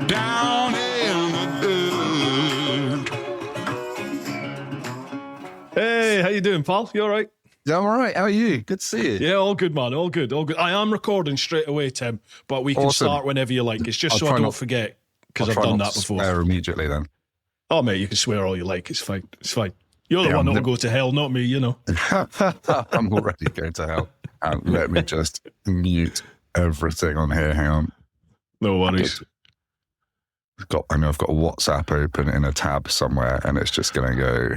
down in the dirt. Hey, how you doing, pal? You all right? Yeah, I'm all right. How are you? Good to see you. Yeah, all good, man. All good, all good. I am recording straight away, Tim, but we can start whenever you like. It's just so I don't forget, because I've done that before. Swear immediately then. Oh, mate, you can swear all you like. It's fine. It's fine. You're the one that will go to hell, not me, you know. I'm already going to hell. Let me just mute everything on here. Hang on. No worries. I know I've got a WhatsApp open in a tab somewhere, and it's just going to go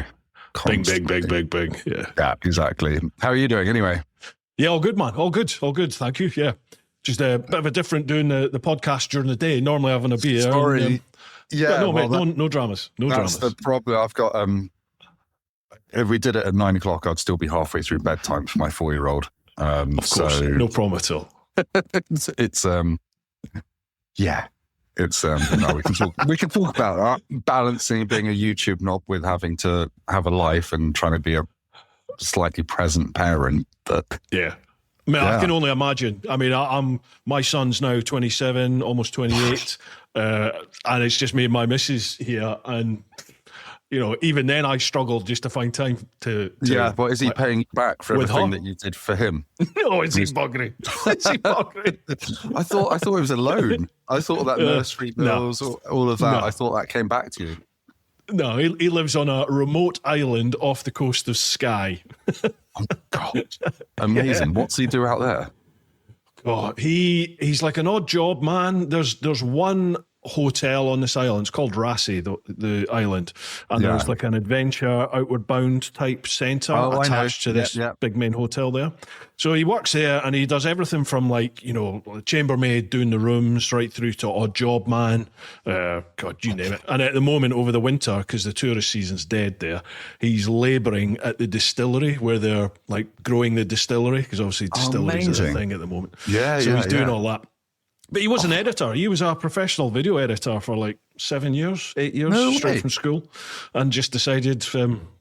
constantly. Big. Yeah. Yeah, exactly. How are you doing anyway? Yeah, all good, man. All good. Thank you. Yeah. Just a bit of a different doing the podcast during the day. Normally having a beer. Sorry. And, mate, no dramas. No dramas. That's the problem. I've got, if we did it at 9 o'clock, I'd still be halfway through bedtime for my 4-year-old. Of course. So no problem at all. We can talk about that, balancing being a YouTube knob with having to have a life and trying to be a slightly present parent. But yeah, I can only imagine. I mean, my son's now 27, almost 28, and it's just me and my missus here, and you know, even then I struggled just to find time to yeah. But is he paying you back for everything that you did for him? No, is he buggering? I thought it was a loan. I thought that nursery bills, all of that. I thought that came back to you. No, he lives on a remote island off the coast of Skye. Oh God, amazing! Yeah. What's he do out there? Oh, he's like an odd job man. There's one hotel on this island. It's called Rassie, the island, and there's like an adventure outward bound type centre attached to this big main hotel there. So he works there and he does everything from like, you know, chambermaid doing the rooms right through to odd job man, God, you name it. And at the moment over the winter, because the tourist season's dead there, he's labouring at the distillery where they're like growing the distillery, because obviously distilleries is a thing at the moment. So he's doing all that. But he was an editor. He was a professional video editor for like 8 years, straight from school, and just decided.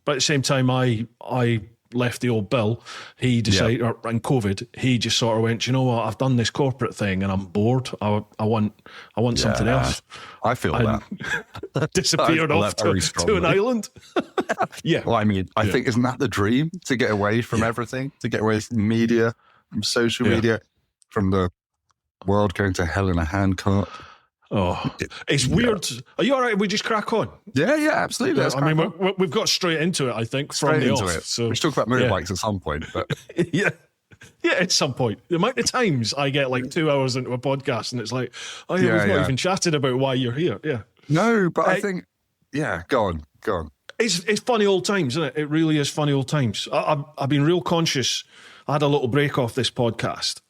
But at the same time, I left the old bill. He decided, and COVID, he just sort of went, you know what? I've done this corporate thing, and I'm bored. I want something else. I feel that. Disappeared off to an island. Yeah. Well, I mean, I think isn't that the dream, to get away from everything, to get away from media, from social media, from the world going to hell in a handcart. Oh, it's weird. Are you all right? We just crack on. Yeah, absolutely. I mean, we've got straight into it, I think, from the off. So we should talk about motorbikes at some point. But yeah, at some point. The amount of times I get like 2 hours into a podcast and it's like, oh yeah, we've not even chatted about why you're here. Yeah. No, but I think, go on. It's funny old times, isn't it? It really is funny old times. I've been real conscious. I had a little break off this podcast.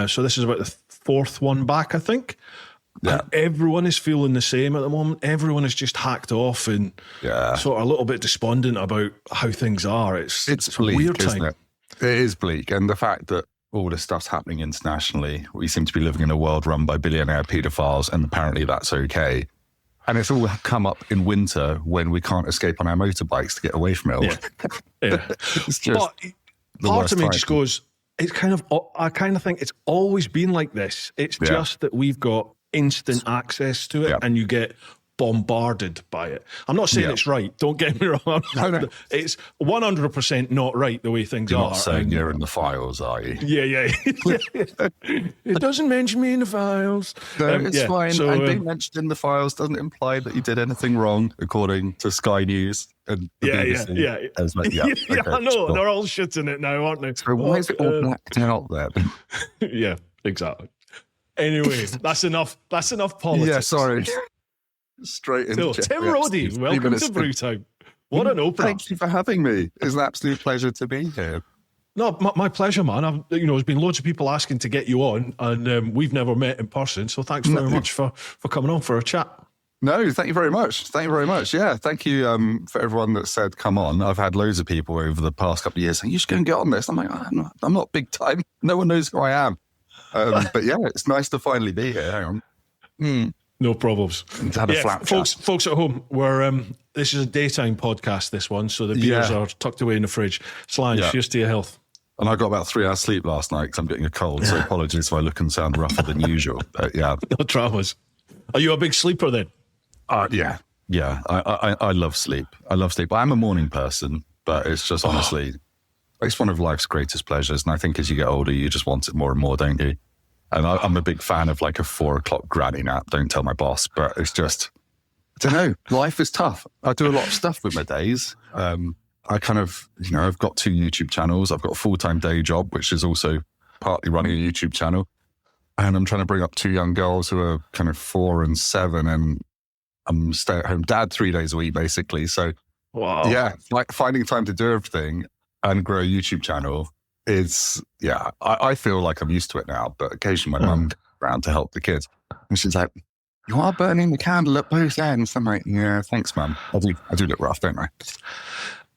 So this is about the 4th one back, I think. Yeah. And everyone is feeling the same at the moment. Everyone is just hacked off and sort of a little bit despondent about how things are. It's bleak, a weird time. Isn't it? It is bleak. And the fact that all this stuff's happening internationally, we seem to be living in a world run by billionaire paedophiles, and apparently that's okay. And it's all come up in winter when we can't escape on our motorbikes to get away from it. Yeah. It's just part of me just goes, I kind of think it's always been like this. It's just that we've got instant access to it and you get bombarded by it. I'm not saying it's right. Don't get me wrong. No. It's 100% not right the way things You're are. Not saying you're in the files, are you? Yeah. It doesn't mention me in the files. No, it's fine. So, and being mentioned in the files doesn't imply that you did anything wrong, according to Sky News and the BBC. Yeah. I know. They're all shitting it now, aren't they? So why is it all blacked out there? Yeah, exactly. Anyway, that's enough politics. Yeah, sorry. Straight into Tim Rodie, welcome to Bru Time. What an opener. Thank you for having me. It's an absolute pleasure to be here. No, my pleasure, man. There's been loads of people asking to get you on, and we've never met in person, so thanks very much for coming on for a chat. No, thank you very much. Yeah, thank you for everyone that said come on. I've had loads of people over the past couple of years saying, you should go and get on this. I'm like, I'm not big time. No one knows who I am. But yeah, it's nice to finally be here. Hang on. No problems. Had a flat folks at home, this is a daytime podcast, this one, so the beers are tucked away in the fridge. Slange, cheers to your health. And I got about 3 hours sleep last night because I'm getting a cold, so apologies if I look and sound rougher than usual. But no dramas. Are you a big sleeper then? Yeah. I love sleep. I love sleep. I'm a morning person, but it's just honestly, it's one of life's greatest pleasures. And I think as you get older, you just want it more and more, don't you? And I'm a big fan of like a 4 o'clock granny nap. Don't tell my boss, but it's just, I don't know. Life is tough. I do a lot of stuff with my days. I kind of, I've got 2 YouTube channels. I've got a full-time day job, which is also partly running a YouTube channel. And I'm trying to bring up 2 young girls who are kind of 4 and 7. And I'm stay-at-home dad 3 days a week, basically. So, wow. Yeah, like finding time to do everything and grow a YouTube channel is, I feel like I'm used to it now. But occasionally my mum comes around to help the kids. And she's like, you are burning the candle at both ends. I'm like, yeah, thanks, Mum. I do look rough, don't I?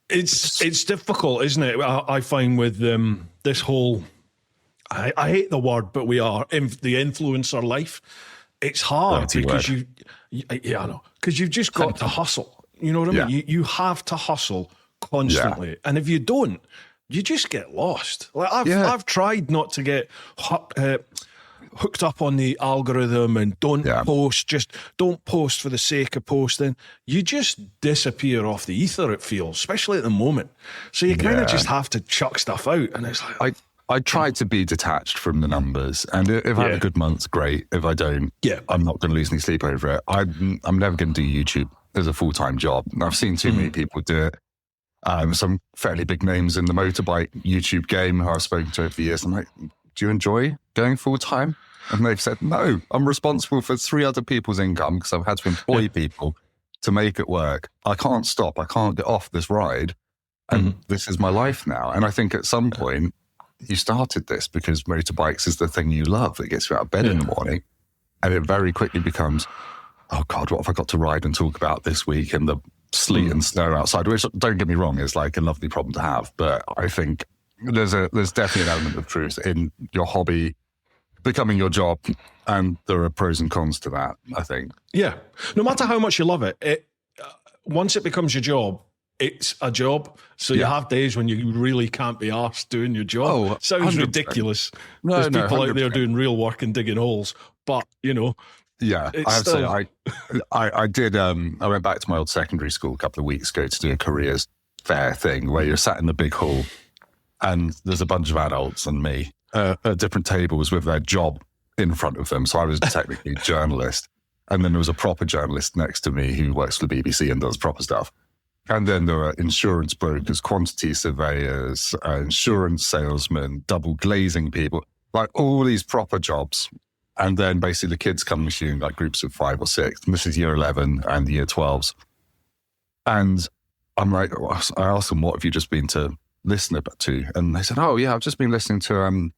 It's difficult, isn't it? I find with this whole, I hate the word, but we are in the influencer life. It's hard because I know, because you've just got to hustle. You know what I mean? You have to hustle constantly, and if you don't, you just get lost. Like I've tried not to get hooked up on the algorithm and don't post. Just don't post for the sake of posting. You just disappear off the ether, it feels, especially at the moment. So you kind of just have to chuck stuff out, and it's like I try to be detached from the numbers, and if I have a good month, great. If I don't, I'm not going to lose any sleep over it. I'm never going to do YouTube as a full-time job. I've seen too many people do it. Some fairly big names in the motorbike YouTube game who I've spoken to over the years. I'm like, do you enjoy going full-time? And they've said, no, I'm responsible for 3 other people's income because I've had to employ people to make it work. I can't stop. I can't get off this ride. And this is my life now. And I think at some point, you started this because motorbikes is the thing you love that gets you out of bed in the morning. And it very quickly becomes, oh God, what have I got to ride and talk about this week in the sleet and snow outside? Which, don't get me wrong, is like a lovely problem to have. But I think there's definitely an element of truth in your hobby becoming your job. And there are pros and cons to that, I think. Yeah. No matter how much you love it, once it becomes your job, it's a job. So you have days when you really can't be arsed doing your job. Oh, sounds 100%. ridiculous. There's people out there doing real work and digging holes. But, yeah, I have to say, I did. I went back to my old secondary school a couple of weeks ago to do a careers fair thing where you're sat in the big hall and there's a bunch of adults and me at different tables with their job in front of them. So I was technically a journalist. And then there was a proper journalist next to me who works for the BBC and does proper stuff. And then there are insurance brokers, quantity surveyors, insurance salesmen, double glazing people, like all these proper jobs. And then basically the kids come to you in like groups of 5 or 6. And this is year 11 and year 12s. And I'm like, I asked them, what have you just been to listen to? And they said, oh yeah, I've just been listening to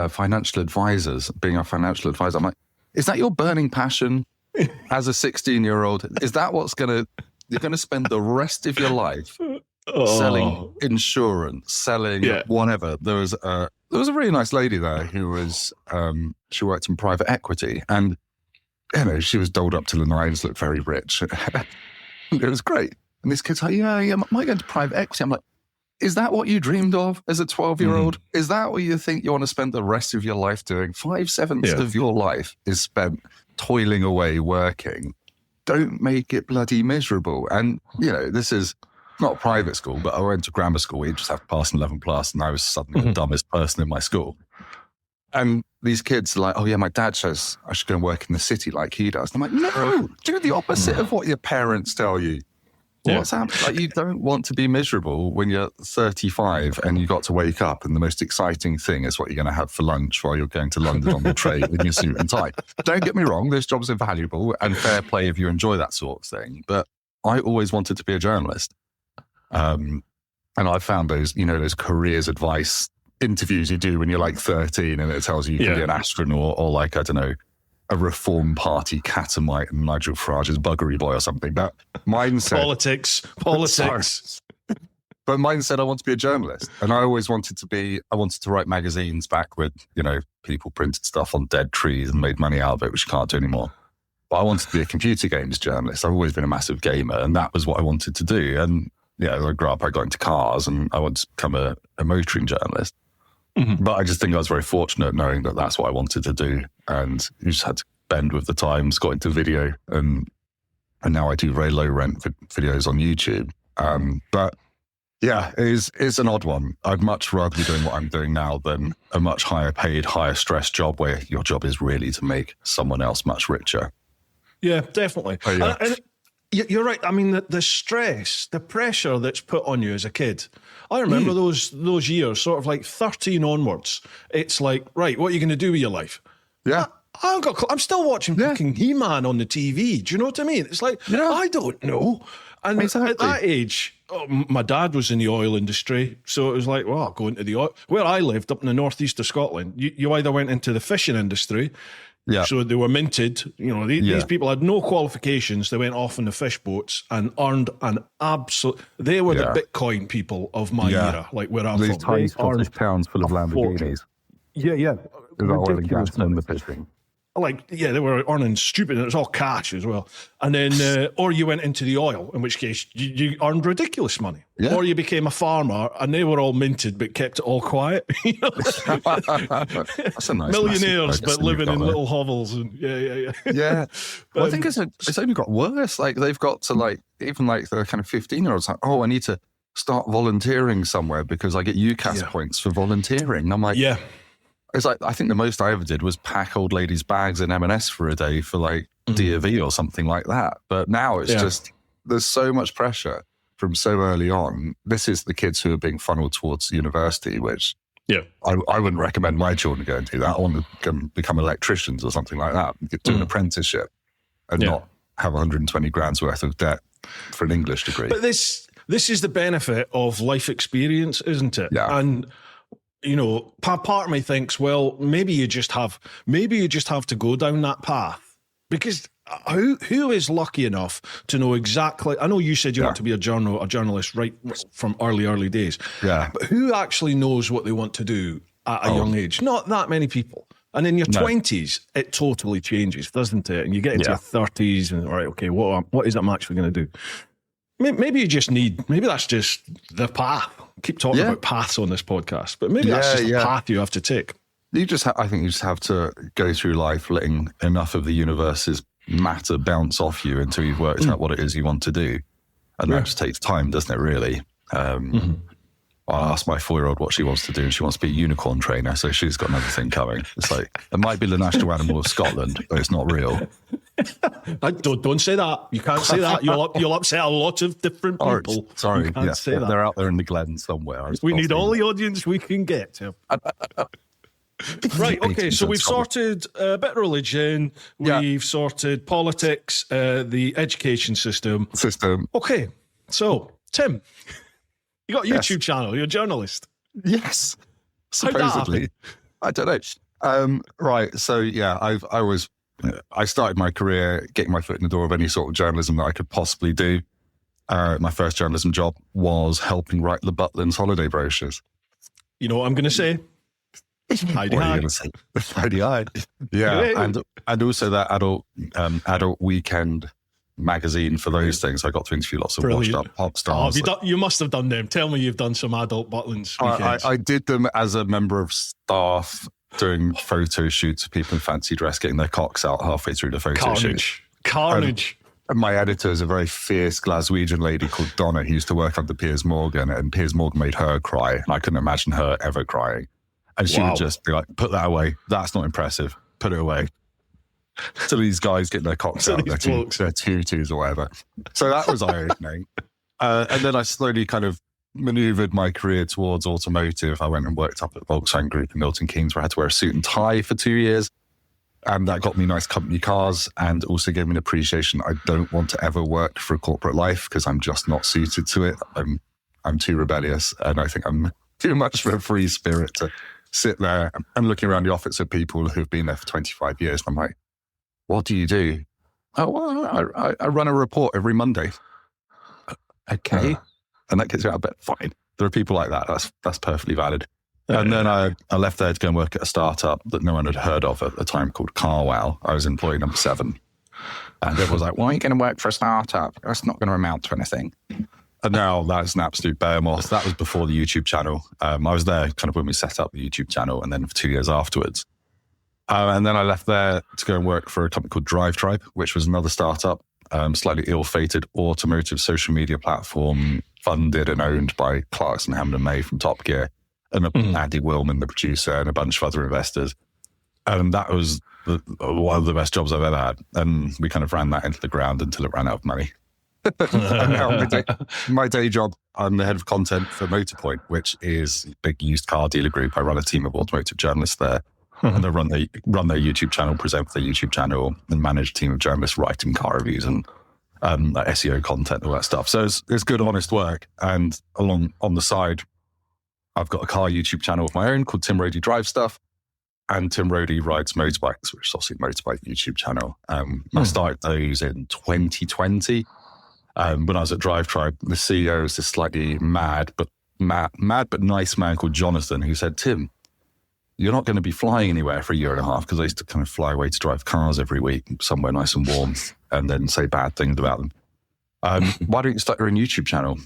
financial advisors, being a financial advisor. I'm like, is that your burning passion as a 16-year-old? Is that what's you're going to spend the rest of your life selling insurance, selling whatever. There was a really nice lady there who was, she worked in private equity and, she was dolled up to the nines, looked very rich. It was great. And this kid's like, yeah, I might go into private equity. I'm like, is that what you dreamed of as a 12-year-old? Is that what you think you want to spend the rest of your life doing? 5/7 of your life is spent toiling away, working. Don't make it bloody miserable. And, this is not private school, but I went to grammar school where you just have to pass an 11 plus, and I was suddenly the dumbest person in my school. And these kids are like, oh yeah, my dad says I should go and work in the city like he does. And I'm like, no, do the opposite of what your parents tell you. What's happening? Like, you don't want to be miserable when you're 35 and you got to wake up and the most exciting thing is what you're going to have for lunch while you're going to London on the train in your suit and tie. Don't get me wrong, those jobs are valuable and fair play if you enjoy that sort of thing. But I always wanted to be a journalist. And I found those, those careers advice interviews you do when you're like 13 and it tells you you can be an astronaut or like, I don't know, a Reform Party catamite and Nigel Farage's buggery boy or something. But mine said... Politics. But mine said I want to be a journalist. And I always wanted to write magazines back with, people printed stuff on dead trees and made money out of it, which you can't do anymore. But I wanted to be a computer games journalist. I've always been a massive gamer and that was what I wanted to do. And I grew up, I got into cars and I wanted to become a motoring journalist. But I just think I was very fortunate knowing that that's what I wanted to do. And you just had to bend with the times, got into video, and now I do very low rent videos on YouTube. But yeah, it's an odd one. I'd much rather be doing what I'm doing now than a much higher paid, higher stress job where your job is really to make someone else much richer. Yeah, definitely. Oh, yeah. And you're right. I mean, the stress, the pressure that's put on you as a kid. I remember those years, sort of like 13 onwards. It's like, right, what are you going to do with your life? Yeah. I'm still watching fucking He-Man on the TV. Do you know what I mean? It's like, I don't know. And Exactly. at that age, my dad was in the oil industry. So it was like, well, I'll go into the oil. Where I lived up in the northeast of Scotland, you either went into the fishing industry. Yeah. So they were minted. You know, these people had no qualifications. They went off in the fish boats and earned an absolute. They were the Bitcoin people of my era, like where I'm These from. tiny They Scottish earned pounds full of Lamborghinis. Yeah. With oil and Ridiculous gas and the fishing. Like, they were earning stupid, and it was all cash as well. And then, or you went into the oil, in which case you earned ridiculous money. Yeah. Or you became a farmer, and they were all minted, but kept it all quiet. You know? That's a nice Millionaires, but living in there. little hovels. And Yeah. Well, I think it's only got worse. Like, they've got to, even the kind of 15-year-olds, like, oh, I need to start volunteering somewhere because I get UCAS points for volunteering. I'm like, it's like, I think the most I ever did was pack old ladies' bags in M&S for a day for D&V or something like that. But now it's just, there's so much pressure from so early on. This is the kids who are being funneled towards university, which I wouldn't recommend my children go and do that. I want to become electricians or something like that, do an apprenticeship and not have 120 grand's worth of debt for an English degree. But this is the benefit of life experience, isn't it? Yeah. And you know, part of me thinks, well, maybe you just have to go down that path, because who is lucky enough to know exactly? I know you said you want to be a journalist right from early days. Yeah, but who actually knows what they want to do at a young age? Not that many people. And in your 20s, it totally changes, doesn't it? And you get into your 30s, and right, okay, what is it I'm actually going to do? Maybe you just maybe that's just the path. Keep talking about paths on this podcast, but maybe that's just the path you have to take. I think you just have to go through life letting enough of the universe's matter bounce off you until you've worked out what it is you want to do. And that just takes time, doesn't it, really? I asked my 4-year-old what she wants to do, and she wants to be a unicorn trainer, so she's got another thing coming. It's like, it might be the national animal of Scotland, but it's not real. Don't say that. You can't say that. You'll upset a lot of different people. Sorry, you can't say that. They're out there in the glen somewhere. We need all the audience we can get. Right, okay, so we've sorted a bit of religion, we've sorted politics, the education system. Okay, so, Tim, you got a YouTube channel, you're a journalist. Yes, supposedly. I don't know. Right, so I started my career getting my foot in the door of any sort of journalism that I could possibly do. My first journalism job was helping write the Butlins holiday brochures. You know what I'm going to say? Heidi Hyde. Yeah, and also that adult weekend magazine for those things. I got to interview lots of washed up pop stars. You must have done them. Tell me you've done some adult Butlins weekends. I did them as a member of staff, doing photo shoots of people in fancy dress getting their cocks out halfway through the photo shoot. Carnage. And my editor is a very fierce Glaswegian lady called Donna who used to work under Piers Morgan, and Piers Morgan made her cry, and I couldn't imagine her ever crying. And she would just be like, put that away. That's not impressive. Put it away. So these guys getting their cocks out, their tutus or whatever. So that was eye-opening. And then I slowly kind of maneuvered my career towards automotive. I went and worked up at Volkswagen Group in Milton Keynes, where I had to wear a suit and tie for 2 years. And that got me nice company cars and also gave me an appreciation. I don't want to ever work for a corporate life because I'm just not suited to it. I'm too rebellious, and I think I'm too much of a free spirit to sit there and looking around the office at people who've been there for 25 years. I'm like, what do you do? Oh, well, I run a report every Monday. Okay. And that gets you out of bed. Fine. There are people like that. That's perfectly valid. And then I left there to go and work at a startup that no one had heard of at the time called Carwow. I was employee number 7. And everyone was like, why are you going to work for a startup? That's not going to amount to anything. And now that's an absolute behemoth. That was before the YouTube channel. I was there kind of when we set up the YouTube channel, and then for 2 years afterwards. And then I left there to go and work for a company called Drive Tribe, which was another startup, slightly ill-fated automotive social media platform funded and owned by Clarkson Hamden May from Top Gear and Andy Willman, the producer, and a bunch of other investors. And that was one of the best jobs I've ever had. And we kind of ran that into the ground until it ran out of money. And now my day job, I'm the head of content for Motorpoint, which is a big used car dealer group. I run a team of automotive journalists there. And they run their YouTube channel, present for their YouTube channel, and manage a team of journalists writing car reviews and like SEO content, all that stuff. So it's good, honest work. And on the side, I've got a car YouTube channel of my own called Tim Rodie Drive Stuff. And Tim Rodie Rides Motorbikes, which is obviously a motorbike YouTube channel. I started those in 2020. When I was at Drive Tribe, the CEO is this slightly mad but nice man called Jonathan, who said, Tim, you're not going to be flying anywhere for a year and a half, because I used to kind of fly away to drive cars every week, somewhere nice and warm, and then say bad things about them. Why don't you start your own YouTube channel?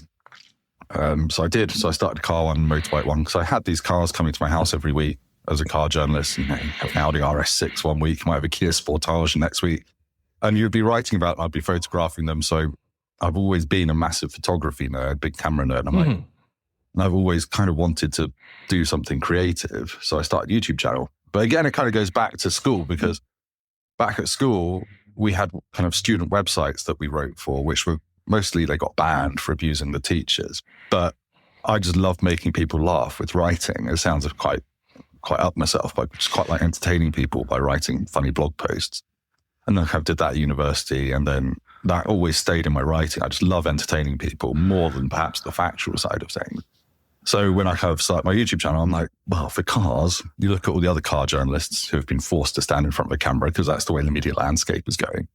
So I did. So I started Car1, Motorbike One, because I had these cars coming to my house every week as a car journalist. You have an Audi RS6 one week, you might have a Kia Sportage next week. And you'd be writing about them, I'd be photographing them. So I've always been a massive photography nerd, big camera nerd. And I've always kind of wanted to do something creative. So I started a YouTube channel. But again, it kind of goes back to school, because back at school, we had kind of student websites that we wrote for, which were mostly, they got banned for abusing the teachers. But I just loved making people laugh with writing. It sounds quite up myself, but I just quite like entertaining people by writing funny blog posts. And then I kind of did that at university. And then that always stayed in my writing. I just love entertaining people more than perhaps the factual side of things. So when I kind of started my YouTube channel, I'm like, well, for cars, you look at all the other car journalists who have been forced to stand in front of a camera, because that's the way the media landscape is going.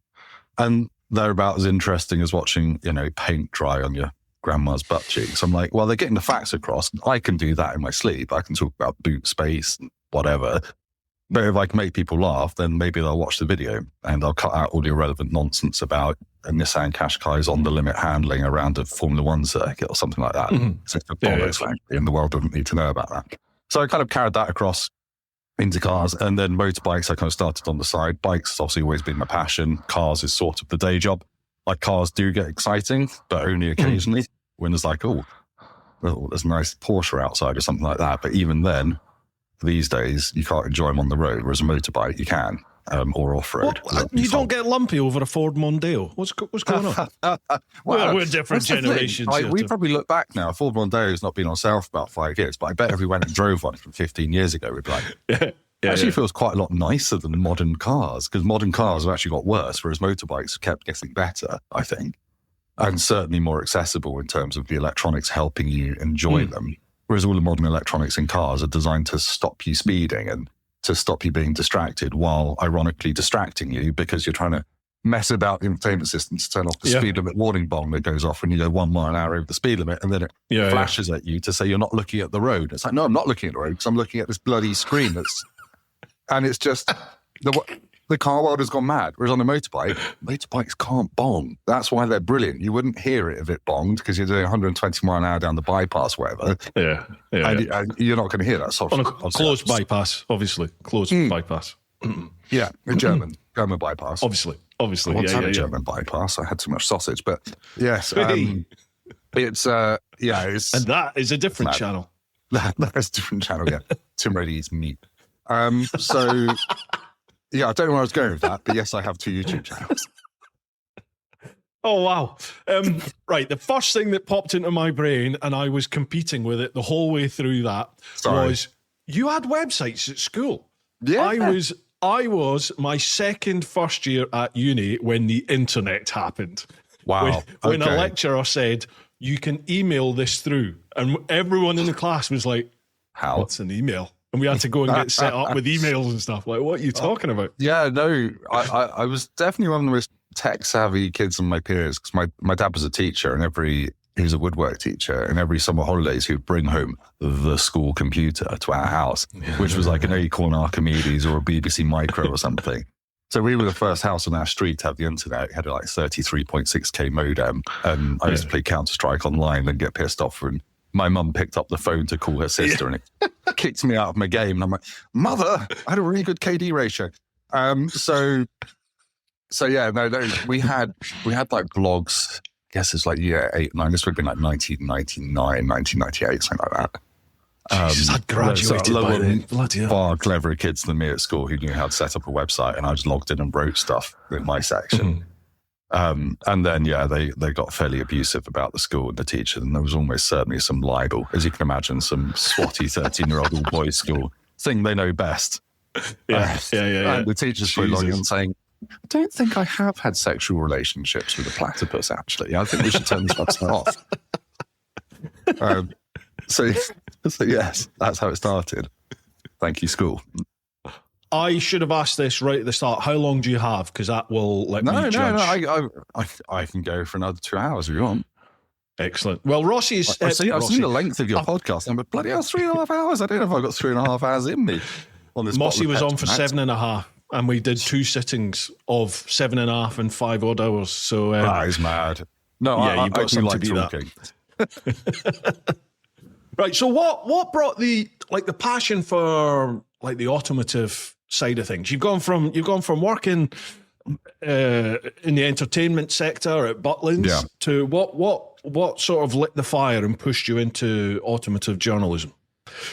And they're about as interesting as watching, paint dry on your grandma's butt cheeks. I'm like, well, they're getting the facts across. I can do that in my sleep. I can talk about boot space and whatever. But if I can make people laugh, then maybe they'll watch the video, and I'll cut out all the irrelevant nonsense about a Nissan Qashqai's on the limit handling around a Formula One circuit or something like that. So and the world doesn't need to know about that. So I kind of carried that across into cars, and then motorbikes I kind of started on the side. Bikes has obviously always been my passion. Cars is sort of the day job. Like, cars do get exciting, but only occasionally when there's like, oh, well, there's a nice Porsche outside or something like that. But even then, these days, you can't enjoy them on the road, whereas a motorbike you can, or off-road. You don't get lumpy over a Ford Mondeo. What's going on? Well, we're different generations. We probably look back now. A Ford Mondeo has not been on sale for about 5 years, but I bet if we went and drove one from 15 years ago, we'd be like, actually feels quite a lot nicer than modern cars, because modern cars have actually got worse, whereas motorbikes have kept getting better, I think, and certainly more accessible in terms of the electronics helping you enjoy them. Whereas all the modern electronics in cars are designed to stop you speeding and to stop you being distracted, while ironically distracting you because you're trying to mess about the entertainment system to turn off the speed limit warning bong that goes off when you go 1 mile an hour over the speed limit, and then it flashes at you to say you're not looking at the road. It's like, no, I'm not looking at the road, because I'm looking at this bloody screen. And it's just, the car world has gone mad. Whereas on a motorbike, motorbikes can't bong. That's why they're brilliant. You wouldn't hear it if it bonged, because you're doing 120 mile an hour down the bypass, whatever. And you're not going to hear that. On a closed bypass, obviously. Closed bypass. Yeah, a German bypass. Obviously. I once had a German bypass. I had too much sausage, but yes. It's and that is a different channel. That is a different channel, yeah. Tim Rodie eats meat. So... Yeah, I don't know where I was going with that, but yes, I have 2 YouTube channels. Oh, wow. Right, the first thing that popped into my brain, and I was competing with it the whole way through that, was you had websites at school. Yeah. I was my first year at uni when the internet happened. Wow. When a lecturer said, you can email this through. And everyone in the class was like, how? What's an email? And we had to go and get set up with emails and stuff. Like, what are you talking about? Yeah, no, I was definitely one of the most tech-savvy kids in my peers, because my dad was a teacher, and he was a woodwork teacher, and every summer holidays he would bring home the school computer to our house, which was like an Acorn Archimedes or a BBC Micro or something. So we were the first house on our street to have the internet. It had like 33.6k modem, and I used to play Counter-Strike online and get pissed off when my mum picked up the phone to call her sister, and kicked me out of my game. And I'm like, mother, I had a really good KD ratio. So yeah, no, we had like blogs. I guess it's like year 8, 9. This would have been like 1999, 1998, something like that. Jesus, I'd graduated by then. Bloody hell. Far cleverer kids than me at school who knew how to set up a website, and I just logged in and wrote stuff in my section. And then, yeah, they got fairly abusive about the school and the teachers, and there was almost certainly some libel, as you can imagine, some swatty 13-year-old all boys school thing they know best. Yeah. And the teachers were logging on saying, I don't think I have had sexual relationships with a platypus, actually. I think we should turn this website off. So yes, that's how it started. Thank you, school. I should have asked this right at the start. How long do you have? Because that will let me judge. No. I can go for another 2 hours if you want. Excellent. Well, Rossi's... I've seen the length of your podcast. I'm bloody hell, 3.5 hours. I don't know if I've got 3.5 hours in me. On this Mossy was on for 7.5, and we did 2 sittings of 7.5 and 5 odd hours. So that is mad. No, yeah, you've got something like to beat talking. That. Right. So what brought the passion for like the automotive side of things? You've gone from working in the entertainment sector at Butlins to what sort of lit the fire and pushed you into automotive journalism?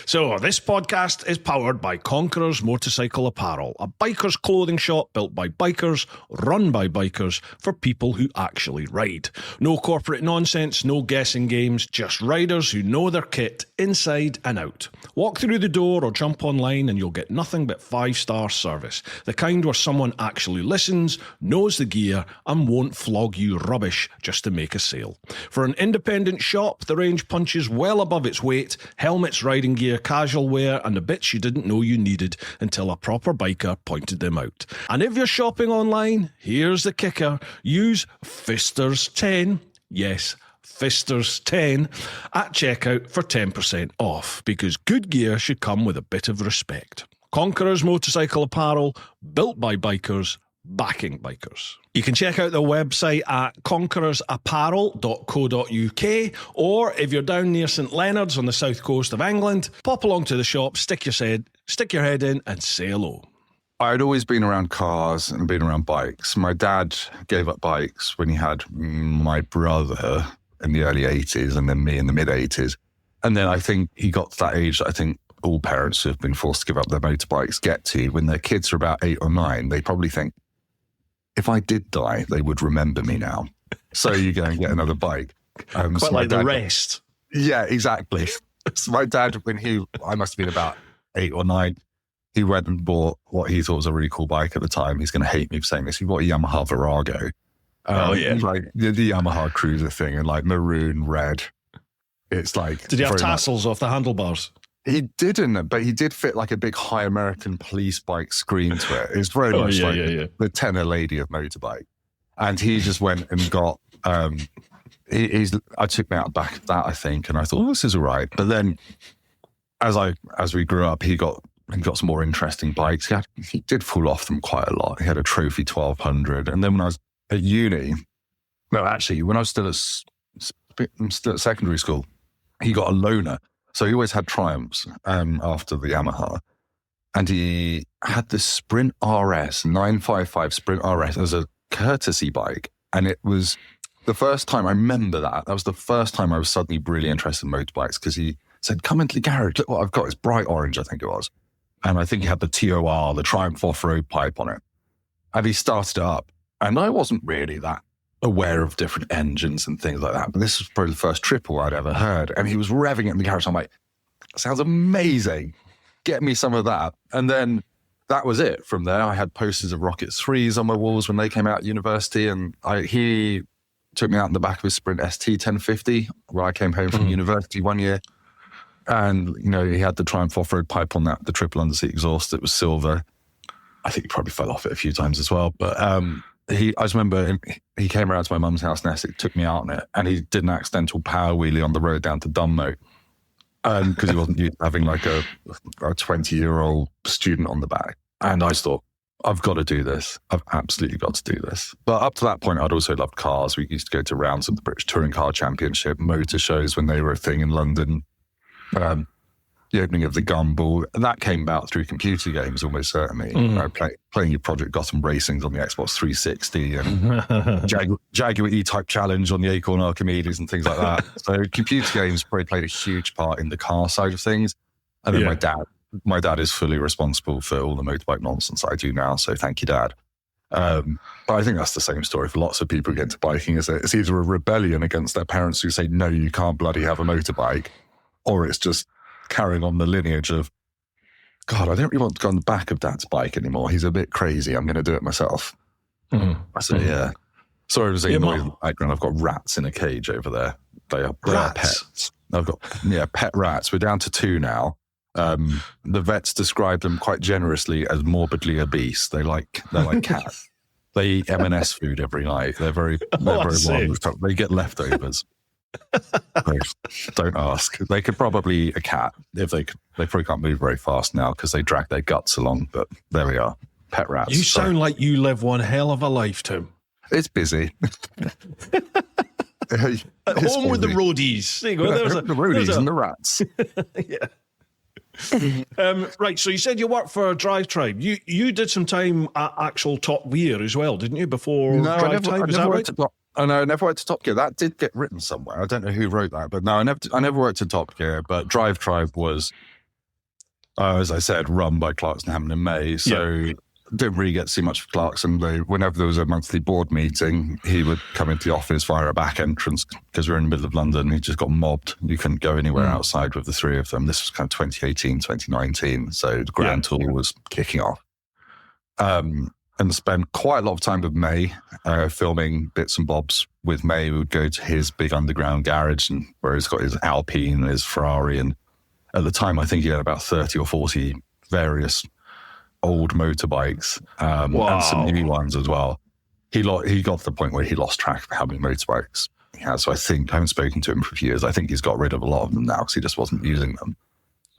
So this podcast is powered by Conqueror's Motorcycle Apparel, a biker's clothing shop built by bikers, run by bikers, for people who actually ride. No corporate nonsense, no guessing games, just riders who know their kit inside and out. Walk through the door or jump online and you'll get nothing but 5-star service. The kind where someone actually listens, knows the gear, and won't flog you rubbish just to make a sale. For an independent shop, the range punches well above its weight. Helmets, riding gear, casual wear, and the bits you didn't know you needed until a proper biker pointed them out. And if you're shopping online, here's the kicker. Use Fisters10. Yes, Fisters10 at checkout for 10% off, because good gear should come with a bit of respect. Conqueror's Motorcycle Apparel, built by bikers, backing bikers. You can check out their website at conquerorsapparel.co.uk, or if you're down near St Leonard's on the south coast of England, pop along to the shop, stick your head in and say hello. I'd always been around cars and been around bikes. My dad gave up bikes when he had my brother in the early 80s and then me in the mid 80s. And then I think he got to that age that I think all parents who have been forced to give up their motorbikes get to. When their kids are about 8 or 9, they probably think, if I did die, they would remember me now. So you go and get another bike. Quite so like the rest. Yeah, exactly. So my dad, I must have been about 8 or 9, he went and bought what he thought was a really cool bike at the time. He's going to hate me for saying this. He bought a Yamaha Virago. Like the Yamaha cruiser thing, and like maroon red. It's like... Did he have tassels off the handlebars? He didn't, but he did fit like a big high American police bike screen to it. It's very much the tenor lady of motorbike. And he just went and got, I took me out the back of that, I think, and I thought, this is all right. But then as we grew up, he got some more interesting bikes. He did fall off them quite a lot. He had a Trophy 1200. And then when I was at uni, when I was still at secondary school, he got a loaner. So he always had Triumphs after the Yamaha. And he had this Sprint RS, 955 Sprint RS as a courtesy bike. And it was the first time, I remember that was the first time I was suddenly really interested in motorbikes, because he said, come into the garage, look what I've got. It's bright orange, I think it was. And I think he had the TOR, the Triumph off-road pipe on it. And he started it up. And I wasn't really that aware of different engines and things like that. But this was probably the first triple I'd ever heard. And he was revving it in the garage. I'm like, sounds amazing. Get me some of that. And then that was it. From there, I had posters of Rocket 3s on my walls when they came out at university. And he took me out in the back of his Sprint ST 1050 where I came home from university one year. And, he had the Triumph off-road pipe on that, the triple underseat exhaust. It was silver. I think he probably fell off it a few times as well. But I just remember he came around to my mum's house in Essex, took me out on it, and he did an accidental power wheelie on the road down to Dunmow, because he wasn't used to having like a 20-year-old student on the back. And I just thought, I've got to do this. I've absolutely got to do this. But up to that point, I'd also loved cars. We used to go to rounds of the British Touring Car Championship, motor shows when they were a thing in London. the opening of the Gumball. And that came about through computer games, almost certainly. Playing your Project Gotham Racings on the Xbox 360 and Jaguar E-Type Challenge on the Acorn Archimedes and things like that. So computer games probably played a huge part in the car side of things. And then my dad is fully responsible for all the motorbike nonsense I do now. So thank you, Dad. But I think that's the same story for lots of people who get into biking. It's either a rebellion against their parents who say, no, you can't bloody have a motorbike, or it's just carrying on the lineage of, God, I don't really want to go on the back of Dad's bike anymore. He's a bit crazy. I'm going to do it myself. So, yeah. Sorry to say noise in the background. I've got rats in a cage over there. They are pets. I've got, pet rats. We're down to 2 now. The vets describe them quite generously as morbidly obese. They're like cats. They eat M&S food every night. They're very well. They get leftovers. Don't ask. They could probably eat a cat if they probably can't move very fast now because they drag their guts along. But there we are, pet rats. You sound like you live one hell of a life, Tim. It's busy. At home with the roadies. There you go. The roadies and the rats. Right, so you said you worked for Drive Tribe. You did some time at actual Top Gear as well, didn't you? Before Drive Tribe, is that right? I never worked at Top Gear. That did get written somewhere. I don't know who wrote that, but no, I never worked at Top Gear. But Drive Tribe was, as I said, run by Clarkson, Hammond and May. So didn't really get to see much of Clarkson. Whenever there was a monthly board meeting, he would come into the office via a back entrance because we're in the middle of London. He just got mobbed. You couldn't go anywhere outside with the 3 of them. This was kind of 2018, 2019. So the Grand Tour was kicking off. And spent quite a lot of time with May, filming bits and bobs with May. We would go to his big underground garage where he's got his Alpine and his Ferrari. And at the time, I think he had about 30 or 40 various old motorbikes and some new ones as well. He got to the point where he lost track of how many motorbikes he has. So I haven't spoken to him for a few years. I think he's got rid of a lot of them now because he just wasn't using them.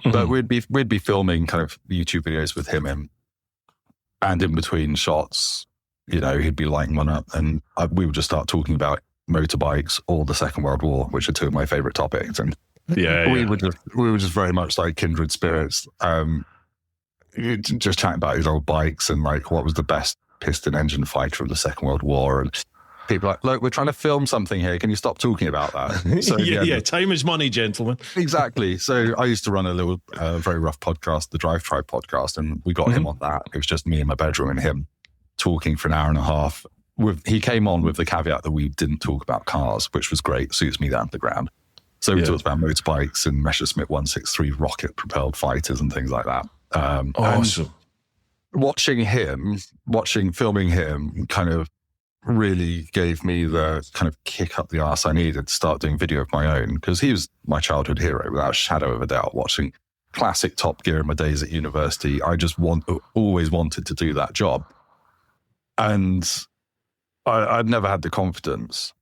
But we'd be filming kind of YouTube videos with him and in between shots, he'd be lighting one up and we would just start talking about motorbikes or the Second World War, which are 2 of my favorite topics. And we were just very much like kindred spirits. Just chatting about his old bikes and like what was the best piston engine fighter of the Second World War. And people are like, look, we're trying to film something here. Can you stop talking about that? So, time is money, gentlemen. Exactly. So I used to run a little, very rough podcast, the Drive Tribe podcast, and we got him on that. It was just me in my bedroom and him talking for an hour and a half. He came on with the caveat that we didn't talk about cars, which was great. Suits me down to the ground. So we talked about motorbikes and Messerschmitt 163 rocket-propelled fighters and things like that. Awesome. Filming him kind of really gave me the kind of kick up the arse I needed to start doing video of my own, because he was my childhood hero without a shadow of a doubt. Watching classic Top Gear in my days at university, I just always wanted to do that job. And I'd never had the confidence,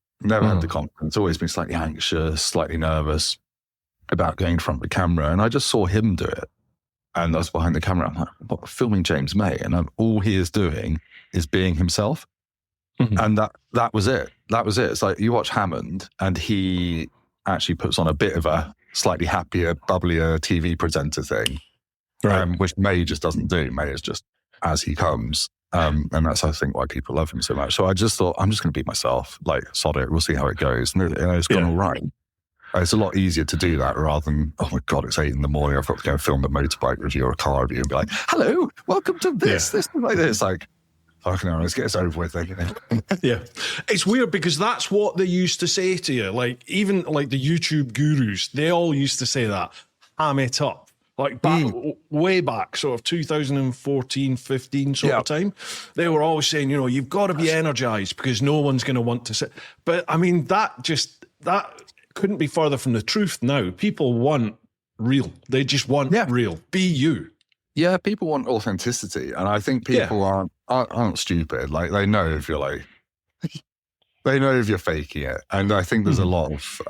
always been slightly anxious, slightly nervous about going in front of the camera. And I just saw him do it. And I was behind the camera. I'm like, what, filming James May? And all he is doing is being himself. And that was it. That was it. It's like you watch Hammond and he actually puts on a bit of a slightly happier, bubblier TV presenter thing, which May just doesn't do. May is just as he comes. And that's, I think, why people love him so much. So I just thought, I'm just going to be myself. Like, sod it. We'll see how it goes. And it's gone all right. It's a lot easier to do that rather than, oh my God, it's 8 a.m. I've got to go film a motorbike review or a car review and be like, hello, welcome to this like this. Like, fucking hell, let's get this over with. Yeah. It's weird because that's what they used to say to you. Like, even like the YouTube gurus, they all used to say that. Ham it up. Like way back, sort of 2014, 15 sort of time. They were always saying, you've got to be energized because no one's going to want to sit. But I mean, that couldn't be further from the truth now. People want real. They just want real. Be you. Yeah, people want authenticity. And I think people aren't stupid. Like, they know if you're like, they know if you're faking it. And I think there's a lot of,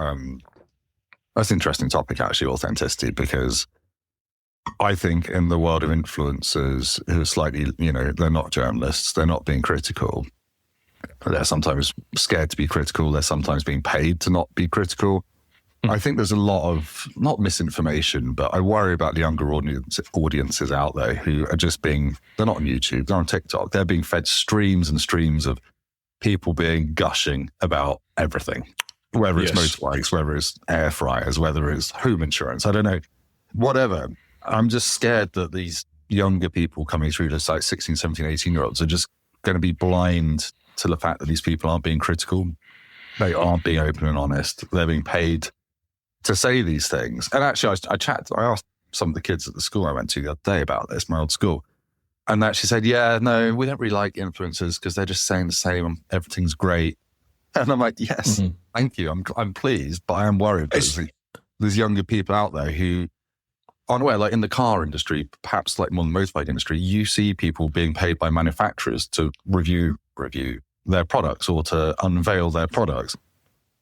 that's an interesting topic, actually, authenticity, because I think in the world of influencers who are slightly, they're not journalists, they're not being critical. They're sometimes scared to be critical. They're sometimes being paid to not be critical. I think there's a lot of, not misinformation, but I worry about the younger audiences out there who are just they're not on YouTube, they're on TikTok. They're being fed streams and streams of people being gushing about everything, whether it's motorbikes, whether it's air fryers, whether it's home insurance, I don't know, whatever. I'm just scared that these younger people coming through this, like 16, 17, 18-year-olds, are just going to be blind to the fact that these people aren't being critical. They aren't being open and honest. They're being paid to say these things. And actually, I asked some of the kids at the school I went to the other day about this, my old school. And they actually said, yeah, no, we don't really like influencers because they're just saying the same, everything's great. And I'm like, yes, thank you. I'm pleased, but I am worried. There's younger people out there who aren't aware, like in the car industry, perhaps like more than the motorbike industry, you see people being paid by manufacturers to review their products or to unveil their products.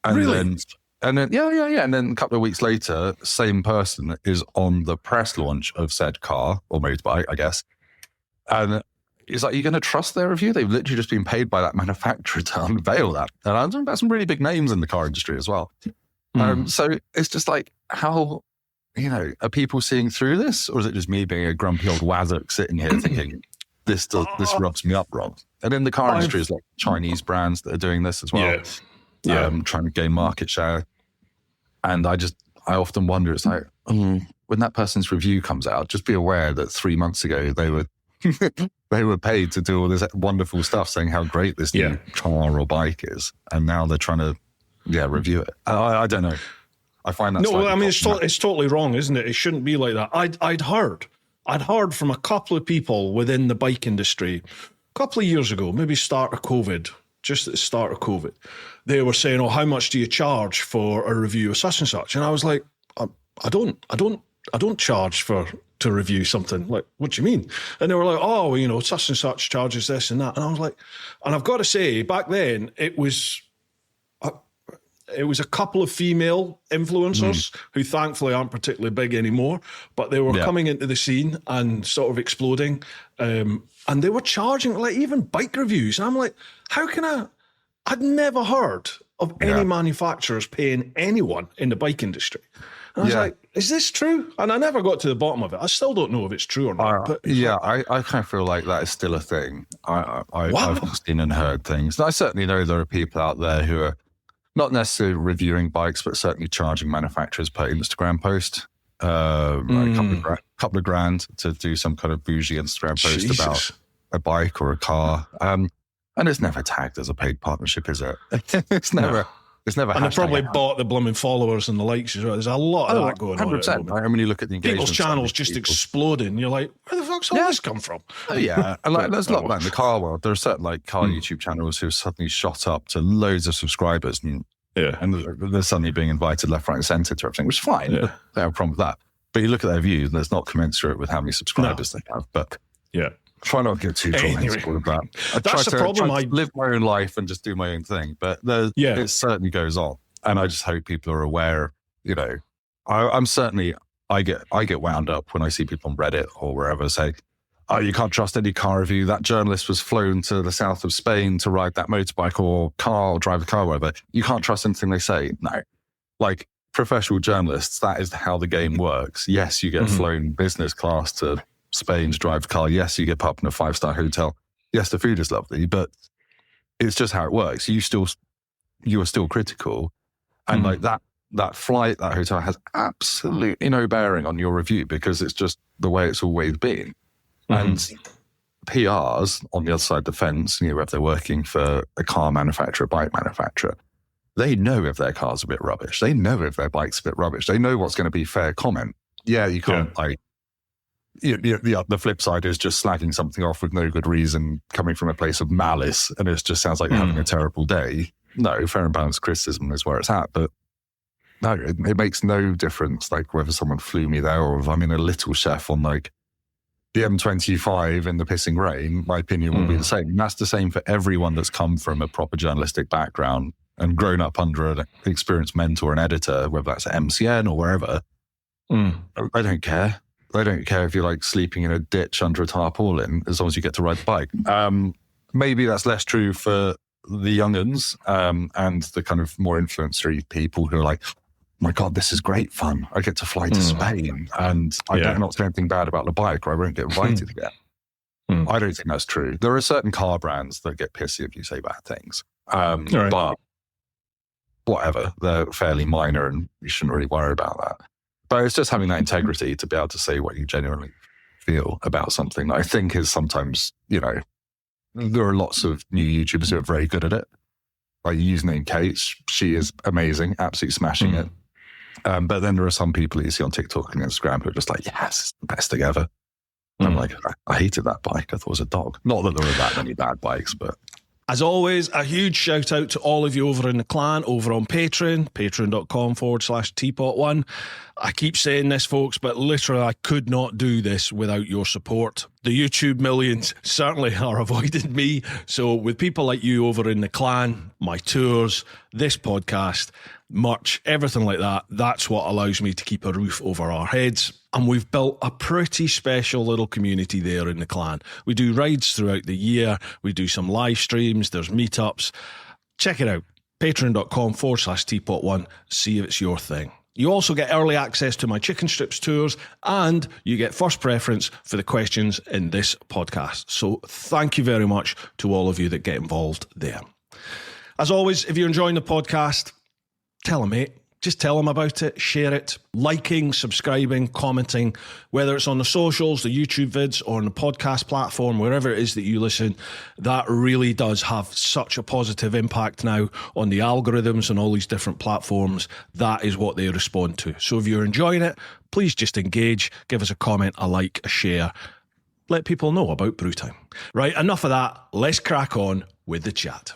And really? And then, yeah. And then a couple of weeks later, same person is on the press launch of said car or motorbike, I guess. And it's like, you're going to trust their review? They've literally just been paid by that manufacturer to unveil that. And I think that's some really big names in the car industry as well. So it's just like, how, are people seeing through this? Or is it just me being a grumpy old wazzock sitting here thinking, this rubs me up wrong? And in the car industry, it's like Chinese brands that are doing this as well. Trying to gain market share. And I often wonder, it's like, when that person's review comes out, just be aware that 3 months ago they were paid to do all this wonderful stuff saying how great this new car or bike is. And now they're trying to, review it. I don't know. I find that it's totally wrong, isn't it? It shouldn't be like that. I'd heard from a couple of people within the bike industry a couple of years ago, maybe start of COVID, just at the start of COVID, they were saying, "Oh, how much do you charge for a review of such and such?" And I was like, "I don't charge to review something." Like, what do you mean? And they were like, "Oh, such and such charges this and that." And I was like, and I've got to say, back then it was a couple of female influencers who thankfully aren't particularly big anymore, but they were coming into the scene and sort of exploding. And they were charging, like, even bike reviews. And I'm like, how can I'd never heard of any manufacturers paying anyone in the bike industry. And I was like, is this true? And I never got to the bottom of it. I still don't know if it's true or not. I kind of feel like that is still a thing. I've seen and heard things. And I certainly know there are people out there who are not necessarily reviewing bikes, but certainly charging manufacturers per Instagram post. A couple of grand to do some kind of bougie Instagram post about a bike or a car. And it's never tagged as a paid partnership, is it? It's never. And they probably bought the blooming followers and the likes as well. There's a lot of that going 100%. on. I mean, you look at the engagement. People's channels just exploding. You're like, where the fuck's all this come from? And there's a lot like in the car world. There are certain car YouTube channels who have suddenly shot up to loads of subscribers. And they're suddenly being invited left, right, and centre to everything, which is fine. They have a problem with that. But you look at their views, and it's not commensurate with how many subscribers they have. But try not to get too political about that. That's the problem. I live my own life and just do my own thing. But it certainly goes on. And I just hope people are aware. I get wound up when I see people on Reddit or wherever say, "Oh, you can't trust any car review. That journalist was flown to the south of Spain to ride that motorbike or drive a car, whatever. You can't trust anything they say." No. Like professional journalists, that is how the game works. Yes, you get flown business class to Spain to drive a car. Yes, you get put up in a 5-star hotel. Yes, the food is lovely, but it's just how it works. You are still critical. And like that flight, that hotel has absolutely no bearing on your review because it's just the way it's always been. And PRs on the other side of the fence, whether they're working for a car manufacturer, a bike manufacturer, they know if their car's a bit rubbish. They know if their bike's a bit rubbish. They know what's going to be fair comment. Yeah, you can't the flip side is just slagging something off with no good reason coming from a place of malice and it just sounds like you're having a terrible day. No, fair and balanced criticism is where it's at. But no, it makes no difference like whether someone flew me there or if I'm in a little chef on like the M25 in the pissing rain, my opinion will be the same. And that's the same for everyone that's come from a proper journalistic background and grown up under an experienced mentor and editor, whether that's at MCN or wherever. I don't care. I don't care if you're like sleeping in a ditch under a tarpaulin, as long as you get to ride the bike. Maybe that's less true for the young'uns and the kind of more influencery people who are like, my God, this is great fun. I get to fly to Spain and I don't not say anything bad about the bike or I won't get invited again. I don't think that's true. There are certain car brands that get pissy if you say bad things. But whatever, they're fairly minor and you shouldn't really worry about that. But it's just having that integrity to be able to say what you genuinely feel about something that I think is sometimes, you know, there are lots of new YouTubers who are very good at it. Like username Kate, she is amazing, absolutely smashing it. But then there are some people you see on TikTok and Instagram who are just like, yes, the best thing ever. I'm like, I hated that bike. I thought it was a dog. Not that there were that many bad bikes, but... As always, a huge shout out to all of you over in the clan, over on Patreon, patreon.com/TeapotOne. I keep saying this, folks, but literally I could not do this without your support. The YouTube millions certainly are avoiding me. So with people like you over in the clan, my tours, this podcast, merch, everything like that, that's what allows me to keep a roof over our heads. And we've built a pretty special little community there in the clan. We do rides throughout the year. We do some live streams. There's meetups. Check it out. Patreon.com/TeapotOne. See if it's your thing. You also get early access to my chicken strips tours and you get first preference for the questions in this podcast. So thank you very much to all of you that get involved there. As always, if you're enjoying the podcast, tell a mate. Just tell them about it, share it, liking, subscribing, commenting, whether it's on the socials, the YouTube vids, or on the podcast platform, wherever it is that you listen. That really does have such a positive impact now on the algorithms and all these different platforms. That is what they respond to. So if you're enjoying it, please just engage, give us a comment, a like, a share. Let people know about Bru Time. Right, enough of that. Let's crack on with the chat.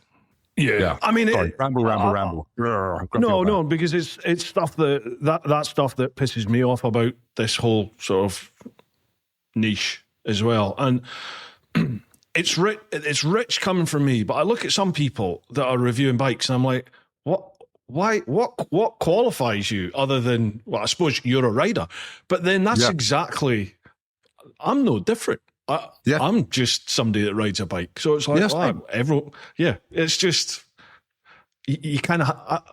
Yeah. I mean, ramble. No, because it's stuff that stuff that pisses me off about this whole sort of niche as well. And it's rich coming from me, but I look at some people that are reviewing bikes and I'm like, what qualifies you other than, well, I suppose you're a rider, but then that's exactly, I'm no different. I'm just somebody that rides a bike. So it's like, it's just, you kind of,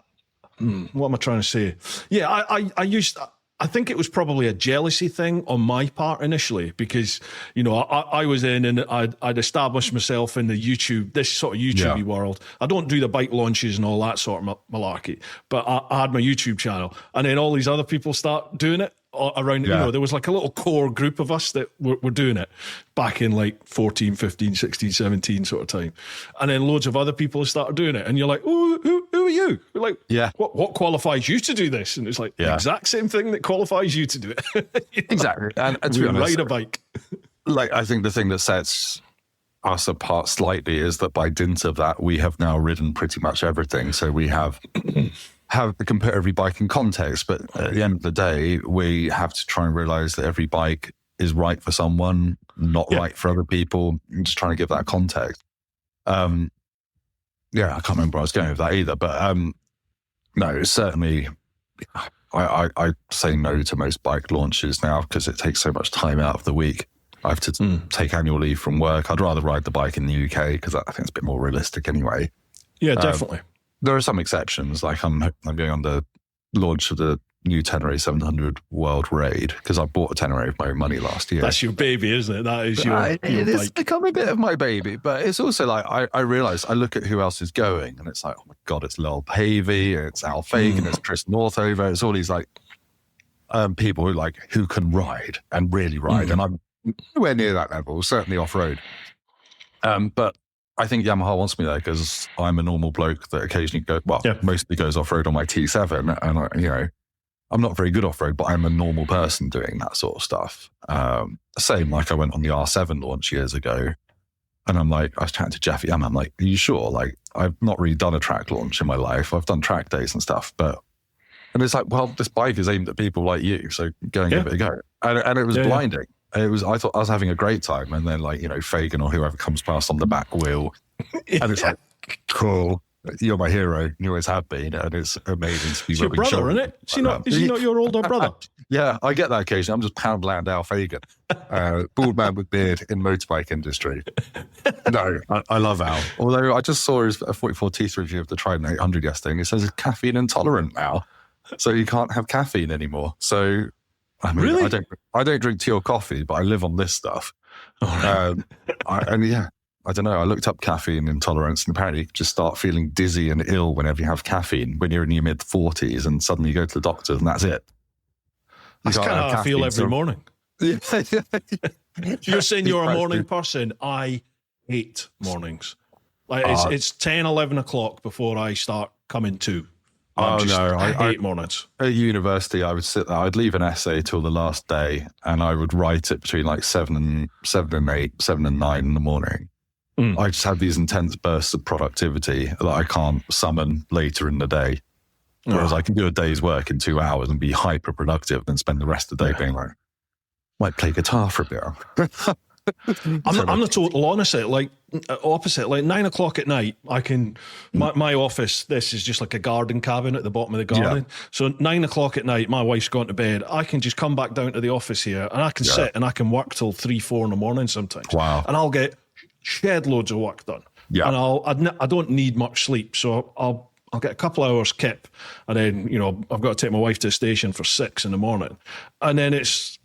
what am I trying to say? Yeah, I think it was probably a jealousy thing on my part initially because, you know, I was in and I'd established myself in the this sort of YouTube world. I don't do the bike launches and all that sort of malarkey, but I had my YouTube channel and then all these other people start doing it around, you know, there was like a little core group of us that were doing it back in like 14, 15, 16, 17 sort of time. And then loads of other people started doing it. And you're like, oh, who are you? You're like, what qualifies you to do this? And it's like the exact same thing that qualifies you to do it. You know? Exactly. And to be honest, ride a bike. Like, I think the thing that sets us apart slightly is that by dint of that, we have now ridden pretty much everything. So we have can put every bike in context, but at the end of the day, we have to try and realize that every bike is right for someone, not right for other people. I'm just trying to give that context. I can't remember where I was going with that either, but no, certainly I say no to most bike launches now because it takes so much time out of the week. I have to take annual leave from work. I'd rather ride the bike in the UK because I think it's a bit more realistic anyway. Yeah, definitely. There are some exceptions, like I'm going on the launch of the new Tenere 700 World Raid because I bought a Tenere with my own money last year. That's your baby, isn't it? That is your it's become a bit of my baby, but it's also like I realise I look at who else is going and it's like, oh my God, it's Lil Pavey, it's Al Fagan, it's Chris Northover, it's all these like people who can ride and really ride, and I'm nowhere near that level, certainly off-road. But I think Yamaha wants me there because I'm a normal bloke that occasionally mostly goes off-road on my T7. And, I'm not very good off-road, but I'm a normal person doing that sort of stuff. Same, like I went on the R7 launch years ago and I was chatting to Jeff Yam. I'm like, are you sure? Like, I've not really done a track launch in my life. I've done track days and stuff, and it's like, well, this bike is aimed at people like you. So go and give it a go. And it was blinding. I thought I was having a great time. And then Fagan or whoever comes past on the back wheel. And it's like, cool. You're my hero. You always have been. And it's amazing to be it's your brother, isn't it? Is he not your older brother? Yeah, I get that occasion. I'm just Poundland Al Fagan, bald man with beard in motorbike industry. No, I love Al. Although I just saw his 44 Teeth review of the Trident 800 yesterday and it says he's caffeine intolerant now. So you can't have caffeine anymore. So I mean, Really? I don't drink tea or coffee, but I live on this stuff. All right. I don't know. I looked up caffeine intolerance, and apparently you just start feeling dizzy and ill whenever you have caffeine when you're in your mid-40s, and suddenly you go to the doctor and that's it. That's kind of how I feel every morning. Yeah. You're saying you're a morning person. I hate mornings. Like it's 10, 11 o'clock before I start coming to. I hate mornings. At university, I would sit there. I'd leave an essay till the last day, and I would write it between like 7 and 8, 7 and 9 in the morning. I just have these intense bursts of productivity that I can't summon later in the day. Whereas I can do a day's work in 2 hours and be hyper productive, and spend the rest of the day being like, might play guitar for a bit. I'm the total opposite. Like 9 o'clock at night, I can. My office. This is just like a garden cabin at the bottom of the garden. Yeah. So 9 o'clock at night, my wife's gone to bed. I can just come back down to the office here, and I can sit and I can work till 3, 4 in the morning sometimes. Wow! And I'll get shed loads of work done. Yeah. And I don't need much sleep, so I'll get a couple of hours kip, and then I've got to take my wife to the station for 6 in the morning, and then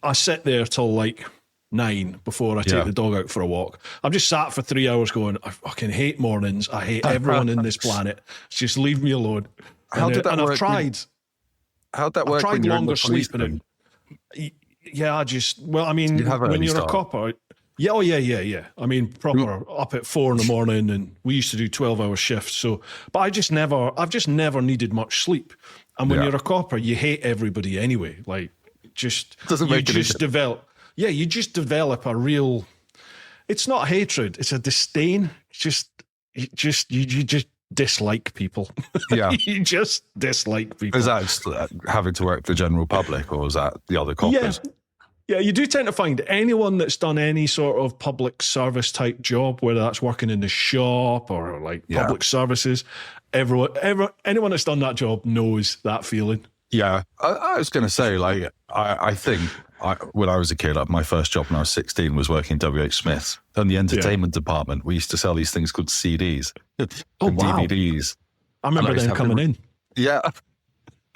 I sit there till like 9 before I take the dog out for a walk. I'm just sat for 3 hours going, I fucking hate mornings. I hate everyone in this planet. Just leave me alone. How'd that work? I've tried. How'd that work? I've tried when you're longer in the police sleep. then? I mean, when you're a copper. Yeah, I mean, proper up at 4 in the morning, and we used to do 12-hour shifts. But I've just never needed much sleep. And when you're a copper, you hate everybody anyway. Like, develop. Yeah, you just develop a real. It's not hatred; it's a disdain. It's you just dislike people. Yeah, you just dislike people. Is that just having to work for the general public, or is that the other coppers? Yeah, you do tend to find anyone that's done any sort of public service type job, whether that's working in the shop or like public services. Anyone that's done that job knows that feeling. Yeah, I was going to say, like, I think when I was a kid, my first job when I was 16 was working in WH Smith's. In the entertainment department, we used to sell these things called CDs and DVDs. I remember them coming in. Yeah,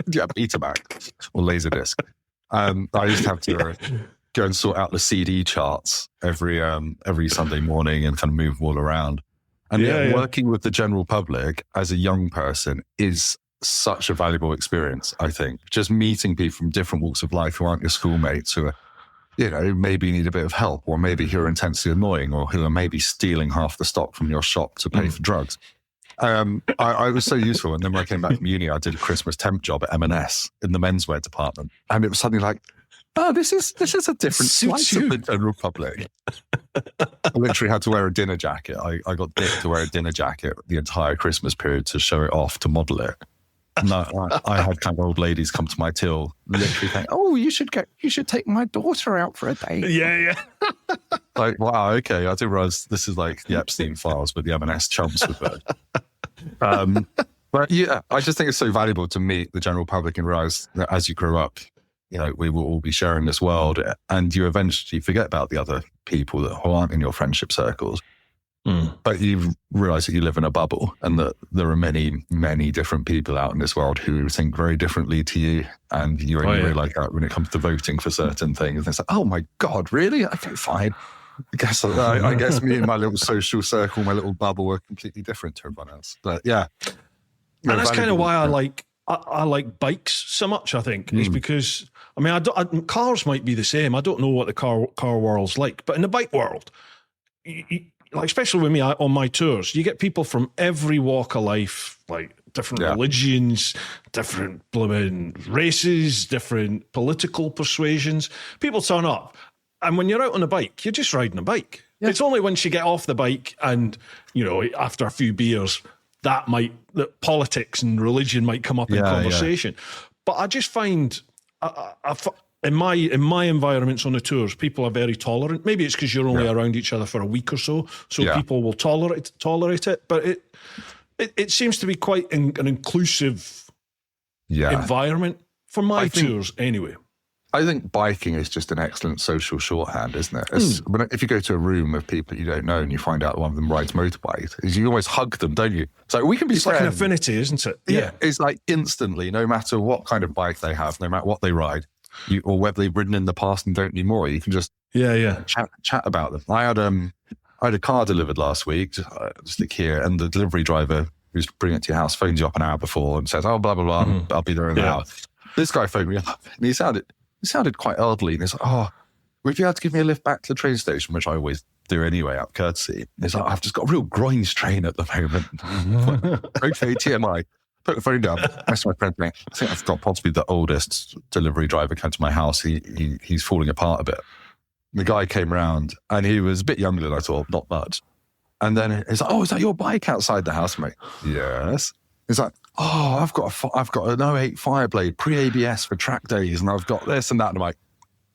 Betamax or Laserdisc. I used to have to go and sort out the CD charts every Sunday morning and kind of move them all around. And working with the general public as a young person is such a valuable experience, I think. Just meeting people from different walks of life who aren't your schoolmates, who are, maybe need a bit of help, or maybe who are intensely annoying, or who are maybe stealing half the stock from your shop to pay for drugs. I was so useful. And then when I came back from uni, I did a Christmas temp job at M&S in the menswear department. And it was suddenly like, oh, this is a different slice of the general public. I literally had to wear a dinner jacket. I got Dick to wear a dinner jacket the entire Christmas period to show it off, to model it. And I had kind of old ladies come to my till, literally saying, "Oh, you should take my daughter out for a date." Yeah. Like, wow, okay. I didn't realize this is like the Epstein files with the M&S chumps with it. But yeah, I just think it's so valuable to meet the general public and realize that as you grow up, we will all be sharing this world, and you eventually forget about the other people that aren't in your friendship circles. But you realize that you live in a bubble, and that there are many, many different people out in this world who think very differently to you. And you only realize that when it comes to voting for certain things. And it's like, oh my God, really? Okay, fine. I guess me and my little social circle, my little bubble, are completely different to everyone else. But yeah. And that's kind of why I like bikes so much, I think, is because, I mean, cars might be the same. I don't know what the car world's like, but in the bike world, like, especially with me on my tours, you get people from every walk of life, like different religions, different blooming races, different political persuasions. People turn up, and when you're out on a bike, you're just riding a bike. Yeah. It's only once you get off the bike and, after a few beers, that politics and religion might come up in conversation. But I just find in my environments on the tours, people are very tolerant. Maybe it's because you're only around each other for a week or so people will tolerate it. But it seems to be quite an inclusive environment for my tours anyway. I think biking is just an excellent social shorthand, isn't it? If you go to a room of people you don't know and you find out one of them rides motorbike, is you almost hug them, don't you? So we can be It's friends. like an affinity, isn't it? Yeah, it's like instantly, no matter what kind of bike they have, no matter what they ride, or whether they've ridden in the past and don't anymore, you can just chat about them. I had a car delivered last week, just here, and the delivery driver who's bringing it to your house phones you up an hour before and says, "Oh, blah blah blah, I'll be there in an hour." This guy phoned me up, and he sounded quite elderly, and he's like, "Oh, would you have to give me a lift back to the train station?" Which I always do anyway, out of courtesy. And he's like, "I've just got a real groin strain at the moment." Okay, TMI. Put the phone down. That's my friend. I think I've got possibly the oldest delivery driver come to my house. He's falling apart a bit. The guy came round, and he was a bit younger than I thought, not much. And then he's like, "Oh, is that your bike outside the house, mate?" Yes. He's like, "Oh, I've got an '08 Fireblade pre-ABS for track days, and I've got this and that." And I'm like,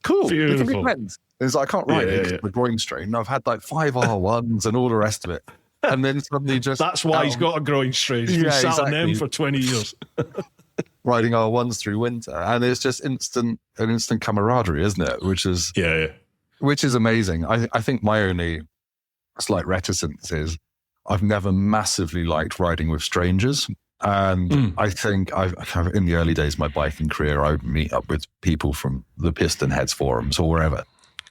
"Cool, we can be friends." He's like, "I can't ride it because of the groin strain. And I've had like 5 R1s and all the rest of it." And then suddenly That's why he's got a groin strain. He's been sat on them for 20 years. Riding R1s through winter. And it's just an instant camaraderie, isn't it? Which is amazing. I think my only slight reticence is I've never massively liked riding with strangers. And I think in the early days of my biking career, I would meet up with people from the Piston Heads forums or wherever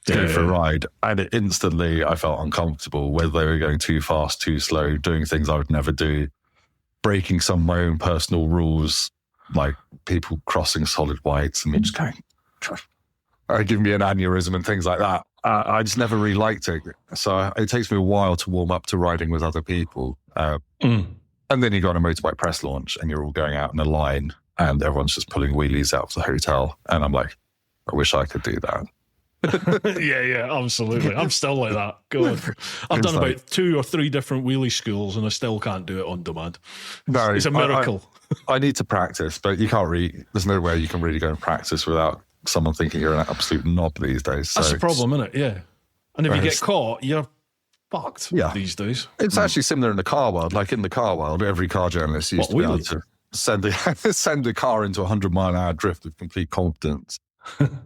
to go for a ride. And instantly I felt uncomfortable, whether they were going too fast, too slow, doing things I would never do, breaking some of my own personal rules, like people crossing solid whites and me just going, giving me an aneurysm and things like that. I just never really liked it. So it takes me a while to warm up to riding with other people. And then you go on a motorbike press launch and you're all going out in a line and everyone's just pulling wheelies out of the hotel. And I'm like, I wish I could do that. yeah, absolutely. I'm still like that. God, I've done about 2 or 3 different wheelie schools and I still can't do it on demand. No, it's a miracle. I need to practice, but you can't really, there's no way you can really go and practice without someone thinking you're an absolute knob these days. That's the problem, isn't it? Yeah. And if you get caught, you're fucked these days. It's actually similar in the car world. Like in the car world, every car journalist used to be able to send a car into 100-mile-an-hour drift with complete confidence.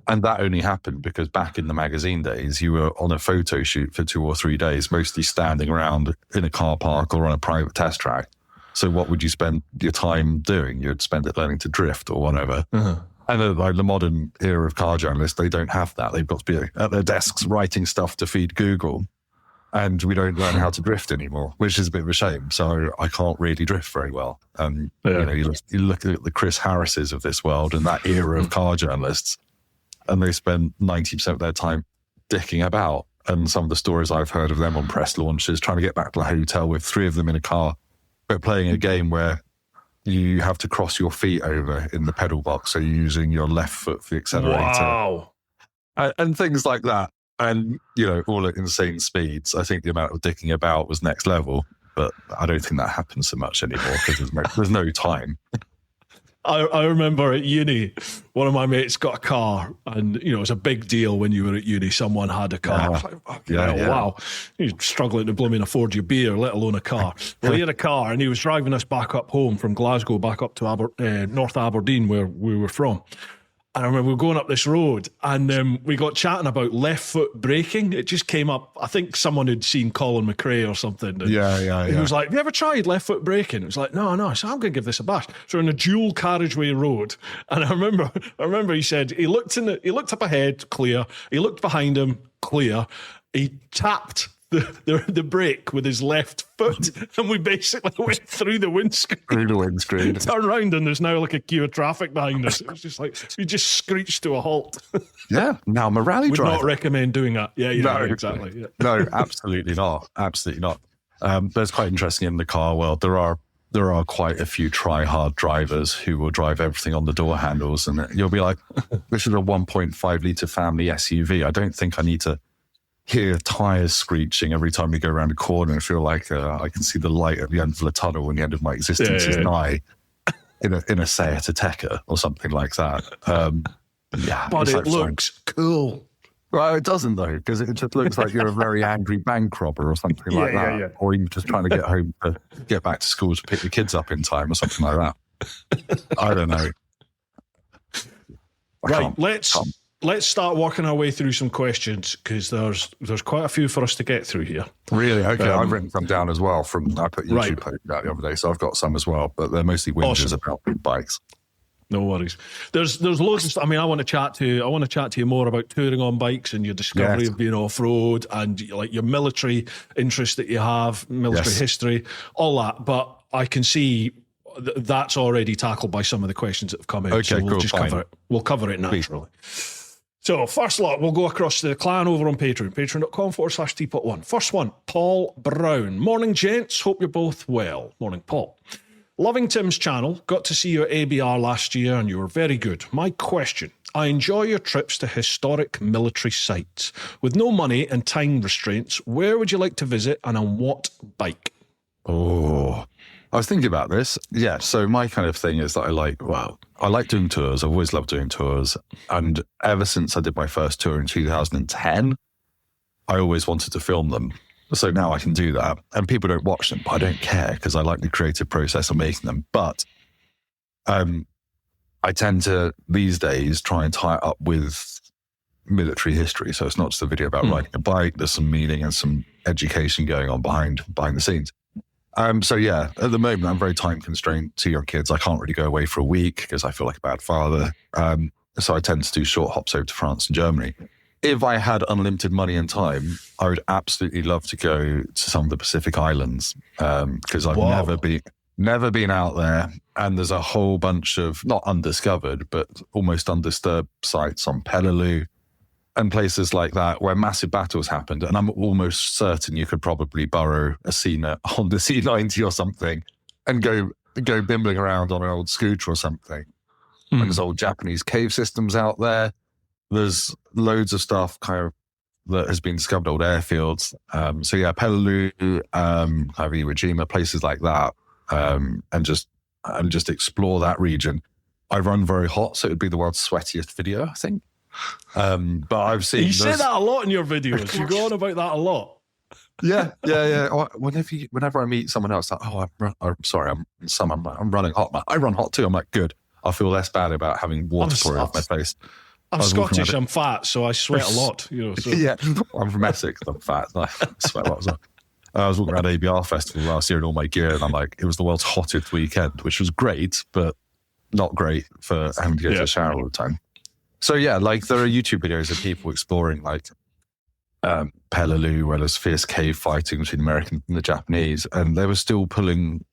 And that only happened because back in the magazine days, you were on a photo shoot for 2 or 3 days, mostly standing around in a car park or on a private test track. So what would you spend your time doing? You'd spend it learning to drift or whatever. And like the modern era of car journalists, they don't have that. They've got to be at their desks writing stuff to feed Google. And we don't learn how to drift anymore, which is a bit of a shame. So I can't really drift very well. You look at the Chris Harrises of this world and that era of car journalists, and they spend 90% of their time dicking about. And some of the stories I've heard of them on press launches, trying to get back to the hotel with 3 of them in a car, but playing a game where you have to cross your feet over in the pedal box. So you're using your left foot for the accelerator. Wow. And things like that. And, all at insane speeds. I think the amount of dicking about was next level, but I don't think that happens so much anymore because there's no time. I remember at uni, one of my mates got a car and, it was a big deal when you were at uni, someone had a car. I was like, wow, you're struggling to blooming afford your beer, let alone a car. Well, he had a car and he was driving us back up home from Glasgow, back up to North Aberdeen, where we were from. And I remember we were going up this road and we got chatting about left foot braking. It just came up. I think someone had seen Colin McRae or something. He was like, have you ever tried left foot braking? It was like, no. So I'm going to give this a bash. So we're in a dual carriageway road. And I remember he said, he looked up ahead, clear. He looked behind him, clear. He tapped the brake with his left foot, and we basically went through the windscreen. Turned around, and there's now like a queue of traffic behind us. It was just like we just screeched to a halt. Now I'm a rally driver. Would not recommend doing that. No, exactly. Yeah. No, absolutely not. Absolutely not. But it's quite interesting in the car world. There are quite a few try-hard drivers who will drive everything on the door handles, and you'll be like, "This is a 1.5 litre family SUV. I don't think I need to hear tires screeching every time we go around a corner and feel like I can see the light at the end of the tunnel when the end of my existence is nigh in a Seat Ateca or something like that." But it looks cool. Well, it doesn't though, because it just looks like you're a very angry bank robber or something like that. Yeah. Or you're just trying to get home to get back to school to pick the kids up in time or something like that. I don't know. let's start working our way through some questions, because there's quite a few for us to get through here. Really? Okay, I've written some down as well I put YouTube post out the other day, so I've got some as well, but they're mostly whinges about bikes. No worries. There's loads of stuff. I mean, I want to chat to you more about touring on bikes and your discovery of being off road, and like your military interest that you have, military history, all that. But I can see that's already tackled by some of the questions that have come in. Okay, so we'll just cover it. We'll cover it naturally. Please. So first lot, we'll go across to the clan over on Patreon, patreon.com/TeapotOne. First one, Paul Brown. Morning, gents. Hope you're both well. Morning, Paul. Loving Tim's channel. Got to see you at ABR last year and you were very good. My question: I enjoy your trips to historic military sites. With no money and time restraints, where would you like to visit and on what bike? Oh, I was thinking about this. Yeah, so my kind of thing is that I like doing tours. I've always loved doing tours. And ever since I did my first tour in 2010, I always wanted to film them. So now I can do that. And people don't watch them, but I don't care because I like the creative process of making them. But I tend to, these days, try and tie it up with military history. So it's not just a video about riding a bike. There's some meaning and some education going on behind the scenes. So yeah, at the moment, I'm very time constrained to young kids. I can't really go away for a week because I feel like a bad father. So I tend to do short hops over to France and Germany. If I had unlimited money and time, I would absolutely love to go to some of the Pacific Islands because I've never been out there. And there's a whole bunch of, not undiscovered, but almost undisturbed sites on Peleliu and places like that where massive battles happened. And I'm almost certain you could probably borrow a Honda C90 or something and go bimbling around on an old scooter or something. And there's old Japanese cave systems out there. There's loads of stuff kind of that has been discovered, old airfields. So yeah, Peleliu, Iwo Jima, places like that, and just explore that region. I run very hot, so it would be the world's sweatiest video, I think. But I've seen you say that a lot in your videos. You go on about that a lot. Yeah. Whenever I meet someone else, like, I'm running hot. I run hot too. I'm like, good. I feel less bad about having water pouring off my face. I'm Scottish, I'm fat, so I sweat a lot. So. Yeah, I'm from Essex, I'm fat. I sweat a lot as well. I was walking around ABR Festival last year in all my gear, and I'm like, it was the world's hottest weekend, which was great, but not great for having to go to the shower all the time. So yeah, like there are YouTube videos of people exploring like Peleliu, where there's fierce cave fighting between the Americans and the Japanese, and they were still pulling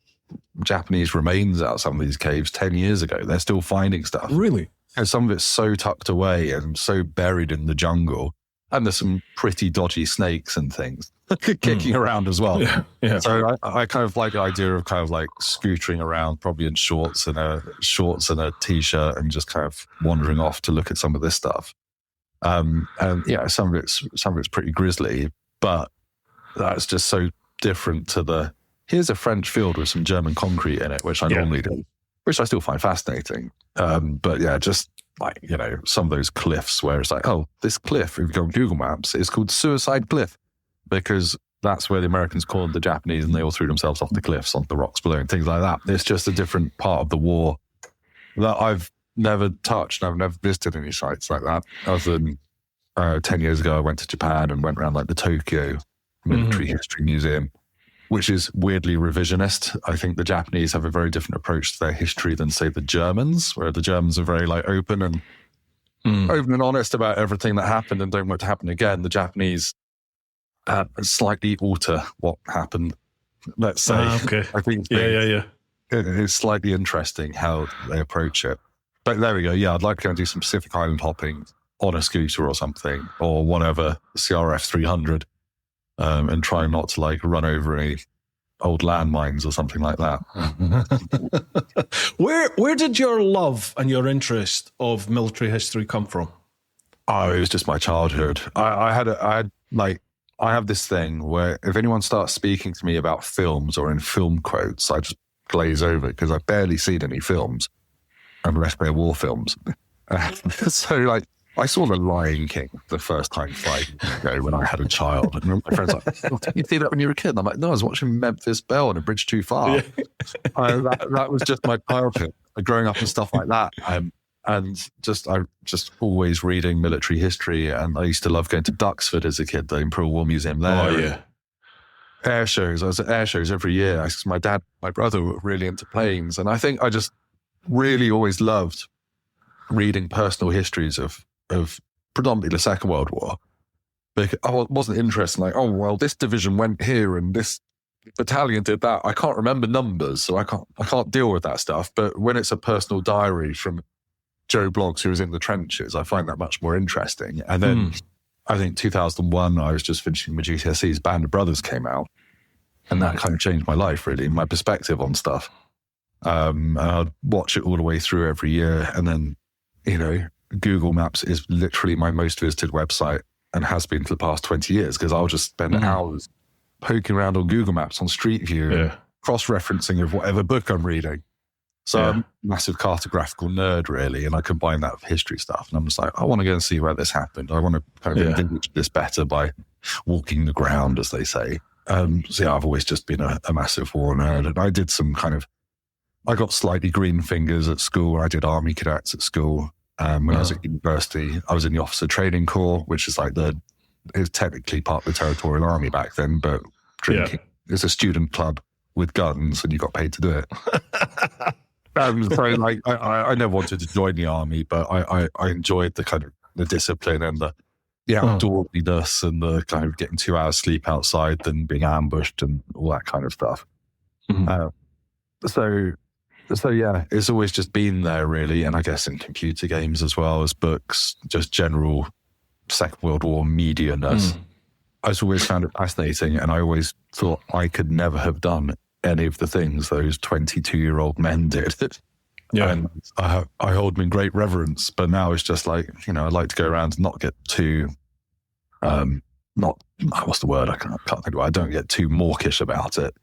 Japanese remains out of some of these caves 10 years ago. They're still finding stuff. Really? And some of it's so tucked away and so buried in the jungle. And there's some pretty dodgy snakes and things kicking around as well. Yeah. So I kind of like the idea of kind of like scootering around, probably in shorts and a t-shirt, and just kind of wandering off to look at some of this stuff. And yeah, some of it's pretty grisly, but that's just so different to here's a French field with some German concrete in it, which I normally do, which I still find fascinating. But yeah, just like, some of those cliffs where it's like, oh, this cliff, if you go on Google Maps, it's called Suicide Cliff because that's where the Americans cornered the Japanese and they all threw themselves off the cliffs onto the rocks below and things like that. It's just a different part of the war that I've never touched. I've never visited any sites like that. Other than 10 years ago, I went to Japan and went around like the Tokyo Military History Museum, which is weirdly revisionist. I think the Japanese have a very different approach to their history than, say, the Germans, where the Germans are very like open and honest about everything that happened and don't want it to happen again. The Japanese slightly alter what happened, let's say. Okay. I think it is slightly interesting how they approach it. But there we go. Yeah, I'd like to go and do some Pacific Island hopping on a scooter or something, or whatever, CRF 300. And try not to like run over any old landmines or something like that. Where did your love and your interest of military history come from? Oh, it was just my childhood. I have this thing where if anyone starts speaking to me about films or in film quotes, I just glaze over because I've barely seen any films unless they're war films. So like, I saw The Lion King the first time 5 years ago when I had a child. And my friend's like, oh, didn't you see that when you were a kid? And I'm like, no, I was watching Memphis Belle on A Bridge Too Far. Yeah. That was just my childhood, growing up and stuff like that. And I'm just always reading military history. And I used to love going to Duxford as a kid, the Imperial War Museum there. Oh, yeah. Air shows. I was at air shows every year. Because my brother were really into planes. And I think I just really always loved reading personal histories of predominantly the Second World War. Because I wasn't interested in like, oh, well, this division went here and this battalion did that. I can't remember numbers, so I can't deal with that stuff. But when it's a personal diary from Joe Bloggs, who was in the trenches, I find that much more interesting. And then I think 2001, I was just finishing my GCSEs, Band of Brothers came out. And that kind of changed my life, really, my perspective on stuff. And I'd watch it all the way through every year. And then, Google Maps is literally my most visited website and has been for the past 20 years because I'll just spend hours poking around on Google Maps on Street View, and cross-referencing of whatever book I'm reading. So I'm a massive cartographical nerd, really, and I combine that with history stuff. And I'm just like, I want to go and see where this happened. I want to kind of envisage this better by walking the ground, as they say. I've always just been a massive war nerd. And I did I got slightly green fingers at school. I did army cadets at school. When I was at university, I was in the officer training corps, which is like it was technically part of the territorial army back then, but drinking. It's a student club with guns and you got paid to do it. So like, I never wanted to join the army, but I enjoyed the kind of the discipline and the outdooriness and the kind of getting 2 hours sleep outside than being ambushed and all that kind of stuff. So yeah, it's always just been there, really. And I guess in computer games as well as books, just general Second World War media-ness. I always found it fascinating, and I always thought I could never have done any of the things those 22-year-old men did. And I hold them in great reverence, but now it's just like, I'd like to go around and not get too, what's the word? I can't think of it. I don't get too mawkish about it.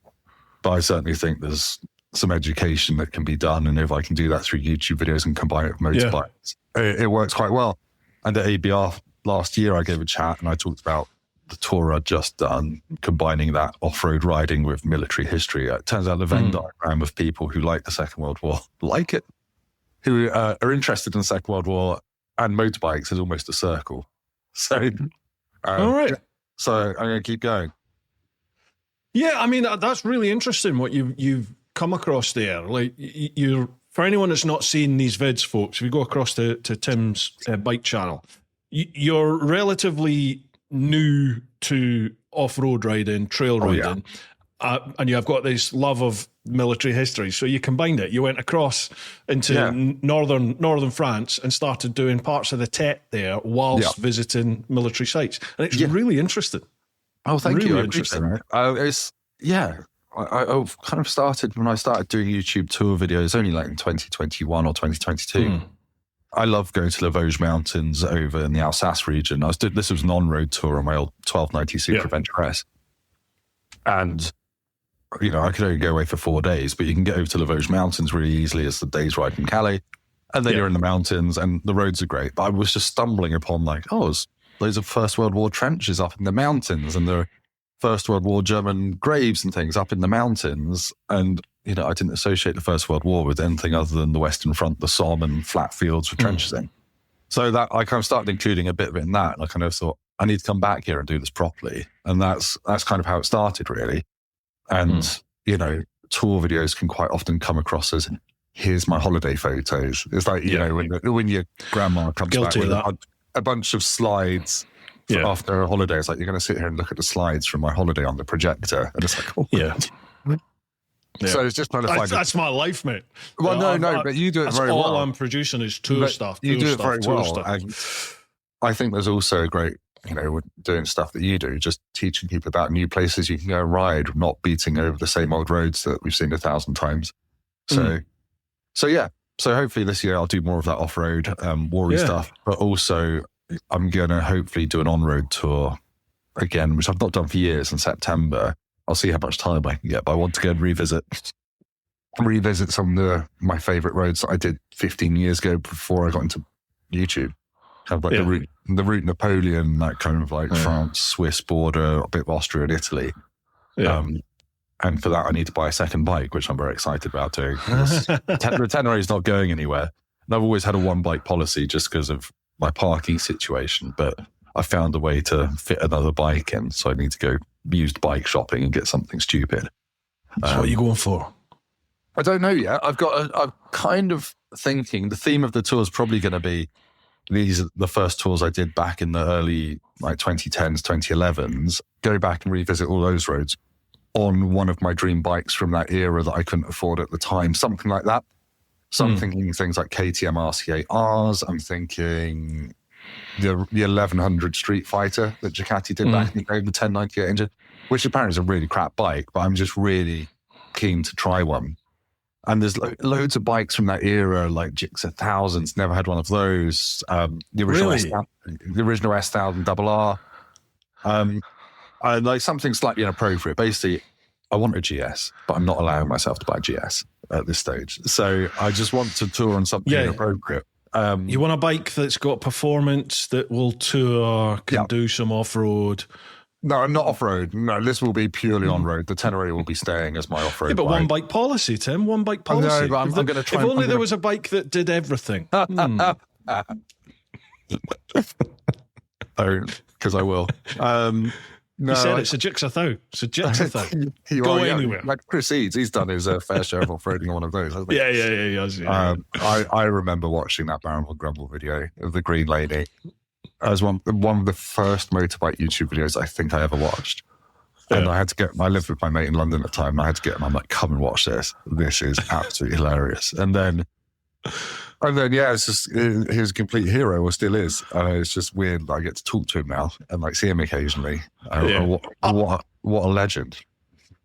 But I certainly think there's some education that can be done. And if I can do that through YouTube videos and combine it with motorbikes, it works quite well. And at ABR last year, I gave a chat and I talked about the tour I'd just done, combining that off-road riding with military history. It turns out the Venn diagram of people who like the Second World War, like it, who are interested in the Second World War and motorbikes is almost a circle. So, all right. So I'm going to keep going. Yeah, I mean, that's really interesting what you've come across there. Like, for anyone that's not seen these vids, folks, if you go across to Tim's bike channel, you're relatively new to off-road riding, trail riding, and you've got this love of military history. So you combined it. You went across into northern France and started doing parts of the Tet there whilst visiting military sites. And it's really interesting. Oh, thank really you. I appreciate it. I kind of started when I started doing YouTube tour videos only like in 2021 or 2022. I love going to the Vosges Mountains over in the Alsace region. This was an on-road tour on my old 1290 Super Adventure S. And, I could only go away for 4 days, but you can get over to the Vosges Mountains really easily as the day's ride from Calais. And then you're in the mountains and the roads are great. But I was just stumbling upon there's loads of First World War trenches up in the mountains and the First World War German graves and things up in the mountains. And, I didn't associate the First World War with anything other than the Western Front, the Somme and flat fields with trenches in. So that I kind of started including a bit of it in that. And I kind of thought, I need to come back here and do this properly. And that's kind of how it started, really. And, tour videos can quite often come across as, here's my holiday photos. It's like, when your grandma comes back with a bunch of slides after a holiday, it's like, you're going to sit here and look at the slides from my holiday on the projector. And it's like, So it's just kind of that's my life, mate. Well, no, but you do it very well. All I'm producing is tour stuff. You do it very well. And I think there's also a great, doing stuff that you do, just teaching people about new places you can go ride, not beating over the same old roads that we've seen 1,000 times. So hopefully this year I'll do more of that off-road, war stuff, but also I'm going to hopefully do an on-road tour again, which I've not done for years, in September. I'll see how much time I can get, but I want to go and revisit some of my favourite roads that I did 15 years ago before I got into YouTube. Kind of like the route Napoleon, that kind of like France, Swiss border, a bit of Austria and Italy. And for that, I need to buy a second bike, which I'm very excited about doing. The Tenere is not going anywhere. And I've always had a one bike policy just because of my parking situation, but I found a way to fit another bike in. So I need to go used bike shopping and get something stupid. So what are you going for? I don't know yet. I'm kind of thinking the theme of the tour is probably going to be these are the first tours I did back in the early 2010s, 2011s. Go back and revisit all those roads on one of my dream bikes from that era that I couldn't afford at the time. Something like that. So I'm thinking things like KTM RC8Rs. I'm thinking the 1100 Street Fighter that Ducati did back in the 1098 engine, which apparently is a really crap bike, but I'm just really keen to try one. And there's loads of bikes from that era, like Gixxer Thousands, never had one of those. The original S1000 RR. And like something slightly inappropriate. Basically, I want a GS, but I'm not allowing myself to buy a GS at this stage. So I just want to tour on something inappropriate. You want a bike that's got performance, that will tour, can do some off-road. No, I'm not off-road. No, this will be purely on-road. The Tenere will be staying as my off-road but bike. one bike policy, Tim. One bike policy. No, but I'm going to try. If only there was a bike that did everything. Oh, because I will. No, you said it's a Gixxer Thou. It's a Gixxer Thou. Go anywhere. Like Chris Eads, he's done his fair share of off-roading on one of those, hasn't he? Yeah. I remember watching that Barrel Grumble video of the Green Lady as one of the first motorbike YouTube videos I think I ever watched. And I lived with my mate in London at the time, and I had to get him, I'm like, come and watch this. This is absolutely hilarious. And then, it's just, he's a complete hero, or still is. It's just weird. I get to talk to him now and like see him occasionally. What a legend.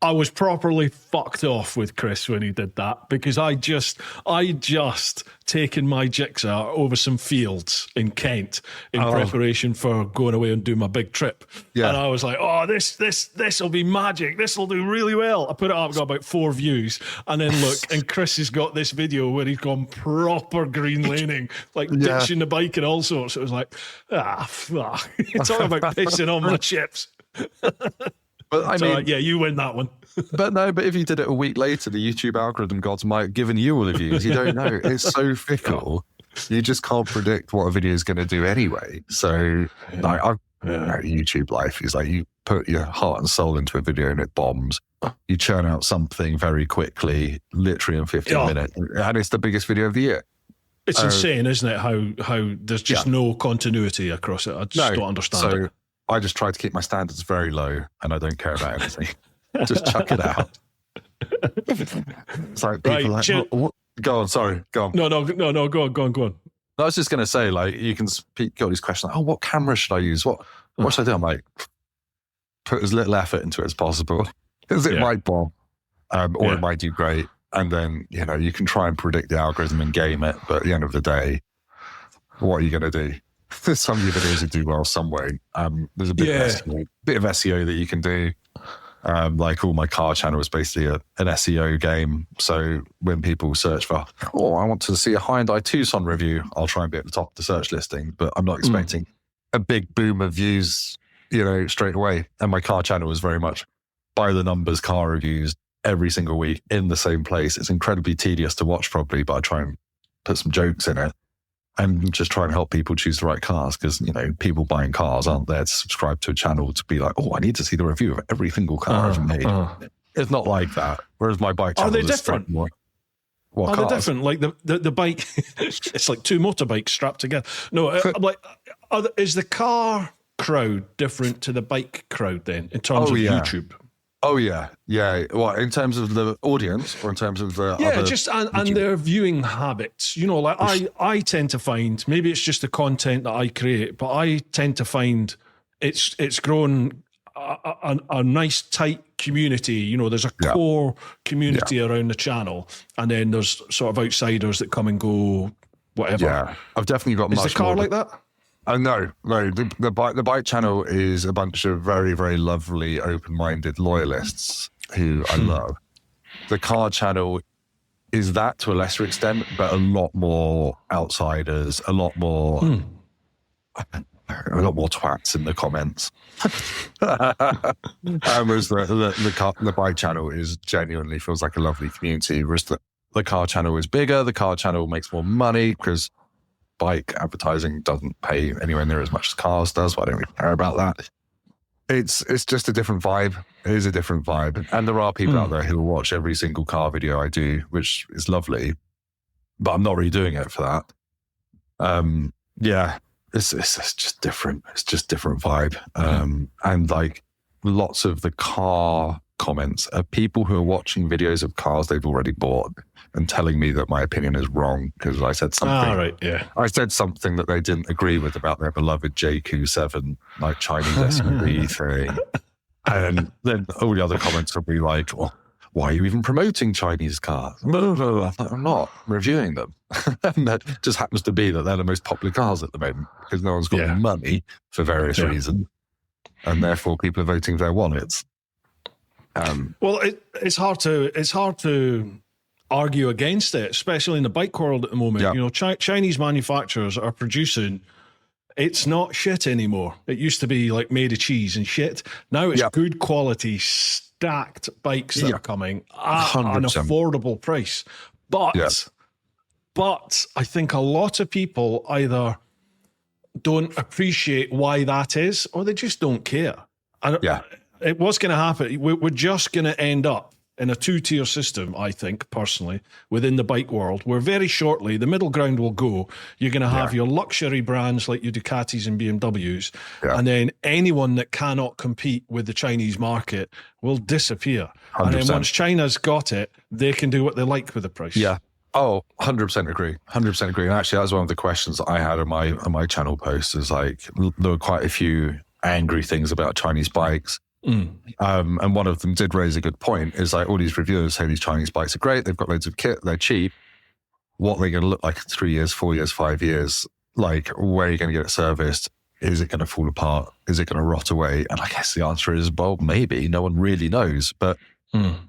I was properly fucked off with Chris when he did that, because I just taken my Gixxer over some fields in Kent in preparation for going away and doing my big trip. Yeah. And I was like, this will be magic. This will do really well. I put it up, got about 4 views, and then look, and Chris has got this video where he's gone proper green laning, like ditching the bike and all sorts. It was like, fuck. You're talking about pissing on my chips. But I mean, you win that one. but if you did it a week later, the YouTube algorithm gods might have given you all the views. You don't know. It's so fickle. You just can't predict what a video is going to do anyway. So, YouTube life is like you put your heart and soul into a video and it bombs. You churn out something very quickly, literally in 15 minutes, and it's the biggest video of the year. It's insane, isn't it? How there's just no continuity across it. I just don't understand it. I just try to keep my standards very low, and I don't care about anything. Just chuck it out. It's like people what? Go on, sorry, go on. No, go on. I was just going to say, like, you can get all these questions like, what camera should I use? What should I do? I'm like, put as little effort into it as possible, because it might bomb, or it might do great. And then, you can try and predict the algorithm and game it, but at the end of the day, what are you going to do? There's some videos that do well some way. There's a bit of SEO that you can do. Like all my car channel is basically an SEO game. So when people search for, I want to see a Hyundai Tucson review, I'll try and be at the top of the search listing, but I'm not expecting a big boom of views, straight away. And my car channel is very much by the numbers car reviews every single week in the same place. It's incredibly tedious to watch probably, but I try and put some jokes in it. And just try and help people choose the right cars, because, people buying cars aren't there to subscribe to a channel to be like, I need to see the review of every single car I've made. It's not like that. Whereas my bike channel is different. What Are cars? they different? Like the bike, it's like 2 motorbikes strapped together. No, I'm like, is the car crowd different to the bike crowd then in terms of YouTube? Oh, yeah. Yeah. What, in terms of the audience or in terms of the other and their viewing habits? Like I tend to find, maybe it's just the content that I create, but I tend to find it's grown a nice tight community. There's a core community around the channel, and then there's sort of outsiders that come and go, whatever. Yeah. I've definitely got Is the car like that? No. The bike channel is a bunch of very, very lovely, open-minded loyalists who I love. The car channel is that to a lesser extent, but a lot more outsiders, a lot more twats in the comments. Whereas the bike channel genuinely feels like a lovely community. Whereas the car channel is bigger. The car channel makes more money because bike advertising doesn't pay anywhere near as much as cars does. But I don't really care about that. It's just a different vibe. It is a different vibe. And there are people out there who will watch every single car video I do, which is lovely. But I'm not really doing it for that. Yeah, it's just different. It's just different vibe. And like lots of the car comments are people who are watching videos of cars they've already bought and telling me that my opinion is wrong because I said something. Right, yeah. I said something that they didn't agree with about their beloved JQ7, like Chinese SUV thing. And then all the other comments will be like, well, why are you even promoting Chinese cars? I'm not reviewing them. And that just happens to be that they're the most popular cars at the moment because no one's got the money for various reasons. And therefore people are voting their wallets. Well, it's hard to argue against it, especially in the bike world at the moment. You know, Chinese manufacturers are producing. It's not shit anymore. It used to be like made of cheese and shit. Now it's good quality, stacked bikes that are coming at 100%. An affordable price. But I think a lot of people either don't appreciate why that is, or they just don't care. And what's going to happen? We're just going to end up in a two-tier system, I think, personally, within the bike world, where very shortly the middle ground will go. You're going to have your luxury brands like your Ducatis and BMWs, and then anyone that cannot compete with the Chinese market will disappear. 100%. And then once China's got it, they can do what they like with the price. Yeah. Oh, 100% agree. 100% agree. And actually, that was one of the questions that I had on my channel post is like, there were quite a few angry things about Chinese bikes. And one of them did raise a good point is like all these reviewers say these Chinese bikes are great. They've got loads of kit. They're cheap. What are they going to look like in 3 years, 4 years, 5 years? Like, where are you going to get it serviced? Is it going to fall apart? Is it going to rot away? And I guess the answer is, well, maybe. No one really knows. But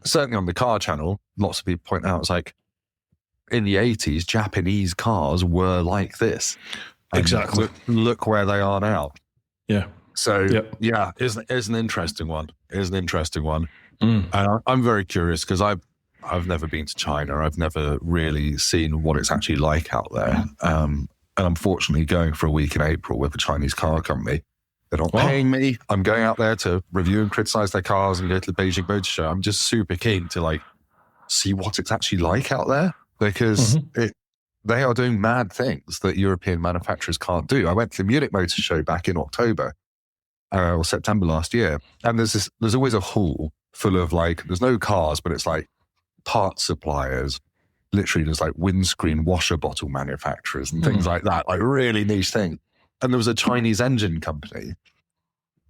certainly on the car channel, lots of people point out, it's like, in the 80s, Japanese cars were like this. And exactly. Look where they are now. Yeah. So, yeah, is an interesting one. Is an interesting one. And I'm very curious because I've never been to China. I've never really seen what it's actually like out there. And unfortunately, going for a week in April with a Chinese car company. They're not paying me. I'm going out there to review and criticize their cars and go to the Beijing Motor Show. I'm just super keen to like see what it's actually like out there because they are doing mad things that European manufacturers can't do. I went to the Munich Motor Show back in October. Or September last year. And there's always a hall full of like, there's no cars, but it's like parts suppliers. Literally there's like windscreen washer bottle manufacturers and things like that, like really niche things. And there was a Chinese engine company.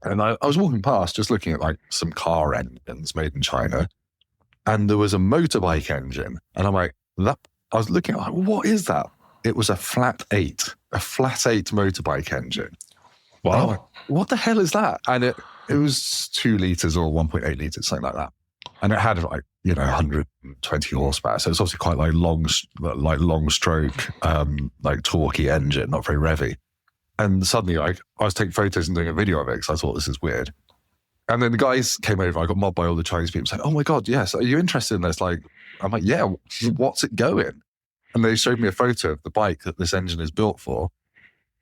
And I was walking past just looking at like some car engines made in China. And there was a motorbike engine. And I'm like, I was looking at like, what is that? It was a flat eight motorbike engine. Wow. Like, what the hell is that? And it was 2 liters or 1.8 liters, something like that. And it had like, 120 horsepower. So it's obviously quite like long stroke, like torquey engine, not very revvy. And suddenly like I was taking photos and doing a video of it because I thought this is weird. And then the guys came over, I got mobbed by all the Chinese people saying, oh my God, yes, are you interested in this? Like, I'm like, yeah, what's it going? And they showed me a photo of the bike that this engine is built for.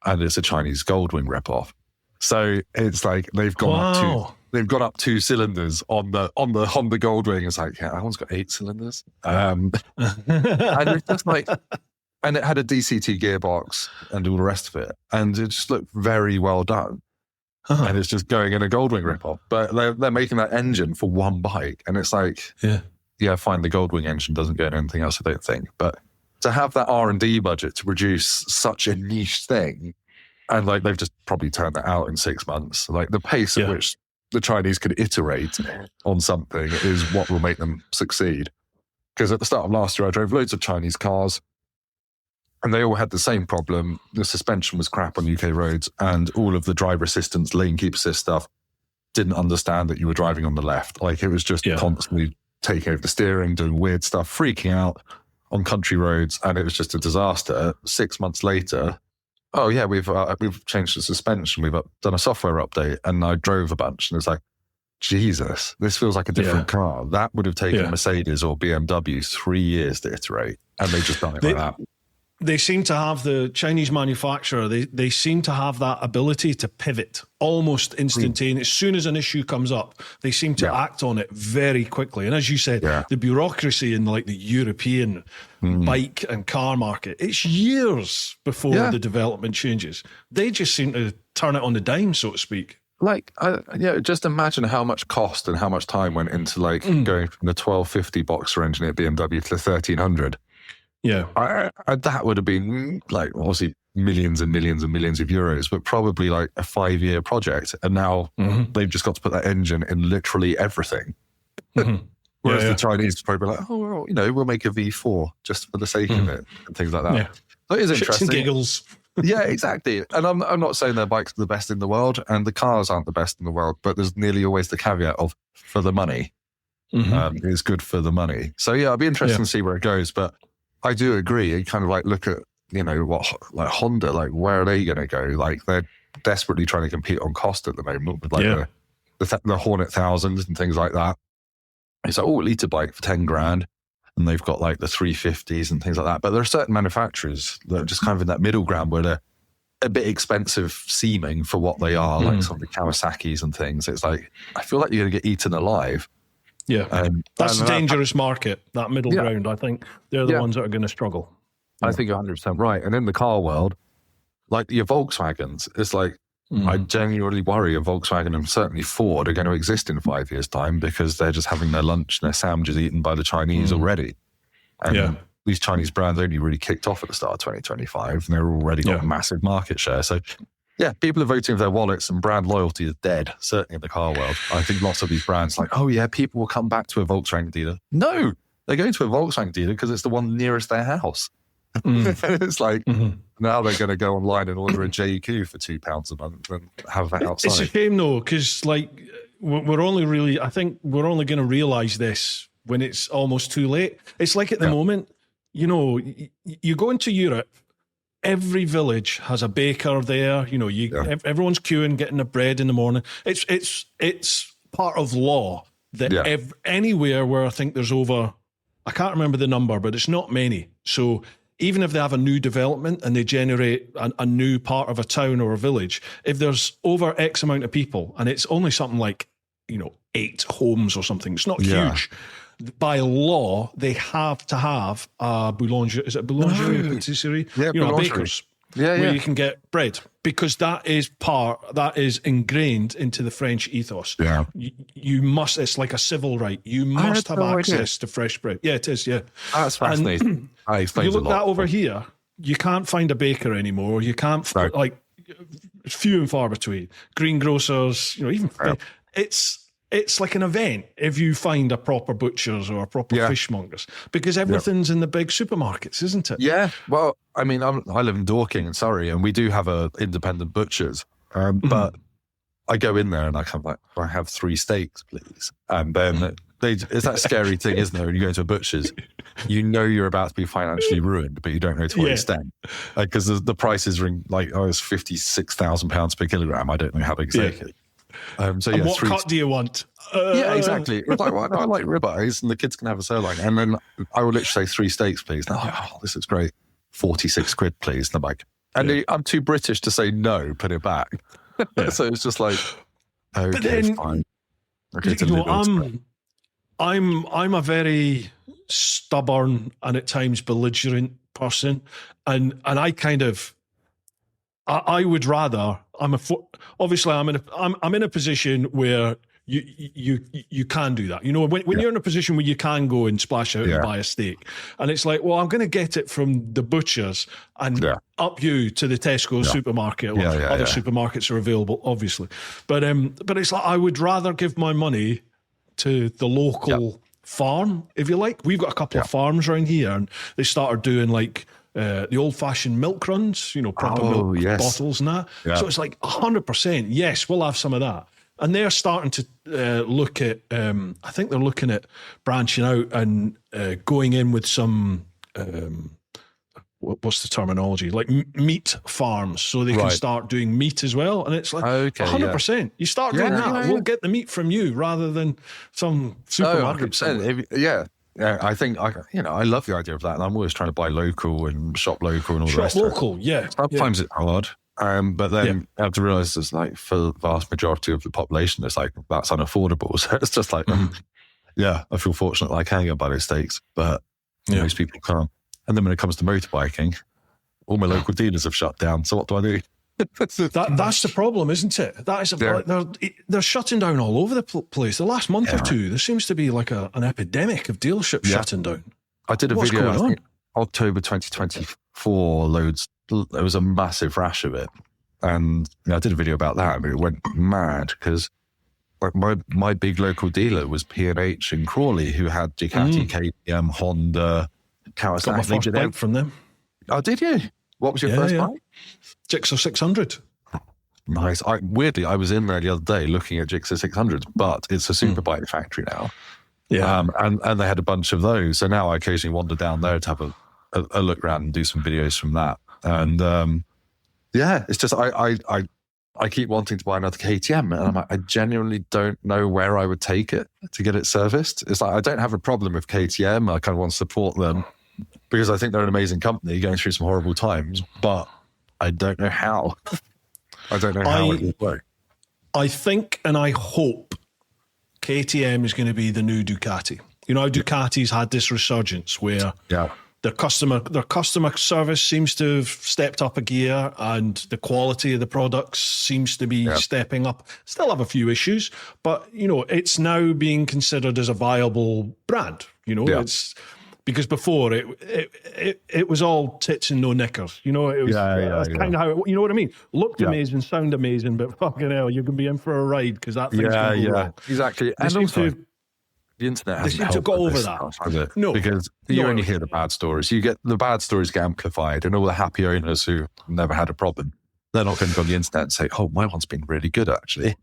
And it's a Chinese Goldwing ripoff. So it's like they've gone up 2 cylinders on the Honda Goldwing. It's like, yeah, that one's got 8 cylinders. And it's just like, and it had a DCT gearbox and all the rest of it. And it just looked very well done. And it's just going in a Goldwing ripoff. But they're making that engine for one bike. And it's like, yeah, fine, the Goldwing engine doesn't go in anything else, I don't think. But to have that R&D budget to produce such a niche thing, and like they've just probably turned that out in 6 months. Like the pace at which the Chinese could iterate on something is what will make them succeed. Because at the start of last year, I drove loads of Chinese cars and they all had the same problem. The suspension was crap on UK roads and all of the driver assistance, lane keep assist stuff didn't understand that you were driving on the left. Like it was just constantly taking over the steering, doing weird stuff, freaking out on country roads. And it was just a disaster. 6 months later, oh yeah, we've changed the suspension. We've done a software update, and I drove a bunch, and it's like, Jesus, this feels like a different car. That would have taken Mercedes or BMW 3 years to iterate, and they just done it like that. They seem to have, the Chinese manufacturer, they seem to have that ability to pivot almost instantaneously. As soon as an issue comes up, they seem to act on it very quickly. And as you said, the bureaucracy in like the European bike and car market, it's years before the development changes. They just seem to turn it on the dime, so to speak. Like, just imagine how much cost and how much time went into like going from the 1250 boxer engine at BMW to the 1300. Yeah. That would have been like obviously millions and millions and millions of euros, but probably like a 5-year project. And now they've just got to put that engine in literally everything. Whereas the Chinese probably like, oh, well, we'll make a V4 just for the sake of it and things like that. Yeah. So it is Shits interesting. and giggles. Yeah, exactly. And I'm not saying their bikes are the best in the world and the cars aren't the best in the world, but there's nearly always the caveat of for the money. It's good for the money. So yeah, it'll be interesting to see where it goes. But I do agree. You kind of like look at, what like Honda, like where are they going to go? Like they're desperately trying to compete on cost at the moment with like the Hornet thousands and things like that. It's like, liter bike for 10 grand. And they've got like the 350s and things like that. But there are certain manufacturers that are just kind of in that middle ground where they're a bit expensive seeming for what they are, like some of the Kawasaki's and things. It's like, I feel like you're going to get eaten alive. Yeah. That's a dangerous market, that middle ground. I think they're the ones that are going to struggle. I think you're 100% right. And in the car world, like your Volkswagens, it's like, I genuinely worry a Volkswagen and certainly Ford are going to exist in 5 years' time because they're just having their lunch and their sandwiches eaten by the Chinese already. And these Chinese brands only really kicked off at the start of 2025 and they're already got massive market share. So people are voting with their wallets and brand loyalty is dead, certainly in the car world. I think lots of these brands like, people will come back to a Volkswagen dealer. No, they're going to a Volkswagen dealer because it's the one nearest their house. It's like now they're going to go online and order a JQ for £2 a month and have that outside. It's a shame though, because like we're only going to realise this when it's almost too late. It's like at the moment, you go into Europe, every village has a baker there. Everyone's queuing, getting the bread in the morning. It's part of law that anywhere where I think there's over, I can't remember the number, but it's not many. So even if they have a new development and they generate a new part of a town or a village, if there's over X amount of people and it's only something like, 8 homes or something, it's not huge. By law, they have to have a boulangerie. Is it boulangerie or patisserie? Yeah, a baker's. Where you can get bread, because that is ingrained into the French ethos. Yeah, you must. It's like a civil right. You must have access to fresh bread. Yeah, it is. Yeah, that's fascinating. You look that over here. You can't find a baker anymore. You can't like few and far between. Greengrocers, even it's like an event if you find a proper butcher's or a proper fishmonger's, because everything's in the big supermarkets, isn't it? Yeah. Well, I mean, I live in Dorking in Surrey, and we do have a independent butcher's, but I go in there and I come like, I have 3 steaks, please. And then it's that scary thing, isn't it? When you go to a butcher's, you're about to be financially ruined, but you don't know to what extent. Because the prices ring like, it's £56,000 per kilogram. I don't know how big steak is. And what cut do you want? Yeah, exactly. It's like, well, I like ribeyes, and the kids can have a sirloin. And then I will literally say 3 steaks, please. And this is great. 46 quid, please. And I'm like, I'm too British to say no, put it back. So it's just like, okay, fine. Okay, I'm a very stubborn and at times belligerent person, and I kind of, I would rather. Obviously I'm in a position where you can do that. When you're in a position where you can go and splash out and buy a steak, and it's like, well, I'm going to get it from the butcher's and up you to the Tesco supermarket. Other supermarkets are available, obviously, but it's like I would rather give my money to the local farm, if you like. We've got a couple of farms around here, and they started doing like the old-fashioned milk runs, proper milk bottles and that. Yeah. So it's like 100%, yes, we'll have some of that. And they're starting to look at, I think they're looking at branching out and going in with some, what what's the terminology? Like meat farms, so they can start doing meat as well. And it's like 100%. You start doing that, we'll get the meat from you rather than some supermarket. 100%. Yeah, I think I love the idea of that, and I'm always trying to buy local and shop local and all the rest. Shop local, yeah. Sometimes it's hard, but then I have to realize it's like for the vast majority of the population, it's like that's unaffordable. So it's just like, I feel fortunate that I can get by those steaks, but most people can't. And then when it comes to motorbikeing, all my local dealers have shut down. So what do I do? That's the problem, isn't it? That is they're shutting down all over the place. The last month or two, there seems to be like an epidemic of dealerships shutting down. I did a video, I think, October 2024, there was a massive rash of it. And I did a video about that. I mean, it went mad because like my big local dealer was P&H in Crawley, who had Ducati, KTM, Honda, Kawasaki. Got my first bike from them. Oh, did you? What was your first bike? Gixxer 600. Nice. Weirdly, I was in there the other day looking at Gixxer 600s, but it's a superbike factory now. Yeah. And they had a bunch of those. So now I occasionally wander down there to have a look around and do some videos from that. And it's just I keep wanting to buy another KTM, and I'm like, I genuinely don't know where I would take it to get it serviced. It's like I don't have a problem with KTM. I kind of want to support them because I think they're an amazing company going through some horrible times, but I don't know how. I don't know how it will work. I think and I hope KTM is going to be the new Ducati. You know how Ducati's had this resurgence where their customer service seems to have stepped up a gear and the quality of the products seems to be stepping up. Still have a few issues, but it's now being considered as a viable brand. It's because before it was all tits and no knickers. It was kind of how you know what I mean. Looked amazing, sound amazing, but fucking hell, you can be in for a ride because that thing's going to go wrong. Exactly. And also, the internet hasn't helped. They seem to go over that, has it? No, because you only hear the bad stories. You get the bad stories get amplified, and all the happy owners who never had a problem, they're not going to go on the internet and say, "Oh, my one's been really good, actually."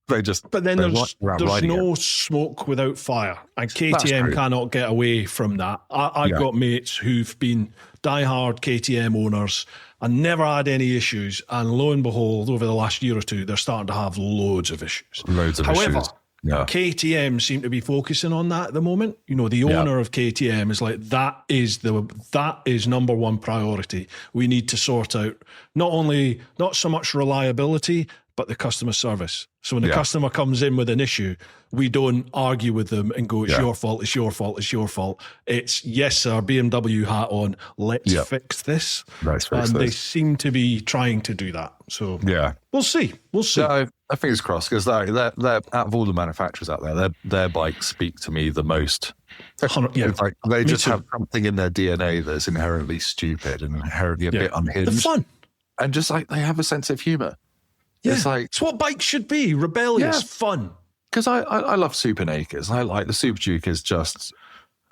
But then there's no smoke without fire, and KTM cannot get away from that. I've got mates who've been diehard KTM owners and never had any issues, and lo and behold, over the last year or two, they're starting to have loads of issues. However, KTM seem to be focusing on that at the moment. The owner of KTM is like, that is number one priority. We need to sort out not so much reliability, but the customer service. So when the customer comes in with an issue, we don't argue with them and go, it's your fault, it's your fault, it's your fault. It's, yes, sir, BMW hat on, let's fix this. They seem to be trying to do that. So we'll see. Yeah, I think it's crossed because they're out of all the manufacturers out there, their bikes speak to me the most. It's like they just have something in their DNA that's inherently stupid and inherently a bit unhinged. They're fun. And just like they have a sense of humour. Yeah. It's what bikes should be, rebellious, fun. Because I love Super Nakers. I like the Super Duke is just,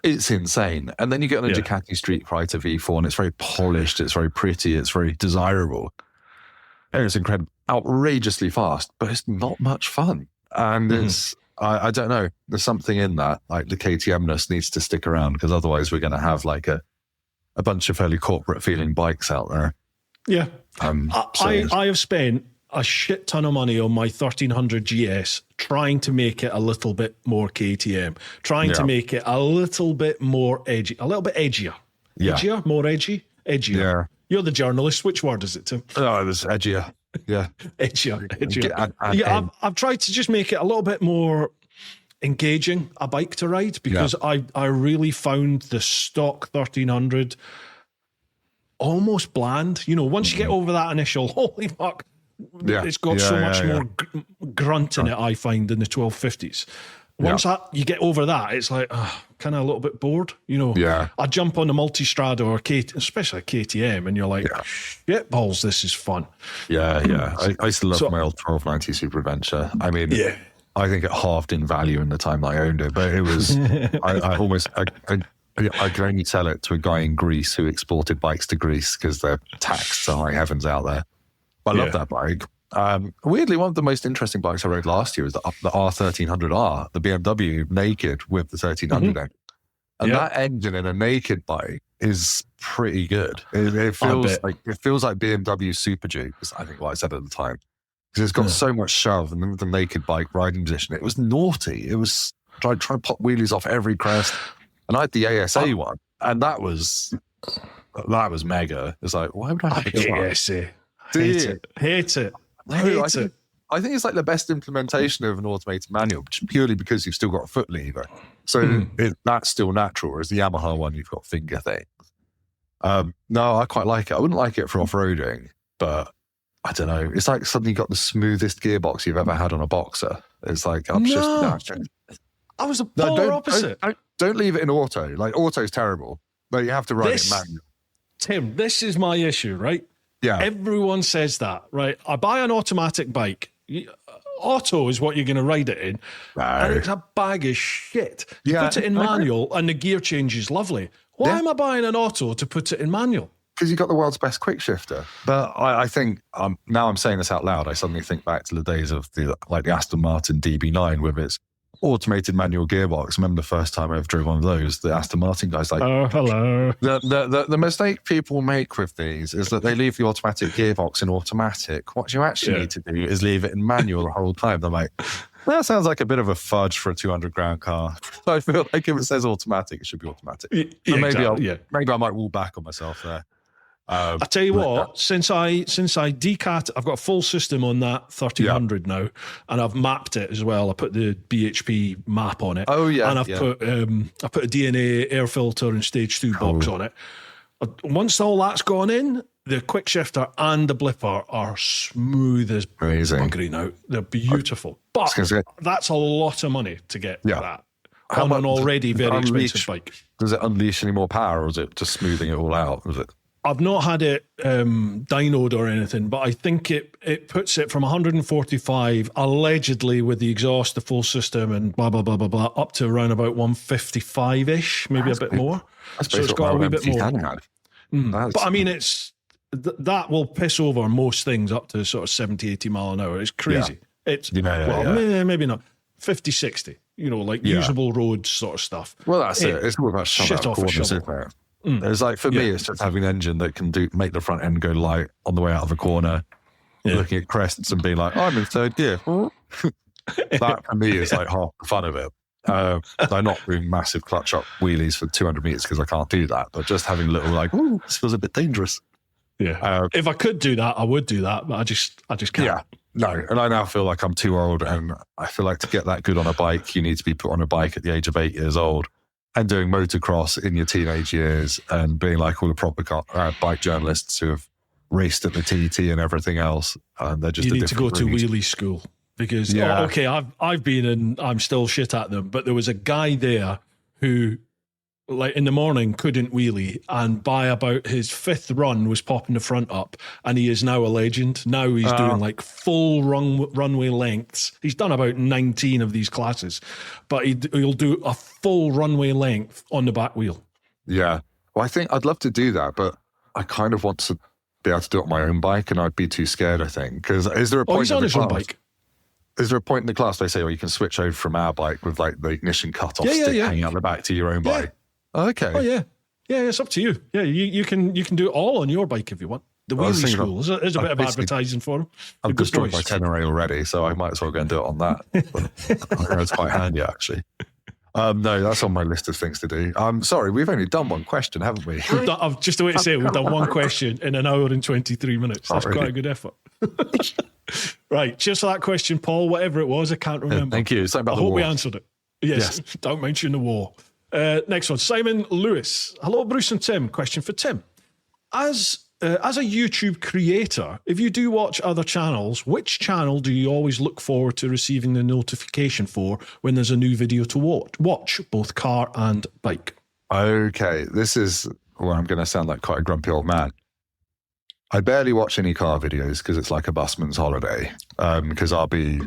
it's insane. And then you get on a Ducati Street Fighter V4 and it's very polished, it's very pretty, it's very desirable. And it's incredible, outrageously fast, but it's not much fun. And it's, I don't know, there's something in that, like the KTM-ness needs to stick around because otherwise we're going to have like a bunch of fairly corporate feeling bikes out there. Yeah. I have spent a shit ton of money on my 1300 GS trying to make it a little bit more KTM, trying to make it a little bit more edgy, a little bit edgier. Edgier? More edgy? Edgier. Yeah. You're the journalist. Which word is it, Tim? Oh, it was edgier. Yeah. edgier. I've tried to just make it a little bit more engaging, a bike to ride, because I really found the stock 1300 almost bland. Once you get over that initial, holy fuck, it's got so much more grunt in it, I find, than the 1250s. Once you get over that, it's like, kind of a little bit bored. I jump on the Multistrada or especially KTM, and you're like, shit balls, this is fun. I used to love my old 1290 Super Adventure. I mean, I think it halved in value in the time that I owned it, but it was, I could only sell it to a guy in Greece who exported bikes to Greece because they're taxed to high heavens out there. But I love that bike. Weirdly, one of the most interesting bikes I rode last year was the R1300R, the BMW naked with the 1300 engine. And that engine in a naked bike is pretty good. It feels like BMW Super Duke, was I think what I said at the time. Because it's got so much shove, and then the naked bike riding position. It was naughty. It was trying to pop wheelies off every crest. And I had the ASA one, and that was mega. It's like, why would I have a ASA? Hate it. I think it's like the best implementation of an automated manual, purely because you've still got a foot lever. So that's still natural, whereas the Yamaha one, you've got finger things. No, I quite like it. I wouldn't like it for off-roading, but I don't know. It's like suddenly got the smoothest gearbox you've ever had on a Boxer. It's like, I was the polar opposite. Don't leave it in auto. Like, auto's terrible, but you have to run it manual. Tim, this is my issue, right? Yeah. Everyone says that, right? I buy an automatic bike. Auto is what you're going to ride it in. No. And it's a bag of shit. You put it in manual and the gear change is lovely. Why am I buying an auto to put it in manual? Because you've got the world's best quick shifter. But I think, now I'm saying this out loud, I suddenly think back to the days of the Aston Martin DB9 with its automated manual gearbox. Remember the first time I ever drove one of those, the Aston Martin guys like, oh, hello. The mistake people make with these is that they leave the automatic gearbox in automatic. What you actually need to do is leave it in manual the whole time. They're like, that sounds like a bit of a fudge for a 200 grand car. So I feel like if it says automatic, it should be automatic. Maybe I might wall back on myself there. I tell you what, since I decat, I've got a full system on that 1300 now, and I've mapped it as well. I put the BHP map on it. Oh yeah, and I've put a DNA air filter and stage 2 box on it. Once all that's gone in, the quick shifter and the blipper are smooth as buggery now. They're beautiful, but that's a lot of money to get that on an already very expensive bike. Does it unleash any more power, or is it just smoothing it all out? Was it? I've not had it dynoed or anything, but I think it puts it from 145, allegedly with the exhaust, the full system and blah, blah, blah, blah, blah, up to around about 155-ish, maybe a bit more. So it's got a wee bit more. But I mean, that will piss over most things up to sort of 70, 80 mile an hour. It's crazy. It's, maybe not. 50, 60, usable roads sort of stuff. Well, that's it. It's all about shit off a shovel. It's like, for me, it's just having an engine that can make the front end go light on the way out of a corner, looking at crests and being like, I'm in third gear. That, for me, is like half the fun of it. I'm not doing massive clutch up wheelies for 200 meters because I can't do that, but just having little this feels a bit dangerous. Yeah. If I could do that, I would do that, but I just can't. Yeah. No, and I now feel like I'm too old, and I feel like to get that good on a bike, you need to be put on a bike at the age of 8 years old. And doing motocross in your teenage years and being like all the proper bike journalists who have raced at the TT and everything else. And they're just you need to go to wheelie school because, I've been and I'm still shit at them. But there was a guy there who, like in the morning, couldn't wheelie, and by about his 5th run was popping the front up, and he is now a legend. Now he's doing like full runway lengths. He's done about 19 of these classes, but he'll do a full runway length on the back wheel. Yeah. Well, I think I'd love to do that, but I kind of want to be able to do it on my own bike, and I'd be too scared, I think. Because is there a point he's on his own bike. Is there a point in the class they say, you can switch over from our bike with like the ignition cut-off stick hanging out the back to your own bike? Okay. Oh yeah, it's up to you. Yeah, you can do it all on your bike if you want. The wheelie school is a bit of advertising for them. I've destroyed my Tenere already, so I might as well go and do it on that. It's quite handy actually. No, that's on my list of things to do. Sorry, we've only done one question, haven't we? I've just a way to say it. We've done one question in an hour and 23 minutes. That's quite a good effort. Right, cheers for that question, Paul. Whatever it was, I can't remember. Thank you. I hope we answered it. Yes. Don't mention the war. Next one, Simon Lewis. Hello, Bruce and Tim. Question for Tim. As a YouTube creator, if you do watch other channels, which channel do you always look forward to receiving the notification for when there's a new video to watch, both car and bike? Okay, this is where I'm going to sound like quite a grumpy old man. I barely watch any car videos because it's like a busman's holiday. Because I'll be...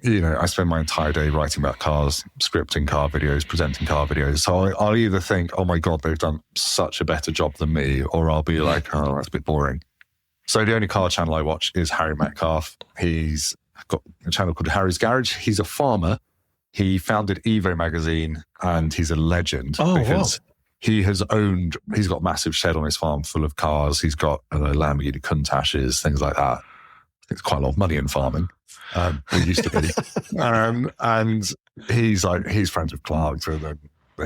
I spend my entire day writing about cars, scripting car videos, presenting car videos. So I'll either think, oh my God, they've done such a better job than me, or I'll be like, oh, that's a bit boring. So the only car channel I watch is Harry Metcalf. He's got a channel called Harry's Garage. He's a farmer. He founded Evo magazine, and he's a legend. Oh, wow. he's got a massive shed on his farm full of cars. He's got Lamborghini Countachs, things like that. It's quite a lot of money in farming. It used to be. And he's friends with Clark, so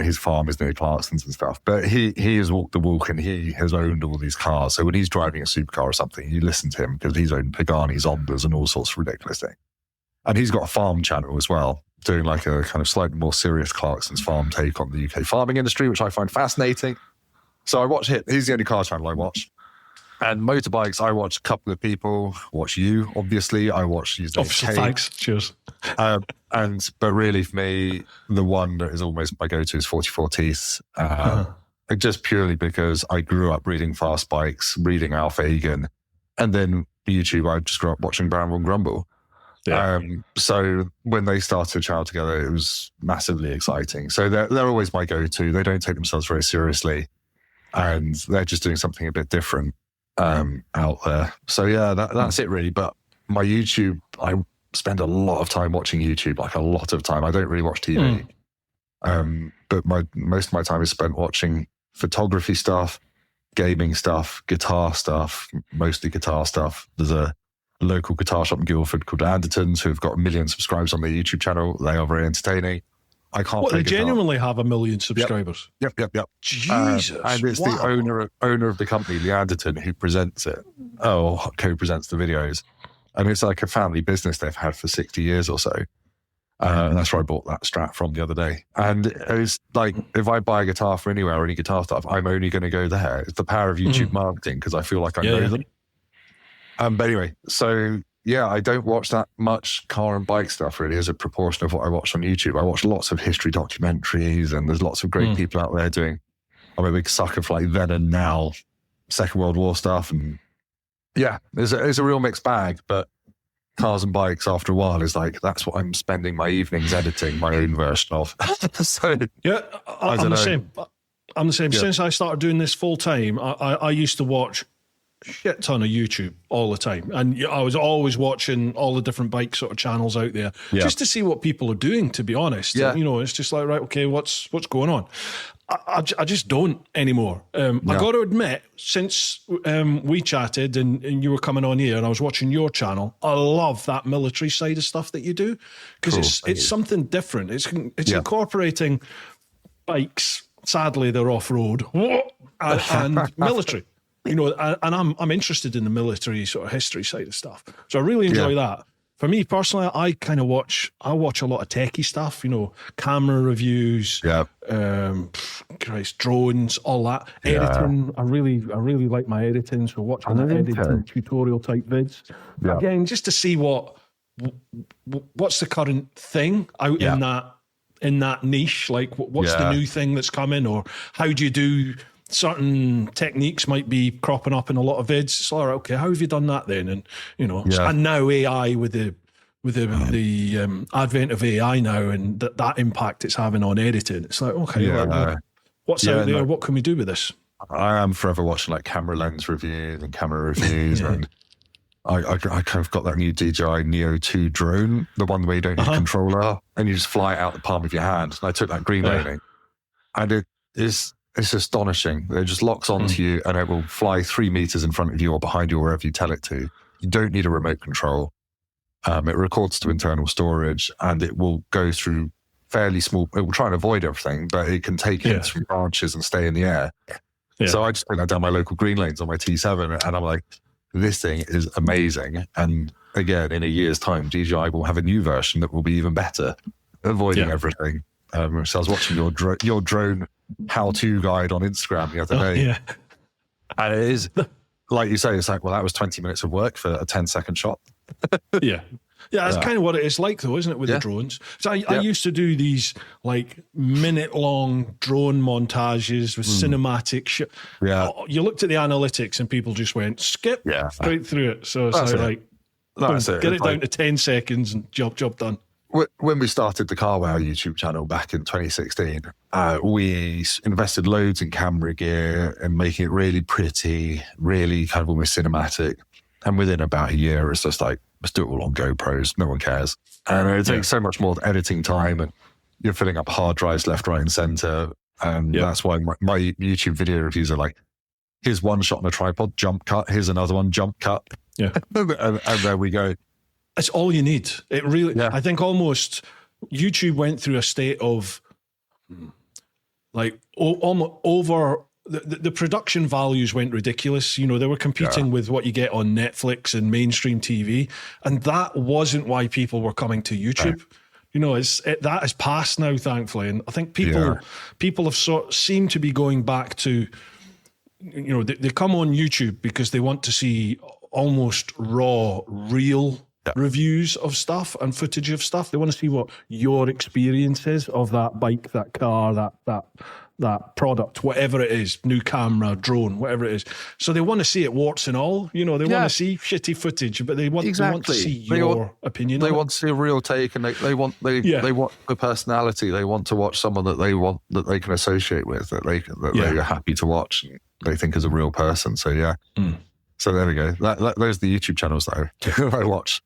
his farm is near Clarkson's and stuff. But he has walked the walk and he has owned all these cars. So when he's driving a supercar or something, you listen to him because he's owned Pagani Zondas and all sorts of ridiculous things. And he's got a farm channel as well, doing like a kind of slightly more serious Clarkson's farm take on the UK farming industry, which I find fascinating. So I watch him. He's the only car channel I watch. And motorbikes, I watch a couple of people. Watch you, obviously. I watch you. Obviously, thanks. Cheers. But really, for me, the one that is almost my go-to is 44 Teeth. Just purely because I grew up reading Fast Bikes, reading Alpha Egan, and then YouTube. I just grew up watching Bramble and Grumble. Yeah. So when they started a channel together, it was massively exciting. So they're always my go-to. They don't take themselves very seriously, and they're just doing something a bit different out there. So yeah, that's it really. But my YouTube, I spend a lot of time watching YouTube, like a lot of time. I don't really watch TV. But most of my time is spent watching photography stuff, gaming stuff, guitar stuff, mostly guitar stuff. There's a local guitar shop in Guildford called Andertons who've got 1 million subscribers on their YouTube channel. They are very entertaining. I can't play they guitar. genuinely have 1 million subscribers. Yep. Jesus. And it's the owner of the company, Lee Anderton, who presents it. Co-presents the videos. And it's like a family business they've had for 60 years or so. And that's where I bought that Strat from the other day. And it's like, if I buy a guitar from anywhere or any guitar stuff, I'm only going to go there. It's the power of YouTube marketing because I feel like I know them. But anyway, so yeah, I don't watch that much car and bike stuff really as a proportion of what I watch on YouTube. I watch lots of history documentaries and there's lots of great people out there doing, I'm a big sucker for like then and now, Second World War stuff. And yeah, it's a real mixed bag, but cars and bikes after a while is like, that's what I'm spending my evenings editing my own version of. So yeah, I'm the same. I'm the same. Yeah. Since I started doing this full time, I used to watch shit ton of YouTube all the time, and I was always watching all the different bike sort of channels out there just to see what people are doing, to be honest. And, it's just like, right, okay, what's going on? I just don't anymore. I got to admit, since we chatted and you were coming on here and I was watching your channel, I love that military side of stuff that you do because it's something different. It's incorporating bikes. Sadly, they're off-road and military. And I'm interested in the military sort of history side of stuff. So I really enjoy that. For me personally, I watch a lot of techie stuff, camera reviews, drones, all that. Editing, I really like my editing. So watching editing tutorial type vids. Again, just to see what's the current thing out in that niche, like what's the new thing that's coming, or how do you do certain techniques might be cropping up in a lot of vids. It's all right, okay, how have you done that then? And and now AI with the advent of AI now and that impact it's having on editing. It's like, okay, what's out there? What can we do with this? I am forever watching like camera lens reviews and camera reviews, and I kind of got that new DJI Neo 2 drone, the one where you don't need a controller and you just fly it out the palm of your hand. And I took that green laning, and it's astonishing. It just locks onto you and it will fly 3 meters in front of you or behind you, wherever you tell it to. You don't need a remote control. It records to internal storage and it will go through fairly small, it will try and avoid everything, but it can take hits from branches and stay in the air. Yeah. So I just put that down my local green lanes on my T7 and I'm like, this thing is amazing. And again, in a year's time, DJI will have a new version that will be even better, avoiding everything. So I was watching your drone how-to guide on Instagram the other day. And it is, like you say, it's like, well, that was 20 minutes of work for a 10-second shot. That's kind of what it is like, though, isn't it, with the drones? So I used to do these like minute-long drone montages with cinematic shit. You looked at the analytics and people just went skip straight through it. So it's get it down to 10 seconds and job done. When we started the Car Wow YouTube channel back in 2016, we invested loads in camera gear and making it really pretty, really kind of almost cinematic. And within about a year, it's just like, let's do it all on GoPros. No one cares. And it takes so much more editing time and you're filling up hard drives left, right and center. And that's why my YouTube video reviews are like, here's one shot on a tripod, jump cut. Here's another one, jump cut. Yeah. and there we go. It's all you need. It really, I think almost YouTube went through a state of like almost over the production values went ridiculous. You know, they were competing with what you get on Netflix and mainstream TV. And that wasn't why people were coming to YouTube. Right. You know, that is past now, thankfully. And I think people have seem to be going back to, you know, they come on YouTube because they want to see almost raw, real reviews of stuff and footage of stuff. They want to see what your experience is of that bike, that car, that product, whatever it is, new camera, drone, whatever it is. So they want to see it warts and all. You know, they want to see shitty footage, but they want to see your opinion. They want to see a real take, and they want the personality. They want to watch someone that they can associate with, that they are happy to watch, and they think is a real person. So so there we go. Those are the YouTube channels that I watch.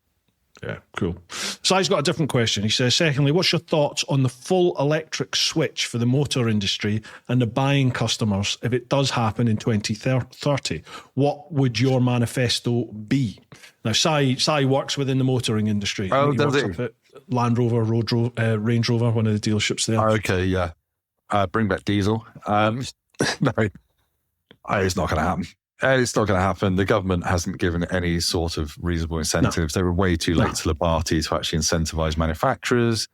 Yeah, cool. Si's got a different question. He says, secondly, what's your thoughts on the full electric switch for the motor industry and the buying customers if it does happen in 2030? What would your manifesto be? Now, Si works within the motoring industry. Oh, he does works he? up at Land Rover, Range Rover, one of the dealerships there. Okay, yeah. Bring back diesel. No, it's not going to happen. It's not going to happen. The government hasn't given any sort of reasonable incentives. They were way too late to the party to actually incentivize manufacturers.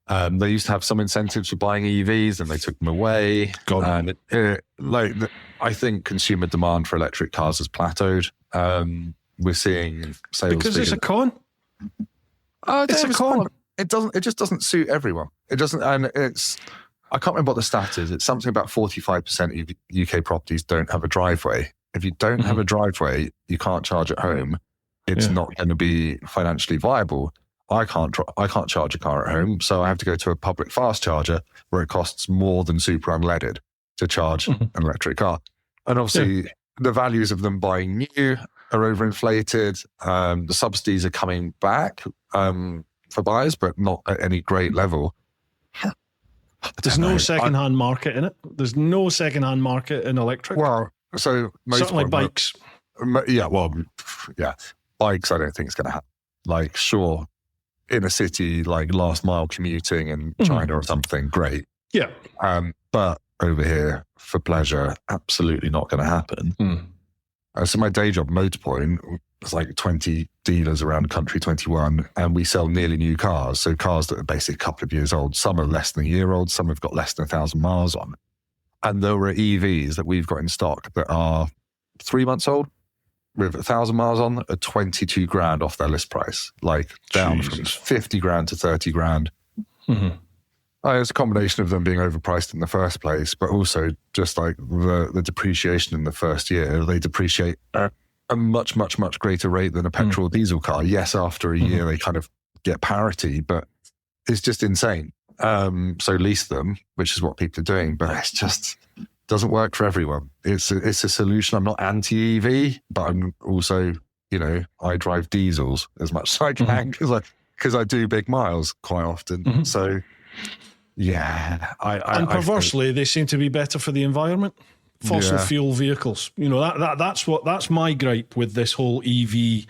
They used to have some incentives for buying EVs, and they took them away. And I think consumer demand for electric cars has plateaued. We're seeing sales because it's a con. It's a con. It just doesn't suit everyone. It doesn't, and it's. I can't remember what the stat is. It's something about 45% of UK properties don't have a driveway. If you don't have a driveway, you can't charge at home. It's not going to be financially viable. I can't charge a car at home, so I have to go to a public fast charger where it costs more than super unleaded to charge an electric car. And obviously, the values of them buying new are overinflated. The subsidies are coming back for buyers, but not at any great level. There's no second-hand market in it. There's no second-hand market in electric. Well, so certainly bikes. Bikes I don't think it's going to happen. Like, sure, in a city, like last mile commuting in China or something, great. Yeah. But over here, for pleasure, absolutely not going to happen. So my day job, Motorpoint, there's like 20 dealers around the country, 21, and we sell nearly new cars. So cars that are basically a couple of years old. Some are less than a year old. Some have got less than 1,000 miles on. And there are EVs that we've got in stock that are 3 months old with 1,000 miles on at 22 grand off their list price, like down from 50 grand to 30 grand. It's a combination of them being overpriced in the first place, but also just like the depreciation in the first year. They depreciate at a much, much, much greater rate than a petrol diesel car. Yes, after a year, they kind of get parity, but it's just insane. So lease them, which is what people are doing, but it's just doesn't work for everyone. It's a solution. I'm not anti-EV, but I'm also, I drive diesels as much as I can because I do big miles quite often. So yeah, and perversely, they seem to be better for the environment. Fossil fuel vehicles, that's my gripe with this whole EV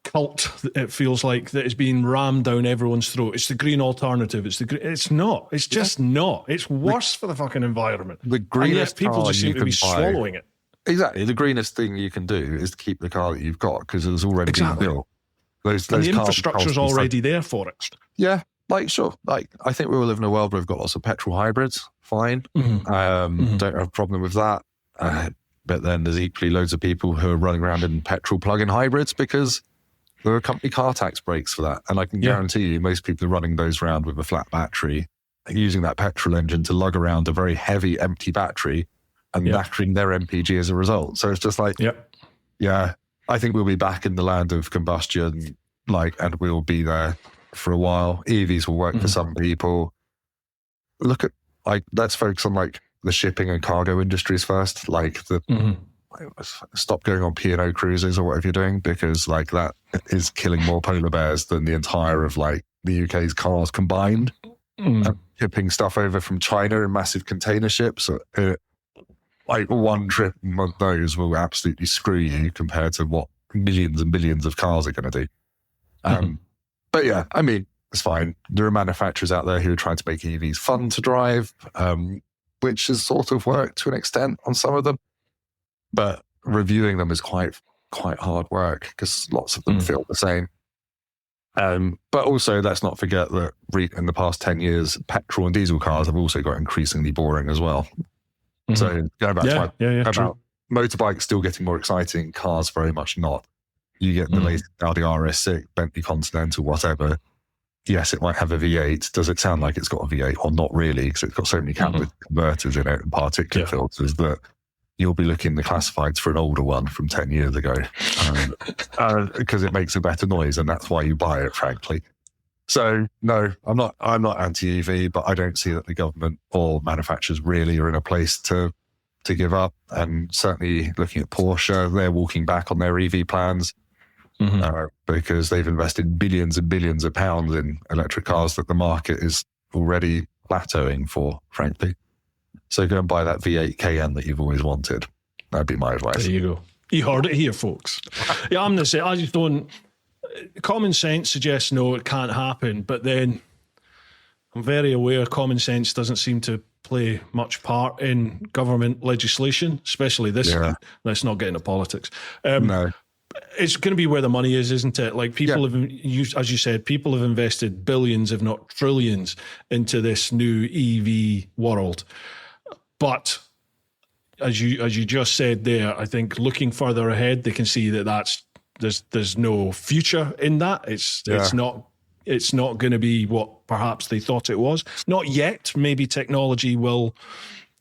cult. It feels like that is being rammed down everyone's throat. It's the green alternative. It's not. It's just not. It's worse for the fucking environment. The greenest people just seem to be swallowing it. Exactly. The greenest thing you can do is to keep the car that you've got because it's already been built. Those the infrastructure's already there for it. Yeah. Sure. I think we will live in a world where we've got lots of petrol hybrids. Fine. Don't have a problem with that. But then there's equally loads of people who are running around in petrol plug-in hybrids because there are company car tax breaks for that. And I can guarantee you most people are running those around with a flat battery, using that petrol engine to lug around a very heavy empty battery and knackering their MPG as a result. So it's just like, I think we'll be back in the land of combustion, and we'll be there for a while. EVs will work for some people. Look at, let's focus on the shipping and cargo industries first. Stop going on P&O cruises or whatever you're doing because that is killing more polar bears than the entire of the UK's cars combined. shipping stuff over from China in massive container ships. Like one trip of those will absolutely screw you compared to what millions and millions of cars are going to do. But yeah, I mean, it's fine. There are manufacturers out there who are trying to make EVs fun to drive, which has sort of worked to an extent on some of them. But reviewing them is quite hard work because lots of them feel the same. But also, let's not forget that in the past 10 years, petrol and diesel cars have also got increasingly boring as well. So going back to about motorbikes still getting more exciting, cars very much not. You get the latest Audi RS6, Bentley Continental, whatever. Yes, it might have a V8. Does it sound like it's got a V8 or not really? Because it's got so many converters in it and particulate filters that you'll be looking the classifieds for an older one from 10 years ago because it makes a better noise, and that's why you buy it, frankly. So no, I'm not anti-EV, but I don't see that the government or manufacturers really are in a place to give up. And certainly looking at Porsche, they're walking back on their EV plans because they've invested billions and billions of pounds in electric cars that the market is already plateauing for, frankly. So go and buy that V8 Cayenne that you've always wanted. That'd be my advice. There you go. You heard it here, folks. Yeah, I'm going to say, I just don't... Common sense suggests no, it can't happen. But then I'm very aware common sense doesn't seem to play much part in government legislation, especially this. Let's not get into politics. No. It's going to be where the money is, isn't it? Like people have, as you said, people have invested billions, if not trillions, into this new EV world. But as you just said there, I think looking further ahead, they can see that there's no future in that. It's not going to be what perhaps they thought it was. Not yet. Maybe technology will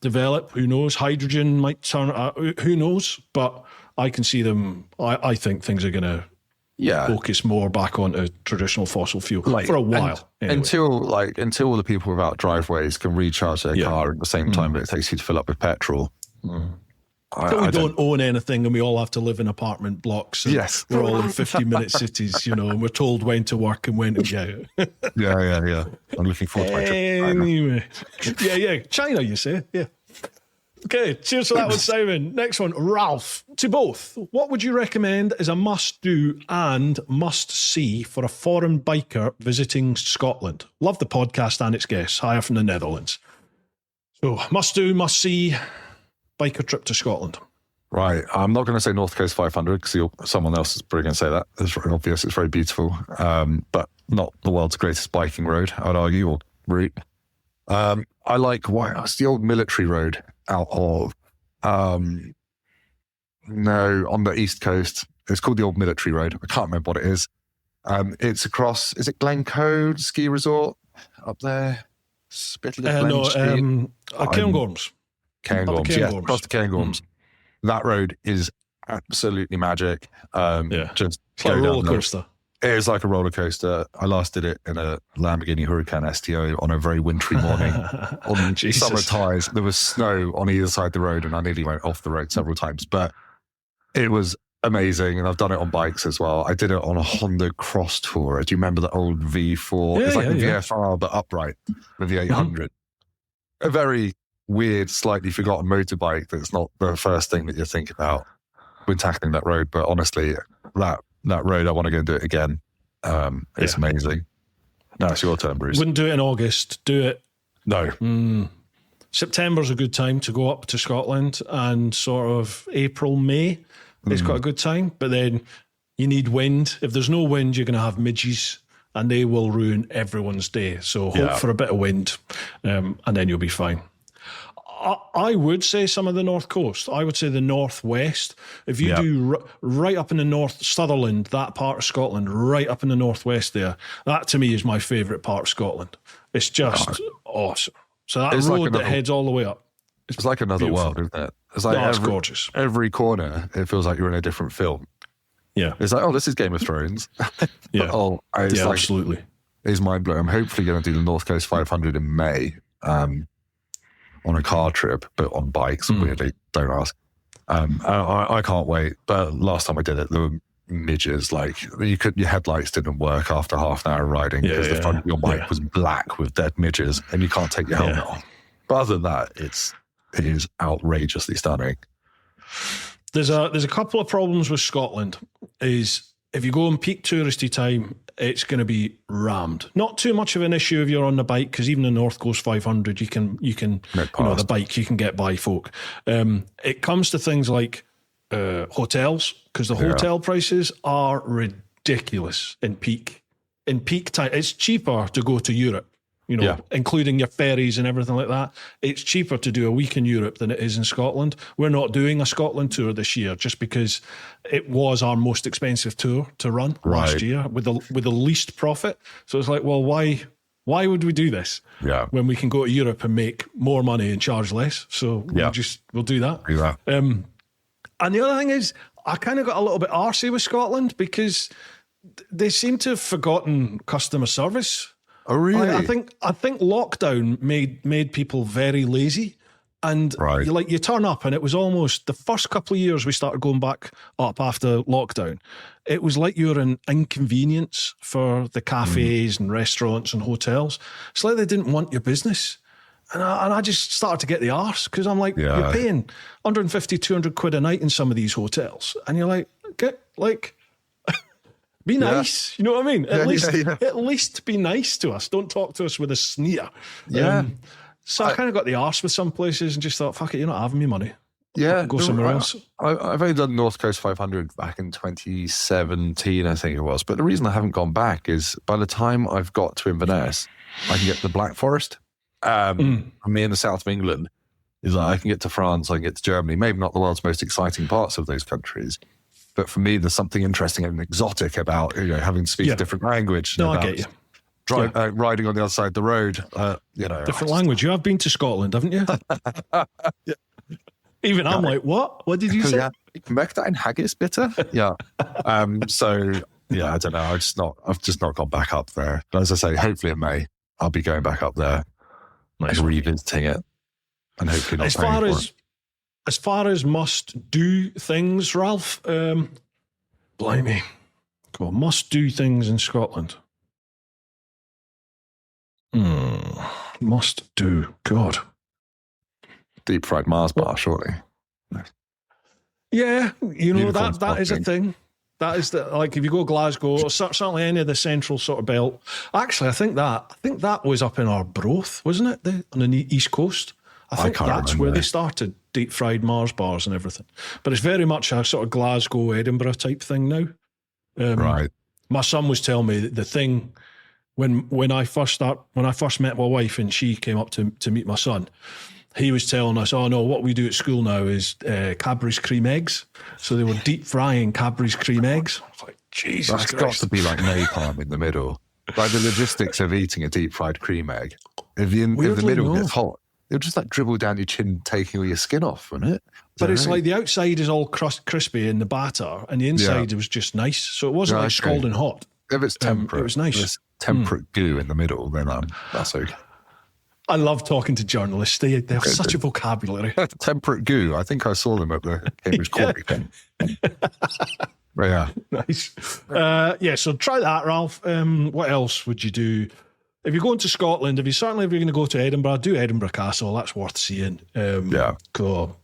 develop. Who knows? Hydrogen might turn out. Who knows? But I can see them. I think things are going to focus more back onto traditional fossil fuel for a while. Anyway. Until the people without driveways can recharge their car at the same time that it takes you to fill up with petrol. But we don't own anything, and we all have to live in apartment blocks. And we're all in 50-minute cities, and we're told when to work and when to Yeah. I'm looking forward to my trip. Anyway, China, you say, Okay, cheers for that one, Simon. Next one, Ralph. To both, what would you recommend as a must-do and must-see for a foreign biker visiting Scotland? Love the podcast and its guests. Hire from the Netherlands. So, must-do, must-see, biker trip to Scotland. Right. I'm not going to say North Coast 500 because someone else is probably going to say that. It's very obvious. It's very beautiful, but not the world's greatest biking road, I'd argue, or route. I like it's the old military road out of on the East Coast. It's called the old military road. I can't remember what it is. It's across. Is it Glencoe ski resort up there? Cairngorms. Cairngorms, across the Cairngorms. That road is absolutely magic. Just it's like a roller coaster. It is like a roller coaster. I last did it in a Lamborghini Huracan STO on a very wintry morning on summer tyres. There was snow on either side of the road, and I nearly went off the road several times. But it was amazing, and I've done it on bikes as well. I did it on a Honda Cross Tourer. Do you remember the old V4? It's like a VFR, but upright with the 800. A very weird, slightly forgotten motorbike that's not the first thing that you think about when tackling that road. But honestly, that road, I want to go and do it again. It's amazing. Now it's your turn, Bruce. Wouldn't do it in August. Do it. No. September's a good time to go up to Scotland, and sort of April, May is quite a good time. But then you need wind. If there's no wind, you're going to have midges, and they will ruin everyone's day. So hope for a bit of wind, and then you'll be fine. I would say some of the North Coast. I would say the Northwest. If you do right up in the North, Sutherland, that part of Scotland, right up in the Northwest there, that to me is my favourite part of Scotland. It's just awesome. So that road that heads all the way up. It's like another world, isn't it? It's like it's gorgeous. Every corner, it feels like you're in a different film. Yeah. It's like, this is Game of Thrones. Absolutely. It's mind-blowing. I'm hopefully going to do the North Coast 500 in May. On a car trip, but on bikes, weirdly, don't ask. I can't wait. But last time I did it, there were midges. Like your headlights didn't work after half an hour riding because the front of your bike was black with dead midges, and you can't take your helmet off. But other than that, it is outrageously stunning. There's a couple of problems with Scotland. Is if you go on peak touristy time, it's going to be rammed. Not too much of an issue if you're on the bike, because even the North Coast 500, you can the bike you can get by folk. It comes to things like hotels, because the hotel prices are ridiculous in peak time. It's cheaper to go to Europe, including your ferries and everything like that. It's cheaper to do a week in Europe than it is in Scotland. We're not doing a Scotland tour this year just because it was our most expensive tour to run last year with the least profit. So it's like, well, why would we do this when we can go to Europe and make more money and charge less? So we'll do that. And the other thing is, I kind of got a little bit arsey with Scotland because they seem to have forgotten customer service. Oh, really? I think lockdown made people very lazy, and you turn up, and it was almost the first couple of years we started going back up after lockdown. It was like you were an inconvenience for the cafes and restaurants and hotels. It's like they didn't want your business. And I just started to get the arse because I'm like, you're paying 150, 200 quid a night in some of these hotels. And you're like, be nice. You know what I mean? At least be nice to us. Don't talk to us with a sneer. So I kind of got the arse with some places and just thought, fuck it, you're not having me money. I'll go somewhere else. I've only done North Coast 500 back in 2017, I think it was. But the reason I haven't gone back is by the time I've got to Inverness, I can get to the Black Forest. Me in the south of England is like I can get to France, I can get to Germany, maybe not the world's most exciting parts of those countries, but for me there's something interesting and exotic about having to speak a different language. I get you. Riding on the other side of the road, different language. You have been to Scotland, haven't you? Even I'm like, what did you say? Möchte ein Haggis bitte? So I don't know, I've just not gone back up there, but as I say, hopefully in May I'll be going back up there. Nice. Revisiting it, and hopefully not paying for it. As far as must do things, Ralph, blimey, go on, must do things in Scotland. Must do, God. Deep fried Mars bar, surely. Yeah, that is a thing. That is like if you go Glasgow or certainly any of the central sort of belt. Actually, I think that was up in Arbroath, wasn't it? On the east coast. I think that's where they started deep fried Mars bars and everything. But it's very much a sort of Glasgow, Edinburgh type thing now. Right. My son was telling me the thing when I first met my wife and she came up to meet my son. He was telling us, oh no, what we do at school now is Cadbury's cream eggs. So they were deep frying Cadbury's cream eggs. I was like, Jesus Christ. That's got to be like napalm in the middle. Like the logistics of eating a deep fried cream egg. If the middle gets hot, it'll just like dribble down your chin, taking all your skin off, wouldn't it? But it's like the outside is all crispy in the batter and the inside was just nice. So it wasn't like scalding hot. If it's temperate, it was nice. If it's temperate goo in the middle, then that's okay. I love talking to journalists. They have such a vocabulary. Temperate goo. I think I saw them at the Cambridge Quarry thing. Nice. So try that, Ralph. What else would you do? If you're going to Scotland, if you're going to go to Edinburgh, do Edinburgh Castle. That's worth seeing. Go.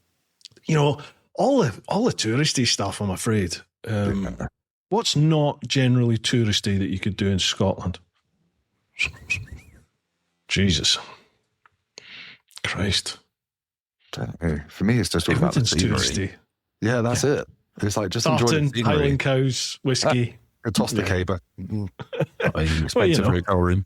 All the touristy stuff, I'm afraid. What's not generally touristy that you could do in Scotland? Jesus Christ. For me, it's just all about the scenery. Touristy. Yeah, that's it. It's like just enjoy the scenery. Highland cows, whiskey. A toaster caber. Expensive hotel room.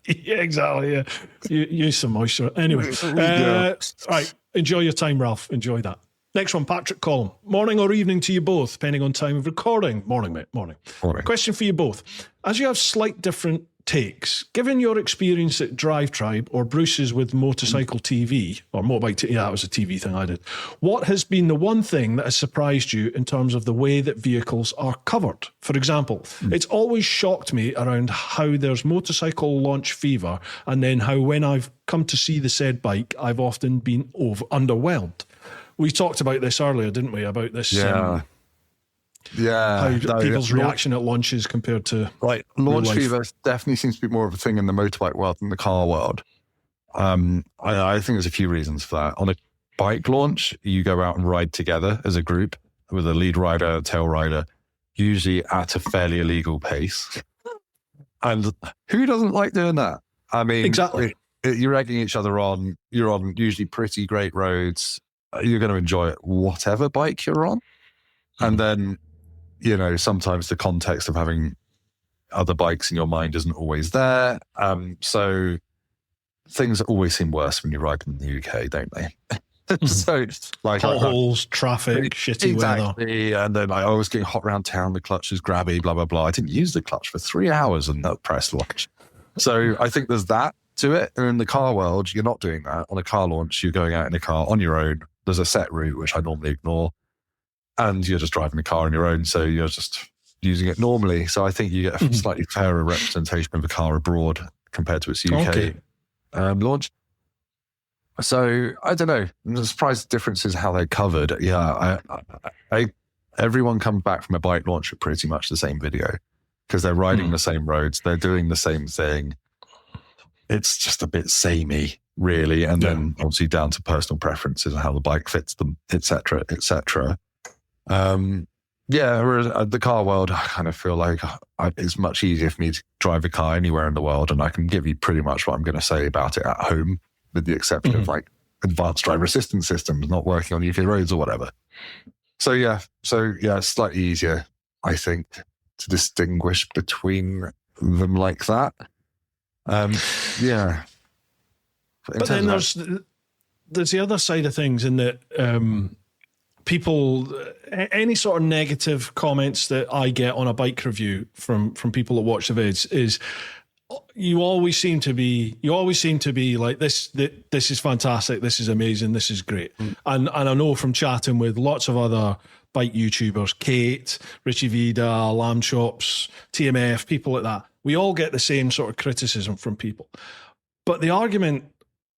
Yeah, exactly. Yeah, use some moisture. Anyway, right. Enjoy your time, Ralph. Enjoy that. Next one, Patrick Collum. Morning or evening to you both, depending on time of recording. Morning, mate. Morning. Question for you both. As you have slight different takes, given your experience at Drive Tribe or Bruce's with Motorcycle TV, or Motorbike TV, that was a TV thing I did, what has been the one thing that has surprised you in terms of the way that vehicles are covered? For example, it's always shocked me around how there's motorcycle launch fever, and then how when I've come to see the said bike, I've often been underwhelmed. We talked about this earlier, didn't we? About this Yeah. People's reaction at launches compared to launch life. fever definitely seems to be more of a thing in the motorbike world than the car world. I think there's a few reasons for that. On a bike launch, you go out and ride together as a group with a lead rider, a tail rider, usually at a fairly illegal pace. And who doesn't like doing that? I mean, exactly. You're egging each other on. You're on usually pretty great roads. You're going to enjoy it, whatever bike you're on. And then, sometimes the context of having other bikes in your mind isn't always there. So things always seem worse when you ride in the UK, don't they? So potholes, traffic, shitty exactly. weather. And then I was getting hot around town, the clutch is grabby, blah, blah, blah. I didn't use the clutch for 3 hours in that press launch. So I think there's that to it. And in the car world, you're not doing that. On a car launch, you're going out in a car on your own. There's a set route, which I normally ignore. And you're just driving the car on your own. So you're just using it normally. So I think you get a slightly fairer representation of a car abroad compared to its UK launch. So I don't know. I'm surprised the difference is how they're covered. Yeah, everyone comes back from a bike launch with pretty much the same video because they're riding the same roads. They're doing the same thing. It's just a bit samey, really. And then obviously down to personal preferences and how the bike fits them, et cetera, et cetera. Whereas the car world, I kind of feel like it's much easier for me to drive a car anywhere in the world, and I can give you pretty much what I'm going to say about it at home, with the exception of advanced driver assistance systems not working on UK roads or whatever. So it's slightly easier, I think, to distinguish between them like that. But then there's the other side of things in that people, any sort of negative comments that I get on a bike review from people that watch the vids is you always seem to be like this is fantastic, this is amazing, this is great. And I know from chatting with lots of other bike YouTubers, Kate, Richie Vida, Lamb Chops, TMF, people like that, we all get the same sort of criticism from people. But the argument,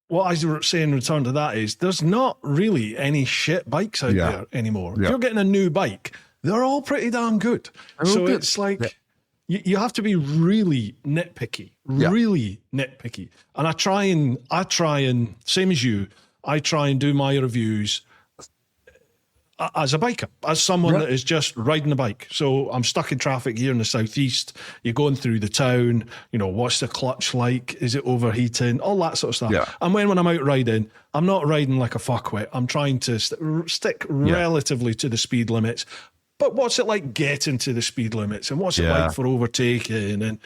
what I was saying in return to that is there's not really any shit bikes out there anymore. If you're getting a new bike, they're all pretty damn good. It's like you have to be really nitpicky, nitpicky. And I try and same as you, I try and do my reviews as a biker, as someone that is just riding a bike. So I'm stuck in traffic here in the southeast. You're going through the town. What's the clutch like? Is it overheating? All that sort of stuff. Yeah. And when I'm out riding, I'm not riding like a fuckwit. I'm trying to stick relatively to the speed limits. But what's it like getting to the speed limits? And what's it like for overtaking? And,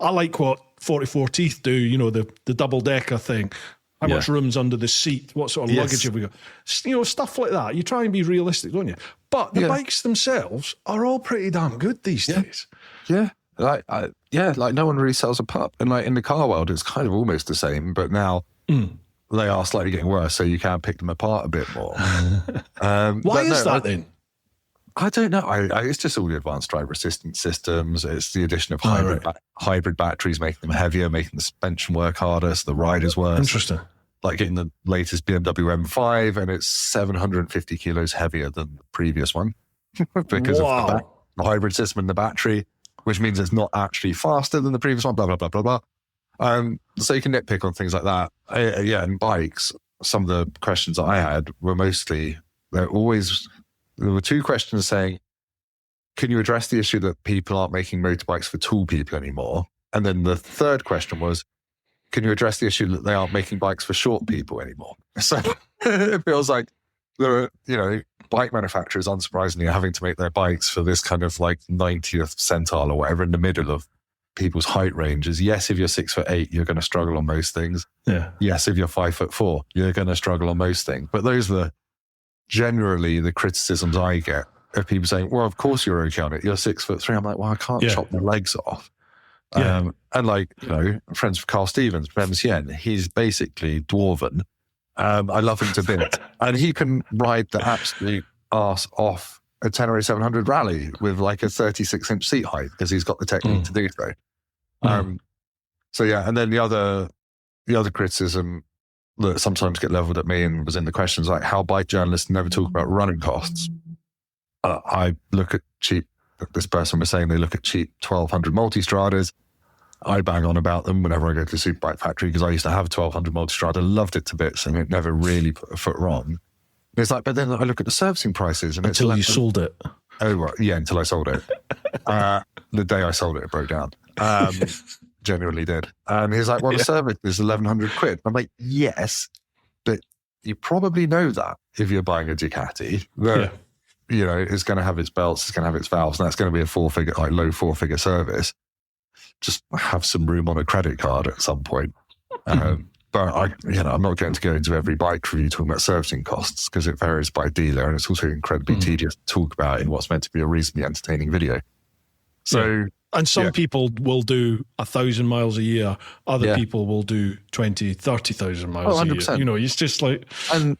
I like what 44 Teeth do, the double-decker thing. How much room's under the seat? What sort of luggage have we got? Stuff like that. You try and be realistic, don't you? But the bikes themselves are all pretty damn good these days. Yeah. Like no one really sells a pup. And like in the car world, it's kind of almost the same, but now they are slightly getting worse, so you can pick them apart a bit more. Why is that then? I don't know. It's just all the advanced driver assistance systems. It's the addition of hybrid batteries, making them heavier, making the suspension work harder, so the rider's worse. Interesting. Like getting the latest BMW M5, and it's 750 kilos heavier than the previous one because of the hybrid system and the battery, which means it's not actually faster than the previous one, blah, blah, blah, blah, blah. So you can nitpick on things like that. And bikes, some of the questions that I had were mostly, there were two questions saying, can you address the issue that people aren't making motorbikes for tall people anymore? And then the third question was, can you address the issue that they aren't making bikes for short people anymore? So it feels like there are, bike manufacturers, unsurprisingly, are having to make their bikes for this kind of like 90th percentile or whatever in the middle of people's height ranges. Yes, if you're 6'8", you're going to struggle on most things. Yeah. Yes, if you're 5'4", you're going to struggle on most things. But those are generally the criticisms I get of people saying, well, of course you're okay on it. You're 6'3". I'm like, well, I can't chop my legs off. Yeah. And like, friends with Carl Stevens from MCN, he's basically dwarven. I love him to bits. And he can ride the absolute arse off a Tenere 700 rally with like a 36-inch seat height because he's got the technique to do so. And then the other criticism that sometimes get leveled at me and was in the questions, like how bike journalists never talk about running costs. I look at cheap, this person was saying they look at cheap 1200 multistradas. I bang on about them whenever I go to the Superbike factory because I used to have a 1200 multistrada, loved it to bits, and it never really put a foot wrong. It's like, but then I look at the servicing prices and until you sold it. Oh, right. Yeah, until I sold it. The day I sold it broke down. Genuinely did. And he's like, well, the service is 1,100 quid. I'm like, yes, but you probably know that if you're buying a Ducati, that, you know, it's going to have its belts, it's going to have its valves, and that's going to be a low four-figure service. Just have some room on a credit card at some point. But I'm not going to go into every bike review talking about servicing costs because it varies by dealer, and it's also incredibly tedious to talk about in what's meant to be a reasonably entertaining video. So, and some people will do 1,000 miles a year. Other people will do 20, 30,000 miles a year. You know, it's just like, and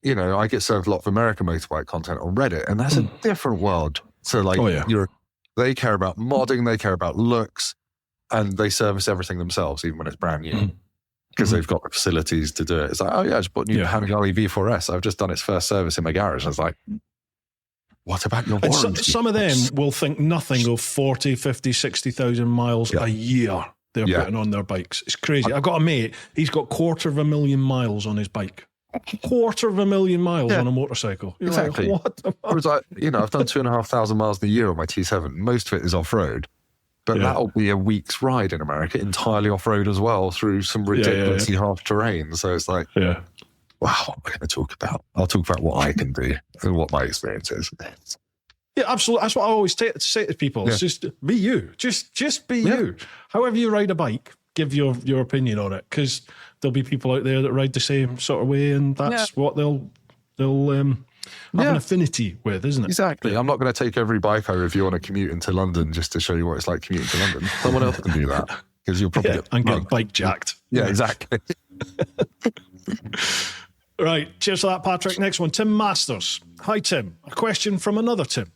you know, I get served a lot of American motorbike content on Reddit, and that's a different world. So, like, they care about modding, they care about looks, and they service everything themselves, even when it's brand new. Because they've got the facilities to do it. It's like, oh yeah, I just bought a new Panigale V4S. I've just done its first service in my garage. I was like, what about your warranty? Some of them will think nothing of 40, 50, 60,000 miles a year they're putting on their bikes. It's crazy. I've got a mate, he's got 250,000 miles on his bike. 250,000 miles on a motorcycle. You're exactly. Like, what the fuck? I was like, you know, I've done 2,500 miles in a year on my T7. Most of it is off-road. But that'll be a week's ride in America, entirely off-road as well, through some ridiculously harsh terrain. So it's like, wow, what am I going to talk about? I'll talk about what I can do and what my experience is. Yeah, absolutely. That's what I always say to people. It's just be you. Just be you. However you ride a bike, give your opinion on it, because there'll be people out there that ride the same sort of way, and that's what they'll have an affinity with, isn't it? Exactly. I'm not going to take every bike I review on a commute into London just to show you what it's like commuting to London. Someone else can do that because you'll probably get bike jacked. Yeah, exactly. Right. Cheers for that, Patrick. Next one, Tim Masters. Hi, Tim. A question from another Tim.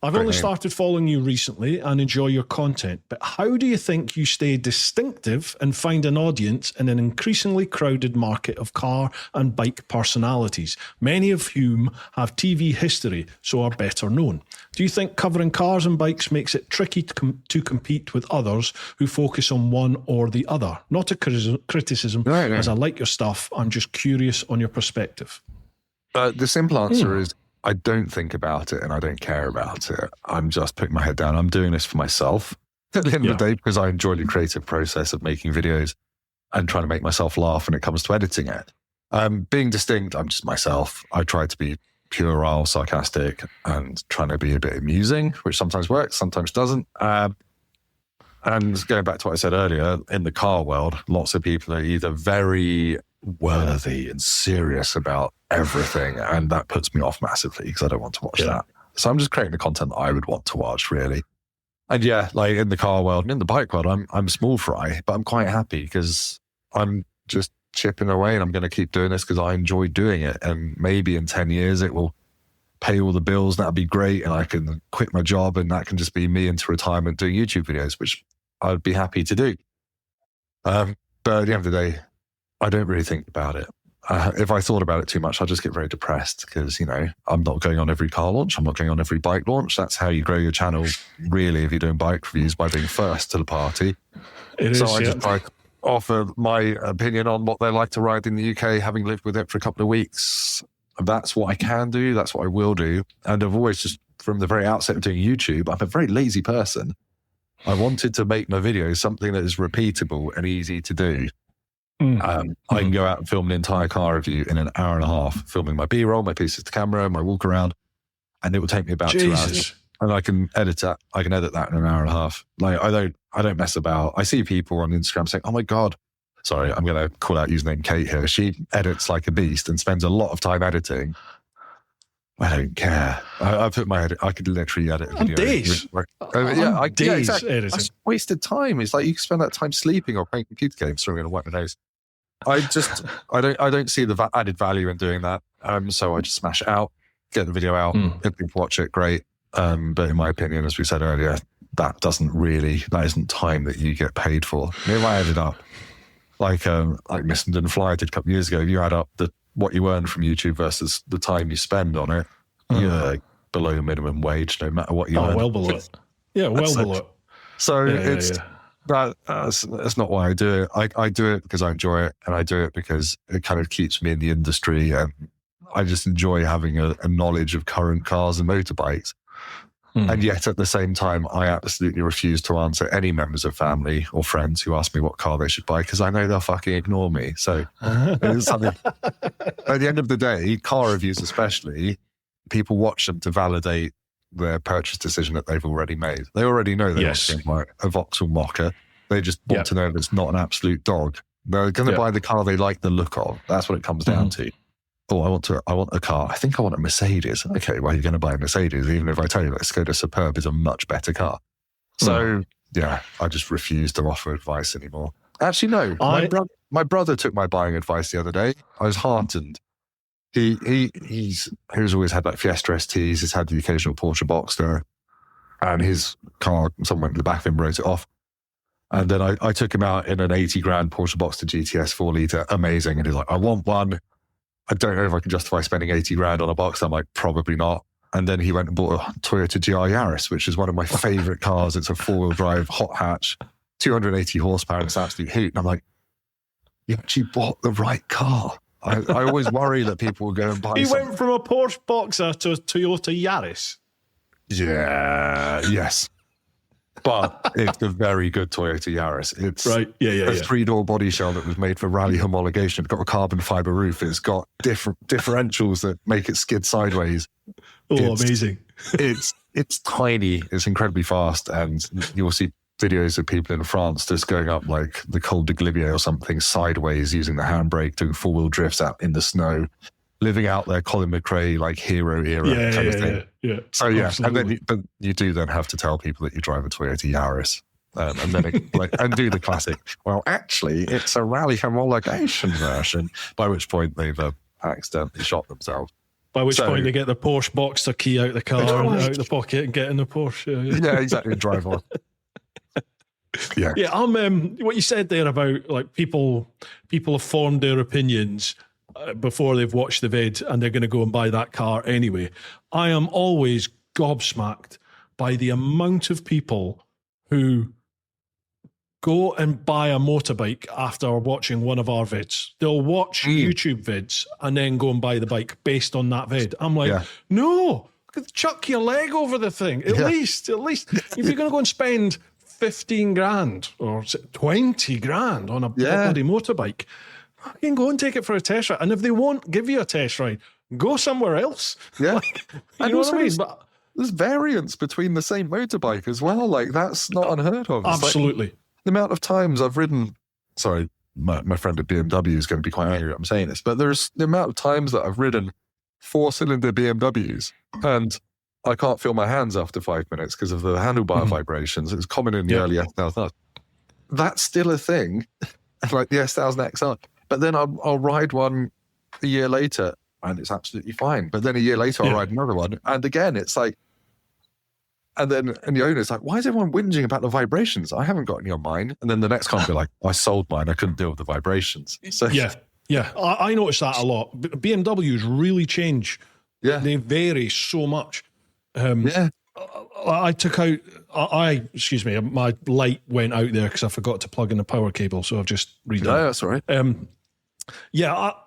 I've only started following you recently and enjoy your content, but how do you think you stay distinctive and find an audience in an increasingly crowded market of car and bike personalities, many of whom have TV history, so are better known? Do you think covering cars and bikes makes it tricky to compete with others who focus on one or the other? Not a criticism, as I like your stuff. I'm just curious on your perspective. The simple answer is I don't think about it and I don't care about it. I'm just putting my head down. I'm doing this for myself at the end of the day because I enjoy the creative process of making videos and trying to make myself laugh when it comes to editing it. Being distinct, I'm just myself. I try to be puerile, sarcastic, and trying to be a bit amusing, which sometimes works, sometimes doesn't. And going back to what I said earlier, in the car world, lots of people are either very worthy and serious about everything, and that puts me off massively because I don't want to watch that. So I'm just creating the content that I would want to watch, really. And like in the car world and in the bike world, I'm small fry, but I'm quite happy because I'm just chipping away and I'm going to keep doing this because I enjoy doing it. And maybe in 10 years it will pay all the bills. That'd be great, and I can quit my job and that can just be me into retirement doing YouTube videos, which I'd be happy to do. But at the end of the day, I don't really think about it. If I thought about it too much, I'd just get very depressed because, you know, I'm not going on every car launch. I'm not going on every bike launch. That's how you grow your channel, really, if you're doing bike reviews, by being first to the party. I just try to offer my opinion on what they like to ride in the UK, having lived with it for a couple of weeks. That's what I can do. That's what I will do. And I've always just, from the very outset of doing YouTube, I'm a very lazy person. I wanted to make my videos something that is repeatable and easy to do. I can go out and film an entire car review in an hour and a half, filming my B-roll, my pieces to camera, my walk around, and it will take me about 2 hours. And I can edit that. I can edit that in an hour and a half. Like I don't mess about. I see people on Instagram saying, "Oh my God," sorry, I'm going to call out username Kate here. She edits like a beast and spends a lot of time editing. I don't care. I put my head. I could literally edit a video. Days. Exactly. Editing. That's wasted time. It's like you can spend that time sleeping or playing computer games. So I'm going to wipe my nose. I don't see the added value in doing that. So I just smash it out, get the video out. If people watch it, great. But in my opinion, as we said earlier, that isn't time that you get paid for. If I added up, like Missenden Fly did a couple of years ago, if you add up what you earn from YouTube versus the time you spend on it, you're below minimum wage, no matter what you earn. Well below it. Yeah, well below it. So that's not why I do it. I do it because I enjoy it, and I do it because it kind of keeps me in the industry, and I just enjoy having a knowledge of current cars and motorbikes. And yet at the same time, I absolutely refuse to answer any members of family or friends who ask me what car they should buy, because I know they'll fucking ignore me. So it's something, at the end of the day, car reviews especially, people watch them to validate their purchase decision that they've already made. They already know they want to buy a Vauxhall Mocha. They just want to know that it's not an absolute dog. They're going to buy the car they like the look of. That's what it comes down to. Oh, I want a car. I think I want a Mercedes. Okay, well, you're going to buy a Mercedes, even if I tell you that Skoda Superb is a much better car. So, I just refuse to offer advice anymore. Actually, no. My brother took my buying advice the other day. I was heartened. He's always had like Fiesta STs. He's had the occasional Porsche Boxster, and his car, someone went to the back of him, wrote it off. And then I took him out in an 80 grand Porsche Boxster GTS 4 litre, amazing. And he's like, I want one. I don't know if I can justify spending 80 grand on a box. I'm like, probably not. And then he went and bought a Toyota GR Yaris, which is one of my favorite cars. It's a 4-wheel drive, hot hatch, 280 horsepower. It's an absolute hoot. And I'm like, you actually bought the right car. I always worry that people will go and buy went from a Porsche Boxer to a Toyota Yaris. Yeah, yes. But it's a very good Toyota Yaris. It's a 3-door body shell that was made for rally homologation. It's got a carbon fiber roof. It's got different differentials that make it skid sideways. Amazing. It's tiny. It's incredibly fast. And you'll see videos of people in France just going up like the Col de Glivier or something sideways using the handbrake, doing 4-wheel drifts out in the snow, living out their Colin McRae like hero era kind of thing. Yeah. So absolutely. And then you do then have to tell people that you drive a Toyota Yaris, and then and do the classic. Well, actually, it's a rally homologation version. By which point they've accidentally shot themselves. By which point they get the Porsche Boxster key out the car and out the pocket and get in the Porsche. Yeah, exactly. Drive on. Yeah. I'm. What you said there about like people have formed their opinions before they've watched the vid and they're going to go and buy that car anyway. I am always gobsmacked by the amount of people who go and buy a motorbike after watching one of our vids. They'll watch YouTube vids and then go and buy the bike based on that vid. I'm like, no, chuck your leg over the thing. At least, if you're going to go and spend 15 grand or 20 grand on a bloody motorbike, you can go and take it for a test ride. And if they won't give you a test ride, go somewhere else. Yeah. You know what I mean? But there's variance between the same motorbike as well. Like, that's not unheard of. It's absolutely. Like, the amount of times I've ridden, sorry, my friend at BMW is going to be quite angry that I'm saying this, but there's the amount of times that I've ridden 4-cylinder BMWs and I can't feel my hands after 5 minutes because of the handlebar vibrations. It was common in the early S1000. That's still a thing, like the S1000 XR. But then I'll ride one a year later and it's absolutely fine. But then a year later, I'll ride another one. And again, it's like, and the owner's like, why is everyone whinging about the vibrations? I haven't got any on mine. And then the next car will be like, I sold mine. I couldn't deal with the vibrations. So, I notice that a lot. BMWs really change. Yeah. They vary so much. I took out, my light went out there because I forgot to plug in the power cable. So I've just redone it. That's all right.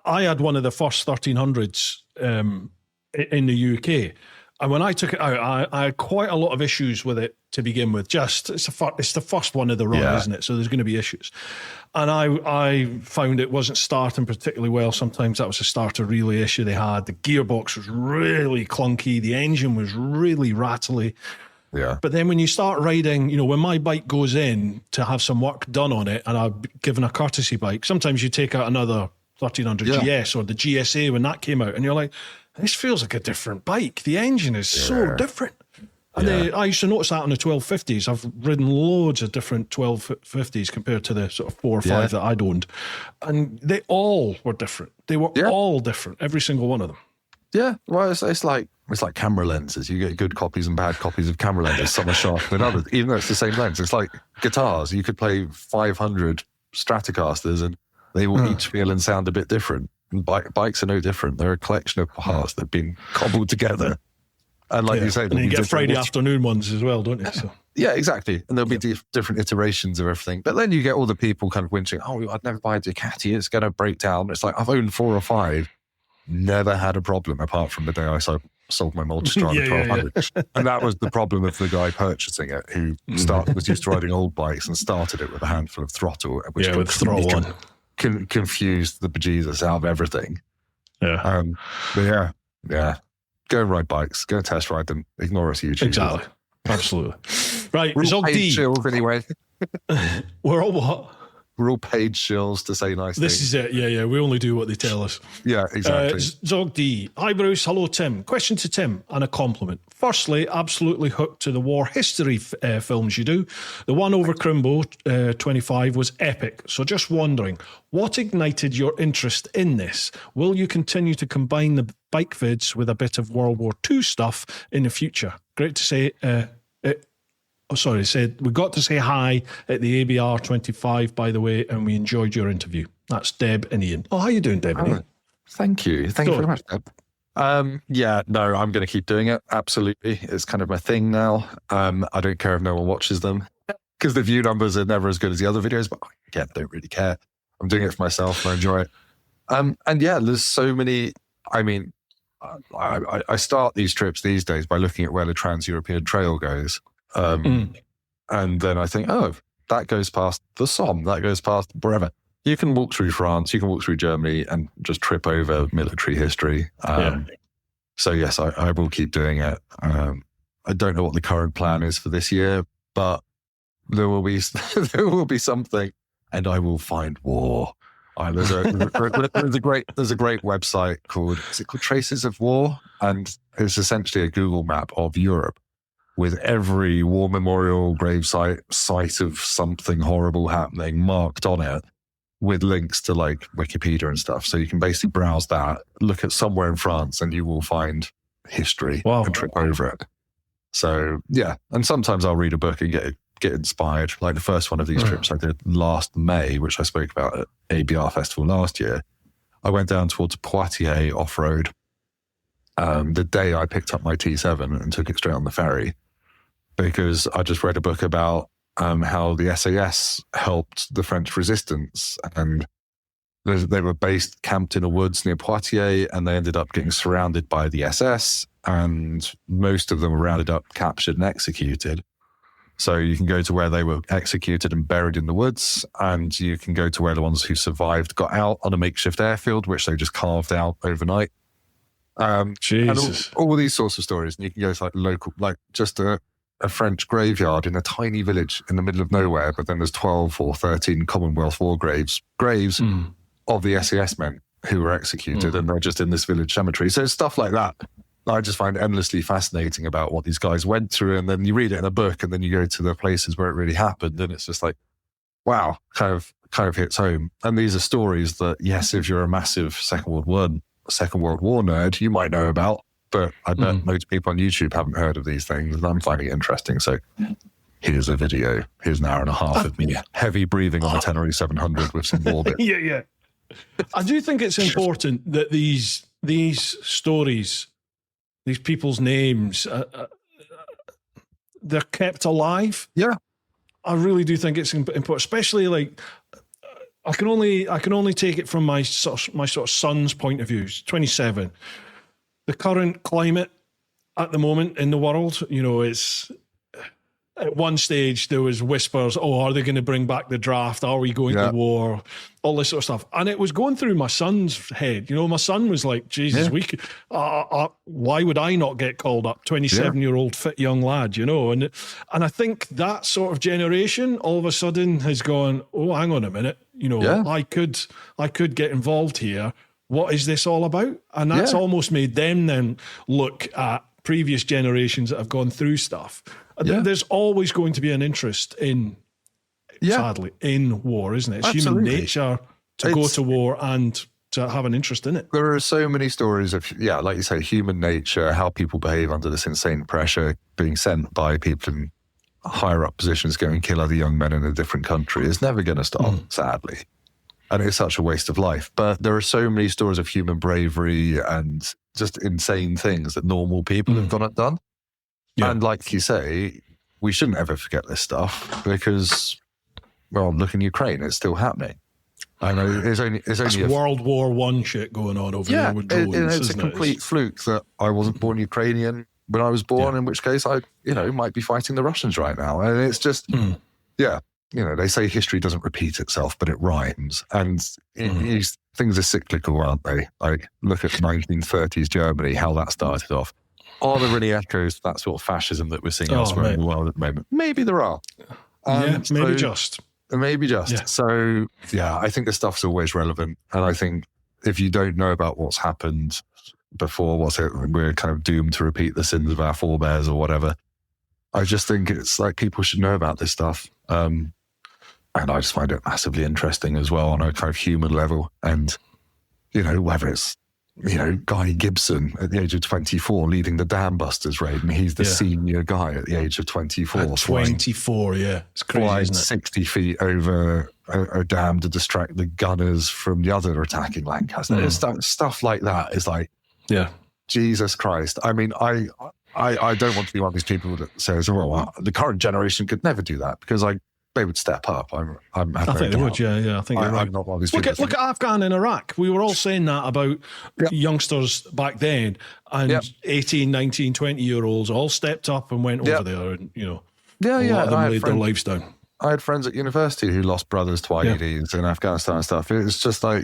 I had one of the first 1300s in the UK. And when I took it out, I had quite a lot of issues with it to begin with. It's the first one of the run, isn't it? So there's going to be issues. And I found it wasn't starting particularly well. Sometimes that was a starter relay issue they had. The gearbox was really clunky. The engine was really rattly. Yeah. But then when you start riding, when my bike goes in to have some work done on it and I've given a courtesy bike, sometimes you take out another 1300 GS or the GSA when that came out and you're like, this feels like a different bike. The engine is so different. And I used to notice that on the 1250s. I've ridden loads of different 1250s compared to the sort of 4 or 5 that I'd owned. And they all were different. They were all different, every single one of them. Yeah, well, it's like camera lenses. You get good copies and bad copies of camera lenses. Some are sharper than others, even though it's the same lens. It's like guitars. You could play 500 Stratocasters and they will each feel and sound a bit different. And bikes are no different. They're a collection of parts that have been cobbled together. And like you say, and you get Friday afternoon ones as well, don't you? So. Yeah, exactly. And there'll be different iterations of everything. But then you get all the people kind of whinging, oh, I'd never buy a Ducati. It's going to break down. It's like, I've owned 4 or 5, never had a problem apart from the day I sold my Multistrada 1200. And that was the problem of the guy purchasing it, who was used to riding old bikes and started it with a handful of throttle, which with throttle on. Confused the bejesus out of everything. Yeah. But yeah. Go ride bikes. Go test ride them. Ignore us, YouTube. Exactly. Absolutely. Right. We're all Zog paid D. shills anyway. We're all what? We're all paid shills to say nice things. This is it. Yeah. We only do what they tell us. Yeah, exactly. Zog D. Hi, Bruce. Hello, Tim. Question to Tim and a compliment. Firstly, absolutely hooked to the war history films you do. The one over Crimbo 25 was epic. So just wondering, what ignited your interest in this? Will you continue to combine the bike vids with a bit of World War II stuff in the future? Great to say. We got to say hi at the ABR 25, by the way, and we enjoyed your interview. That's Deb and Ian. Oh, how you doing, Deb and Ian? Thank you. Thank you very much, Deb. I'm going to keep doing it. Absolutely. It's kind of my thing now. I don't care if no one watches them because the view numbers are never as good as the other videos, but again, don't really care. I'm doing it for myself and I enjoy it. There's so many, I start these trips these days by looking at where the Trans-European Trail goes. And then I think, that goes past the Somme, that goes past wherever. You can walk through France, you can walk through Germany and just trip over military history. So yes, I will keep doing it. I don't know what the current plan is for this year, but there will be something, and I will find war. There's a great website called Traces of War, and it's essentially a Google map of Europe with every war memorial, grave site of something horrible happening marked on it, with links to like Wikipedia and stuff. So you can basically browse that, look at somewhere in France, and you will find history and trip over it. So yeah, and sometimes I'll read a book and get inspired. Like the first one of these trips I did last May, which I spoke about at ABR Festival last year. I went down towards Poitiers off-road the day I picked up my T7 and took it straight on the ferry, because I just read a book about how the SAS helped the French resistance, and they were camped in a woods near Poitiers, and they ended up getting surrounded by the SS, and most of them were rounded up, captured and executed. So you can go to where they were executed and buried in the woods, and you can go to where the ones who survived got out on a makeshift airfield, which they just carved out overnight. Jesus. And all these sorts of stories. And you can go to like local, like just a French graveyard in a tiny village in the middle of nowhere, but then there's 12 or 13 Commonwealth War graves of the SAS men who were executed, and they're just in this village cemetery. So it's stuff like that I just find endlessly fascinating about what these guys went through. And then you read it in a book, and then you go to the places where it really happened, and it's just like, wow, kind of hits home. And these are stories that, yes, if you're a massive Second World War nerd, you might know about, but I bet most people on YouTube haven't heard of these things, and I'm finding it interesting. So here's a video. Here's an hour and a half of me heavy breathing on a Tenere 700 with some orbit. Yeah. I do think it's important that these stories, these people's names, they're kept alive. Yeah. I really do think it's important, especially like, I can only take it from my sort of son's point of view. He's 27. The current climate at the moment in the world, it's at one stage there was whispers, are they going to bring back the draft? Are we going to war? All this sort of stuff. And it was going through my son's head. My son was like, Jesus, we could, why would I not get called up? 27-year-old fit young lad, And I think that sort of generation all of a sudden has gone, hang on a minute. I could get involved here. What is this all about? And that's almost made them then look at previous generations that have gone through stuff. Yeah. There's always going to be an interest sadly, in war, isn't it? It's Absolutely. Human nature to go to war and to have an interest in it. There are so many stories of, like you say, human nature, how people behave under this insane pressure, being sent by people in higher up positions, go and kill other young men in a different country. It's never going to stop, sadly. And it's such a waste of life. But there are so many stories of human bravery and just insane things that normal people have gone and done. Yeah. And like you say, we shouldn't ever forget this stuff because, well, look in Ukraine, it's still happening. I know it's only World War I shit going on over there with drones. It's a complete fluke that I wasn't born Ukrainian when I was born, in which case I, might be fighting the Russians right now. And it's just, they say history doesn't repeat itself, but it rhymes. And these things are cyclical, aren't they? Like, look at 1930s Germany, how that started off. Are there really echoes to that sort of fascism that we're seeing elsewhere in the world at the moment? Maybe there are. Maybe just. Maybe just. Yeah. So, I think this stuff's always relevant. And I think if you don't know about what's happened before, we're kind of doomed to repeat the sins of our forebears or whatever. I just think it's like people should know about this stuff. And I just find it massively interesting as well on a kind of human level. And, whether it's, Guy Gibson at the age of 24 leading the Dam Busters raid, and he's the senior guy at the age of 24. At 24, it's crazy, flying isn't it? 60 feet over a dam to distract the gunners from the other attacking Lancaster. Stuff like that is like, Jesus Christ. I mean, I don't want to be one of these people that says, the current generation could never do that, because they would step up. I think they would, yeah. I think you're right. I'm not one of these people. Look at Afghan and Iraq. We were all saying that about youngsters back then, and 18, 19, 20-year-olds all stepped up and went over there, and, a lot of them laid their lives down. I had friends at university who lost brothers to IEDs in Afghanistan and stuff. It's just like,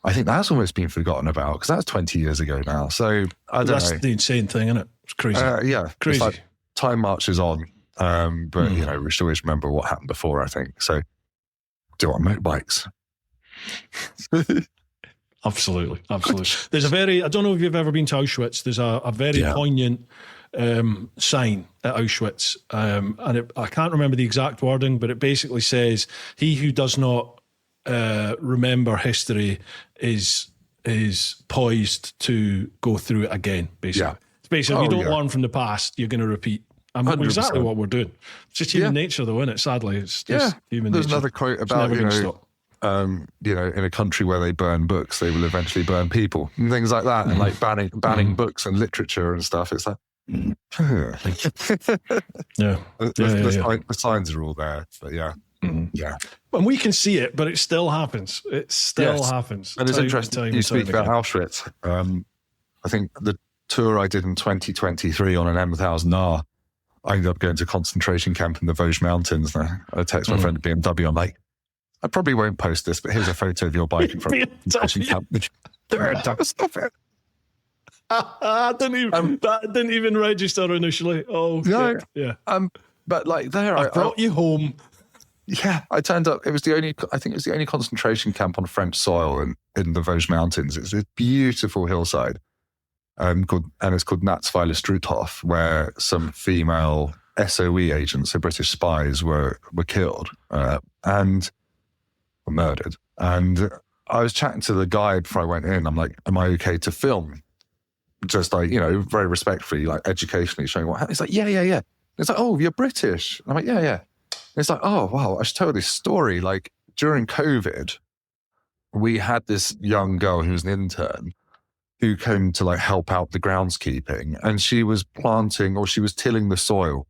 I think that's almost been forgotten about, because that's 20 years ago now. So I don't know. That's the insane thing, isn't it? It's crazy. Crazy. It's like time marches on. But we should always remember what happened before, I think. So do it on motorbikes. Absolutely. There's I don't know if you've ever been to Auschwitz. There's a very poignant sign at Auschwitz. And I can't remember the exact wording, but it basically says, he who does not remember history is poised to go through it again, basically. It's basically, if you don't learn from the past, you're going to repeat. Exactly what we're doing. It's just human nature, though, isn't it? Sadly, it's just human nature. There's another quote about, in a country where they burn books, they will eventually burn people, and things like that, and like banning books and literature and stuff. It's like, the signs are all there, but and we can see it, but it still happens. It still happens. And it's interesting you speak about Auschwitz. I think the tour I did in 2023 on an M1000R, I ended up going to a concentration camp in the Vosges Mountains. And I text my friend at BMW. I'm like, I probably won't post this, but here's a photo of your bike from a concentration camp. Stop it. That didn't even register initially. Oh, no. Yeah. But like there, I brought you home. Yeah, I turned up. I think it was the only concentration camp on French soil in the Vosges Mountains. It's a beautiful hillside. And it's called Natzweiler-Struthof, where some female SOE agents, so British spies, were killed and were murdered. And I was chatting to the guy before I went in. I'm like, am I okay to film? Just like, very respectfully, like educationally showing what happened. He's like, yeah. It's like, oh, you're British. And I'm like, yeah. It's like, oh, wow, I should tell this story. Like, during COVID, we had this young girl who was an intern who came to like help out the groundskeeping, and she was tilling the soil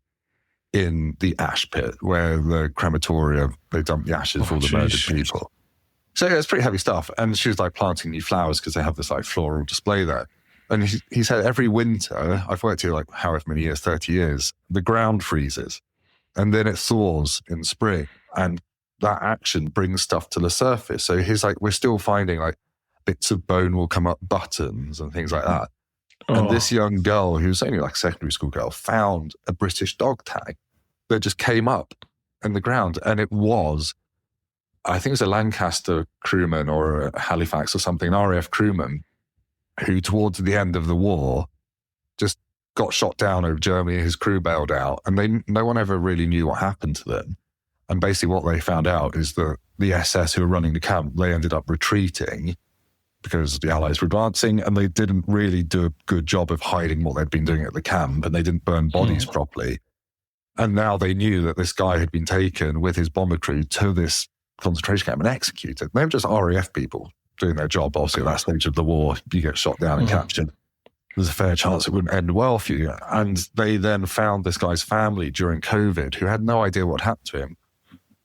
in the ash pit where the crematorium, they dump the ashes for all the murdered people. So it's pretty heavy stuff. And she was like planting new flowers because they have this like floral display there. And he said every winter, I've worked here like however many years, 30 years, the ground freezes and then it thaws in spring, and that action brings stuff to the surface. So he's like, we're still finding like bits of bone will come up, buttons and things like that. And this young girl, who was only like a secondary school girl, found a British dog tag that just came up in the ground. And it was, I think it was a Lancaster crewman or a Halifax or something, an RAF crewman, who towards the end of the war just got shot down over Germany. His crew bailed out, and no one ever really knew what happened to them. And basically what they found out is that the SS who were running the camp, they ended up retreating because the Allies were advancing, and they didn't really do a good job of hiding what they'd been doing at the camp, and they didn't burn bodies properly. And now they knew that this guy had been taken with his bomber crew to this concentration camp and executed. They were just RAF people doing their job. Obviously, at that stage of the war, you get shot down and captured. There's a fair chance it wouldn't end well for you. And they then found this guy's family during COVID, who had no idea what happened to him,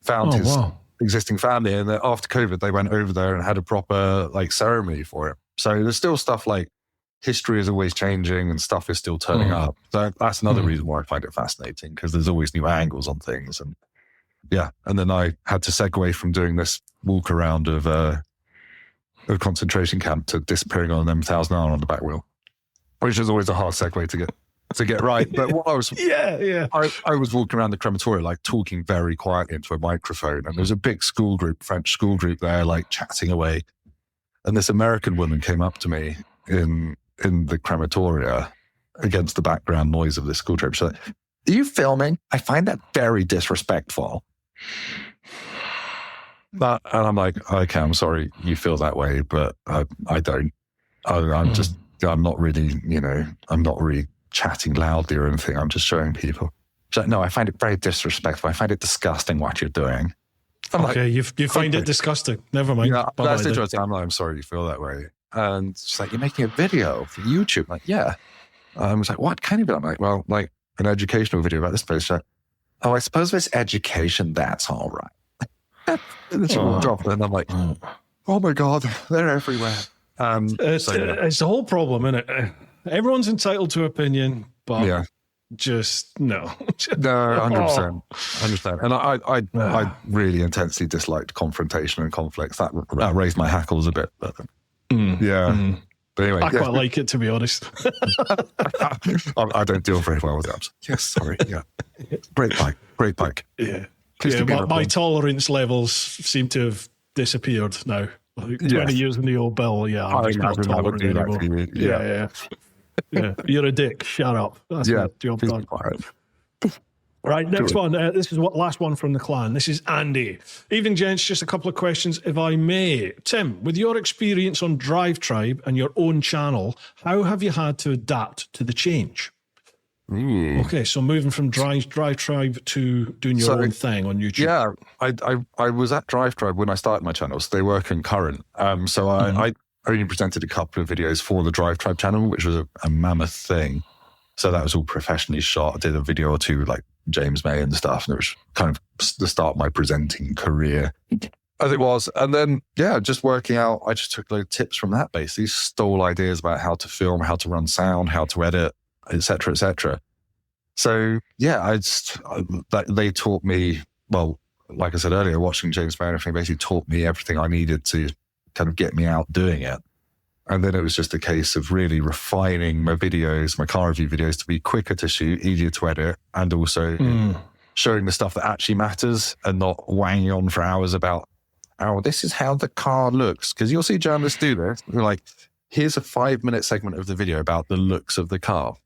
found his existing family. And then after COVID, they went over there and had a proper like ceremony for it. So there's still stuff like history is always changing and stuff is still turning up. So that's another reason why I find it fascinating, because there's always new angles on things. And yeah, and then I had to segue from doing this walk around of a concentration camp to disappearing on an M1000R on the back wheel, which is always a hard segue to get right. But what I was, I was walking around the crematorium, like talking very quietly into a microphone, and there was a big school group, French school group there, like chatting away. And this American woman came up to me in the crematoria against the background noise of this school trip. She's like, "Are you filming? I find that very disrespectful." And I'm like, "Okay, I'm sorry you feel that way, but I don't. I'm not really, I'm not really chatting loudly or anything. I'm just showing people." She's like, "No, I find it very disrespectful. I find it disgusting what you're doing." I'm okay, like, you find it disgusting. Never mind. That's interesting. I'm like, "I'm sorry you feel that way." And she's like, "You're making a video for YouTube?" I'm like, "Yeah." I was like, "What kind of video?" I'm like, "Well, like an educational video about this place." She's like, "Oh, I suppose if it's education, that's all right." And then she dropped it, and I'm like, "Oh my God, they're everywhere." It's the whole problem, isn't it? Everyone's entitled to opinion, but just no. No, 100%. 100%. And I really intensely disliked confrontation and conflicts. That raised my hackles a bit. But But anyway, I quite like it, to be honest. I don't deal very well with it. Yes, sorry. Yeah. Great bike. Yeah. My tolerance levels seem to have disappeared now. Like 20 years in the old bill, I'm just not tolerant anymore. Yeah. You're a dick. Shut up. That's my job done. Right, next one. This is last one from the clan. This is Andy. Evening, gents. Just a couple of questions, if I may. Tim, with your experience on Drive Tribe and your own channel, how have you had to adapt to the change? Okay, so moving from Drive Tribe to doing your own thing on YouTube. Yeah, I was at Drive Tribe when I started my channel, so they were concurrent. So I only presented a couple of videos for the Drive Tribe channel, which was a mammoth thing. So that was all professionally shot. I did a video or two like James May and stuff, and it was kind of the start of my presenting career, as it was. And then, just working out, I just took loads of tips from that, basically stole ideas about how to film, how to run sound, how to edit, etc., etc. So they taught me, well, like I said earlier, watching James May and everything basically taught me everything I needed to kind of get me out doing it. And then it was just a case of really refining my videos, my car review videos, to be quicker to shoot, easier to edit, and also showing the stuff that actually matters and not wanging on for hours about, this is how the car looks. Because you'll see journalists do this. They're like, here's a 5-minute segment of the video about the looks of the car.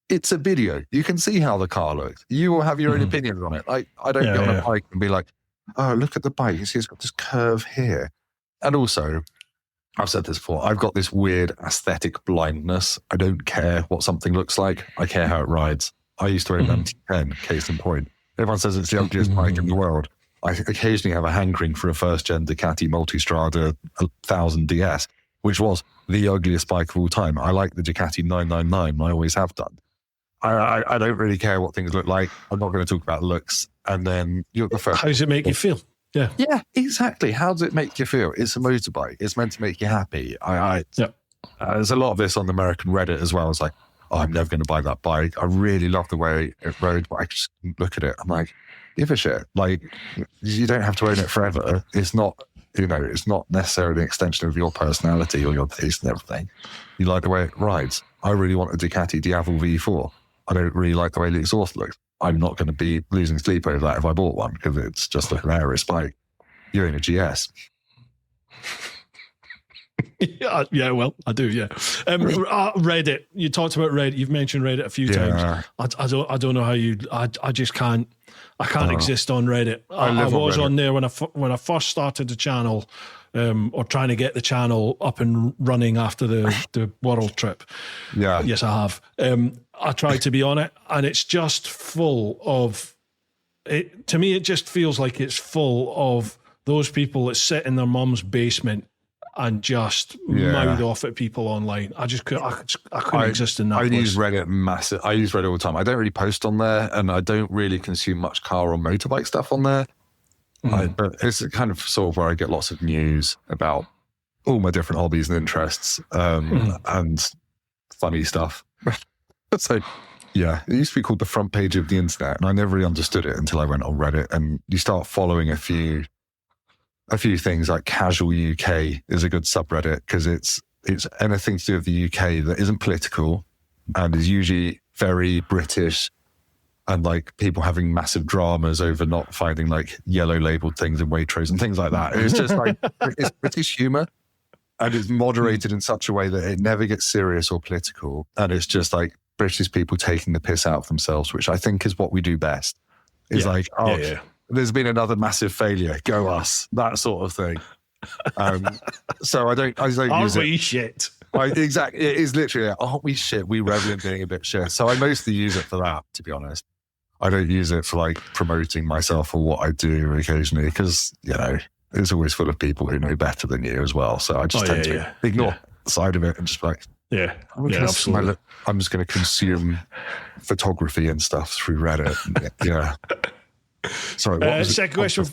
It's a video. You can see how the car looks. You will have your own opinions on it. Like, I don't get on a bike and be like, "Oh, look at the bike. You see it's got this curve here." And also, I've said this before, I've got this weird aesthetic blindness. I don't care what something looks like. I care how it rides. I used to own an MT10, case in point. Everyone says it's the ugliest bike in the world. I occasionally have a hankering for a first-gen Ducati Multistrada 1000 DS, which was the ugliest bike of all time. I like the Ducati 999. I always have done. I don't really care what things look like. I'm not going to talk about looks. And then you're the first. How does it make you feel? Yeah. Yeah, exactly. How does it make you feel? It's a motorbike. It's meant to make you happy. There's a lot of this on the American Reddit as well. It's like, I'm never going to buy that bike. I really love the way it rode, but I just look at it. I'm like, give a shit. Like, you don't have to own it forever. It's not, it's not necessarily an extension of your personality or your taste and everything. You like the way it rides. I really want a Ducati Diavel V4. I don't really like the way the exhaust looks. I'm not going to be losing sleep over that if I bought one, because it's just a hilarious bike. You own a GS. Well, I do, Reddit. You talked about Reddit. You've mentioned Reddit a few times. I don't know how you. I just can't. I can't exist on Reddit. I was on there when I first started the channel, or trying to get the channel up and running after the world trip. Yeah. Yes, I have. I tried to be on it, and it's just full of it. To me, it just feels like it's full of those people that sit in their mum's basement and just mouth off at people online. I couldn't exist in that place. Use Reddit massive. I use Reddit all the time. I don't really post on there, and I don't really consume much car or motorbike stuff on there. But it's kind of sort of where I get lots of news about all my different hobbies and interests, and funny stuff. So, yeah, it used to be called the front page of the internet, and I never really understood it until I went on Reddit, and you start following a few things. Like Casual UK is a good subreddit because it's anything to do with the UK that isn't political and is usually very British, and like people having massive dramas over not finding like yellow labeled things in Waitrose and things like that. It's just like, it's British humor, and it's moderated in such a way that it never gets serious or political. And it's just like British people taking the piss out of themselves, which I think is what we do best. It's there's been another massive failure. Go us, that sort of thing. So I don't use it. Aren't we shit? Exactly. It is literally, aren't we shit? We revel in being a bit shit. So I mostly use it for that, to be honest. I don't use it for like promoting myself or what I do occasionally, because, you know, it's always full of people who know better than you as well. So I just tend to ignore the side of it and just be like, absolutely. I'm just going to consume photography and stuff through Reddit. Yeah. Sorry, what was second question.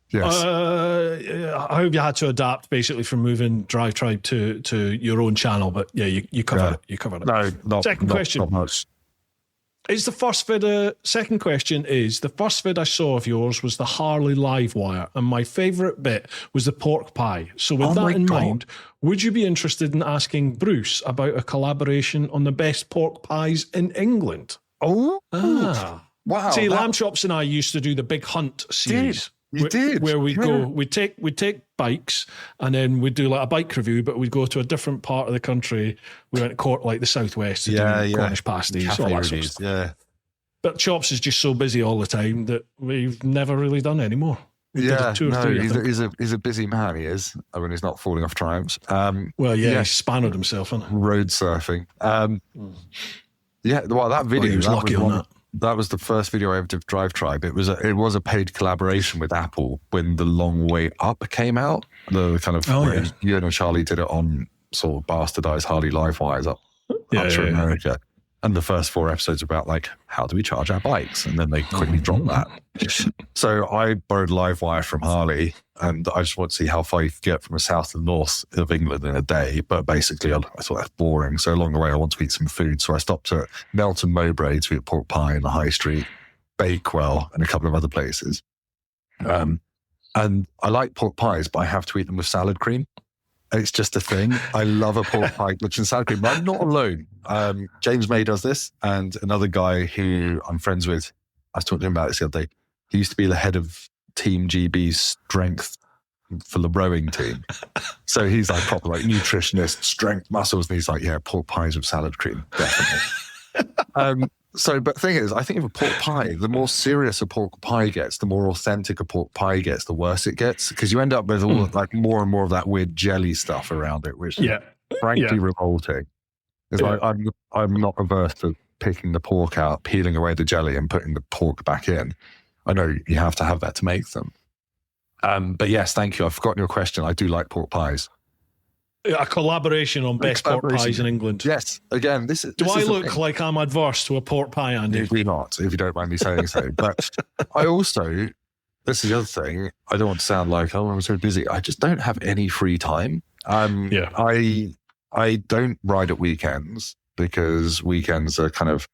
Yes. I hope you had to adapt basically from moving Drive Tribe to your own channel, but you covered it. You covered it. No, not question. Not much. Second question is, the first vid I saw of yours was the Harley live wire, and my favourite bit was the pork pie. So with that in mind, would you be interested in asking Bruce about a collaboration on the best pork pies in England? Wow. See, Lamb Chops and I used to do the Big Hunt series. You did? Where we'd take bikes, and then we'd do like a bike review, but we'd go to a different part of the country. We went to like the southwest to do Cornish pasties, all that sort of stuff. Yeah. But Chops is just so busy all the time that we've never really done any more. He's a busy man, he is. I mean, he's not falling off triumphs. He spanned himself, hasn't he? Road surfing. That video. He was lucky on that. That was the first video I ever did Drive Tribe. It was a paid collaboration with Apple when The Long Way Up came out. The kind of you and Charlie did it on sort of bastardized Harley live wires up through America. And the first 4 episodes about like, how do we charge our bikes? And then they quickly dropped that. So I borrowed live wire from Harley, and I just want to see how far you could get from the south to the north of England in a day. But basically I thought that's boring. So along the way I want to eat some food. So I stopped at Melton Mowbray to eat pork pie in the high street, Bakewell, and a couple of other places. And I like pork pies, but I have to eat them with salad cream. It's just a thing. I love a pork pie which is salad cream, but I'm not alone. James May does this, and another guy who I'm friends with, I was talking to him about this the other day. He used to be the head of Team GB's strength for the rowing team. So he's like proper like nutritionist, strength, muscles, and he's like, pork pies with salad cream, definitely. But the thing is, I think of a pork pie, the more serious a pork pie gets, the more authentic a pork pie gets, the worse it gets, because you end up with all like more and more of that weird jelly stuff around it, which is frankly revolting. It's like I'm not averse to picking the pork out, peeling away the jelly, and putting the pork back in. I know you have to have that to make them. But yes, thank you. I've forgotten your question. I do like pork pies. A collaboration on best pork pies in England. Yes. Again, this is. Do I look like I'm adverse to a pork pie, Andy? Maybe not, if you don't mind me saying so. But I also, this is the other thing. I don't want to sound like, I'm so busy. I just don't have any free time. I don't ride at weekends because weekends are kind of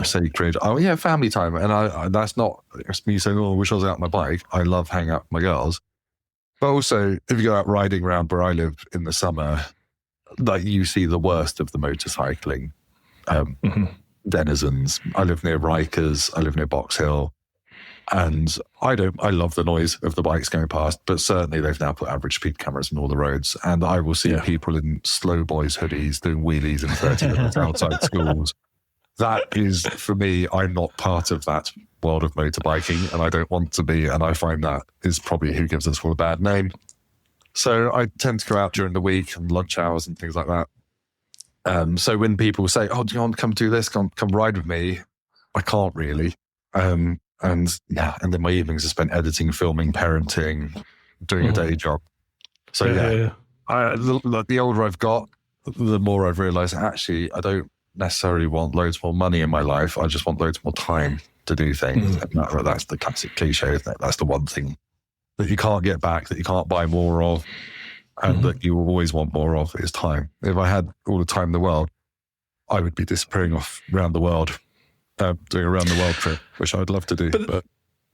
sacred. Oh yeah, family time, and I that's not just me saying, I wish I was out on my bike. I love hanging out with my girls. But also, if you go out riding around where I live in the summer, like you see the worst of the motorcycling denizens. I live near Rikers, I live near Box Hill, and I love the noise of the bikes going past, but certainly they've now put average speed cameras on all the roads, and I will see people in slow boys hoodies doing wheelies in 30 minutes outside schools. That is, for me, I'm not part of that world of motorbiking, and I don't want to be, and I find that is probably who gives us all a bad name. So I tend to go out during the week and lunch hours and things like that. So when people say, do you want to come do this, come ride with me? I can't really. And then my evenings are spent editing, filming, parenting, doing a day job. So the older I've got, the more I've realized actually I don't necessarily want loads more money in my life. I just want loads more time to do things. And that's the classic cliche, isn't it? That's the one thing that you can't get back, that you can't buy more of, and that you always want more of is time. If I had all the time in the world, I would be disappearing off around the world, doing a round the world trip, which I'd love to do. But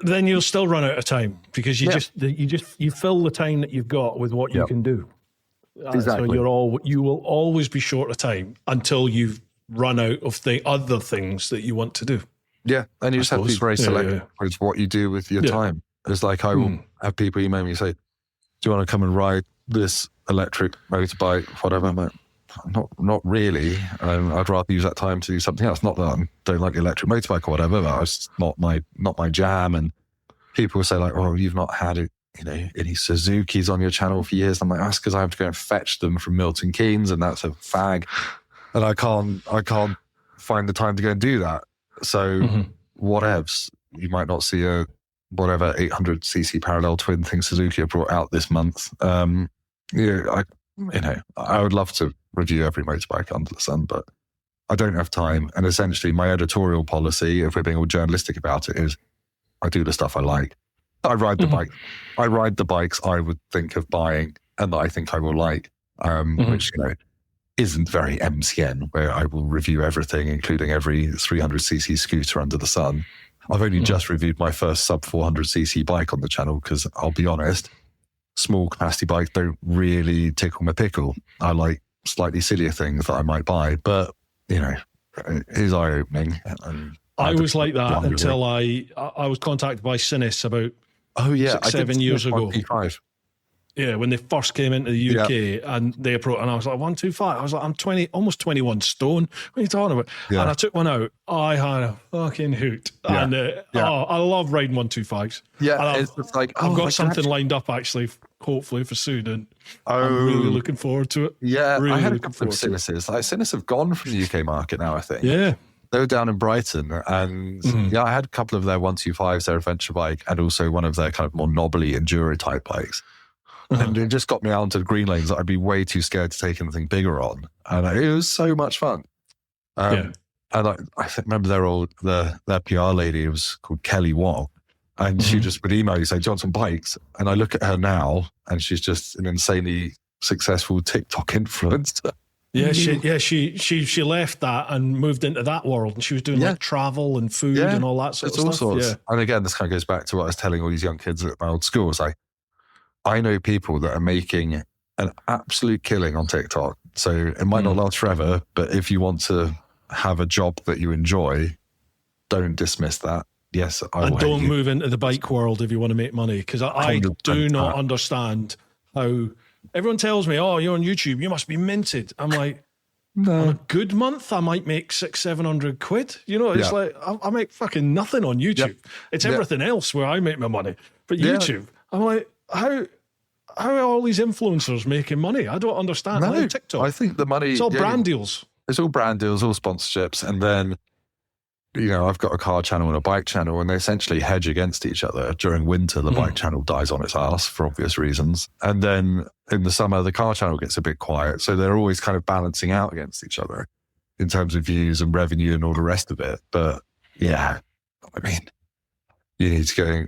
then you'll still run out of time because you fill the time that you've got with what you can do. Exactly. So you will always be short of time until you've run out of the other things that you want to do. Yeah, and you just have to be very selective with what you do with your time. It's like I will have people email me and say, do you want to come and ride this electric motorbike, whatever? I'm like, not really. I'd rather use that time to do something else. Not that I don't like the electric motorbike or whatever, but it's not my jam. And people will say like, oh, you've not had any Suzukis on your channel for years. I'm like, that's because I have to go and fetch them from Milton Keynes, and that's a fag. And I can't find the time to go and do that. So whatevs. You might not see a 800cc parallel twin thing Suzuki have brought out this month. I would love to review every motorbike under the sun, but I don't have time. And essentially my editorial policy, if we're being all journalistic about it, is I do the stuff I like. I ride the bike. I ride the bikes I would think of buying and that I think I will like, which, isn't very MCN, where I will review everything, including every 300cc scooter under the sun. I've only just reviewed my first sub 400cc bike on the channel because I'll be honest, small capacity bikes don't really tickle my pickle. I like slightly sillier things that I might buy, but it is eye-opening. I was like that until I was contacted by Sinus about 6-7 years ago. P5. Yeah, when they first came into the UK and they approached, and I was like, 125. I was like, I'm 20, almost 21 stone. What are you talking about? Yeah. And I took one out. I had a fucking hoot. Yeah. And I love riding 125s. Yeah, and it's like, I've got something lined up actually, hopefully for soon. And I'm really looking forward to it. Yeah, really I had a couple of Sinuses. Like, Sinus have gone from the UK market now, I think. Yeah. They were down in Brighton, and I had a couple of their 125s, their adventure bike, and also one of their kind of more knobbly enduro type bikes. And it just got me out into the green lanes that I'd be way too scared to take anything bigger on. And it was so much fun. And I remember their PR lady was called Kelly Wong. And she just would email you say, do you want some bikes? And I look at her now and she's just an insanely successful TikTok influencer. Yeah, she left that and moved into that world, and she was doing like travel and food and all that sort of stuff. Sorts. Yeah. And again, this kind of goes back to what I was telling all these young kids at my old school. It's like, I know people that are making an absolute killing on TikTok. So it might not last forever, but if you want to have a job that you enjoy, don't dismiss that. Yes, and don't move into the bike world if you want to make money, because I do not understand how everyone tells me, oh, you're on YouTube, you must be minted. I'm like, no. On a good month, I might make 600-700 quid. It's like I make fucking nothing on YouTube. Yep. It's everything else where I make my money. But YouTube, I'm like, how are all these influencers making money? I don't understand. No, like TikTok, I think the money... It's all brand deals. It's all brand deals, all sponsorships. And then, I've got a car channel and a bike channel, and they essentially hedge against each other. During winter, the bike channel dies on its ass for obvious reasons. And then in the summer, the car channel gets a bit quiet. So they're always kind of balancing out against each other in terms of views and revenue and all the rest of it. But yeah, I mean, you need to go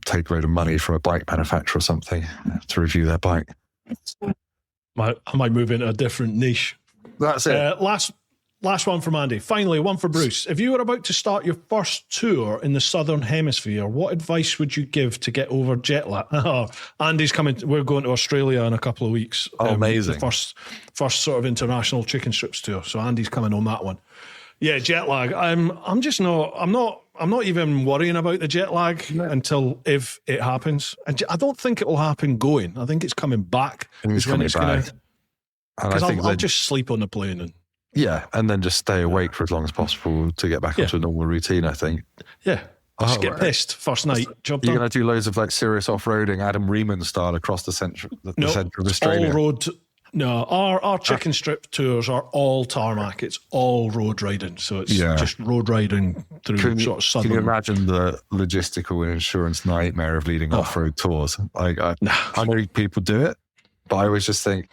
take a load of money from a bike manufacturer or something to review their bike. I might move into a different niche. That's it. Last one from Andy. Finally, one for Bruce. If you were about to start your first tour in the Southern Hemisphere, what advice would you give to get over jet lag? Andy's coming. We're going to Australia in a couple of weeks. Oh, amazing. The first sort of international chicken strips tour. So Andy's coming on that one. Yeah, jet lag. I'm not even worrying about the jet lag until if it happens. I don't think it will happen going. I think it's coming back. It's coming back. Because I'll just sleep on the plane and then just stay awake for as long as possible to get back onto a normal routine, I think. Yeah. Just get pissed first night. Job done. You're going to do loads of like serious off-roading, Adam Riemann style across the centre of Australia. No, our chicken strip tours are all tarmac. It's all road riding. So it's just road riding through sort of southern. Can you imagine the logistical and insurance nightmare of leading off-road tours? I know people do it, but I always just think,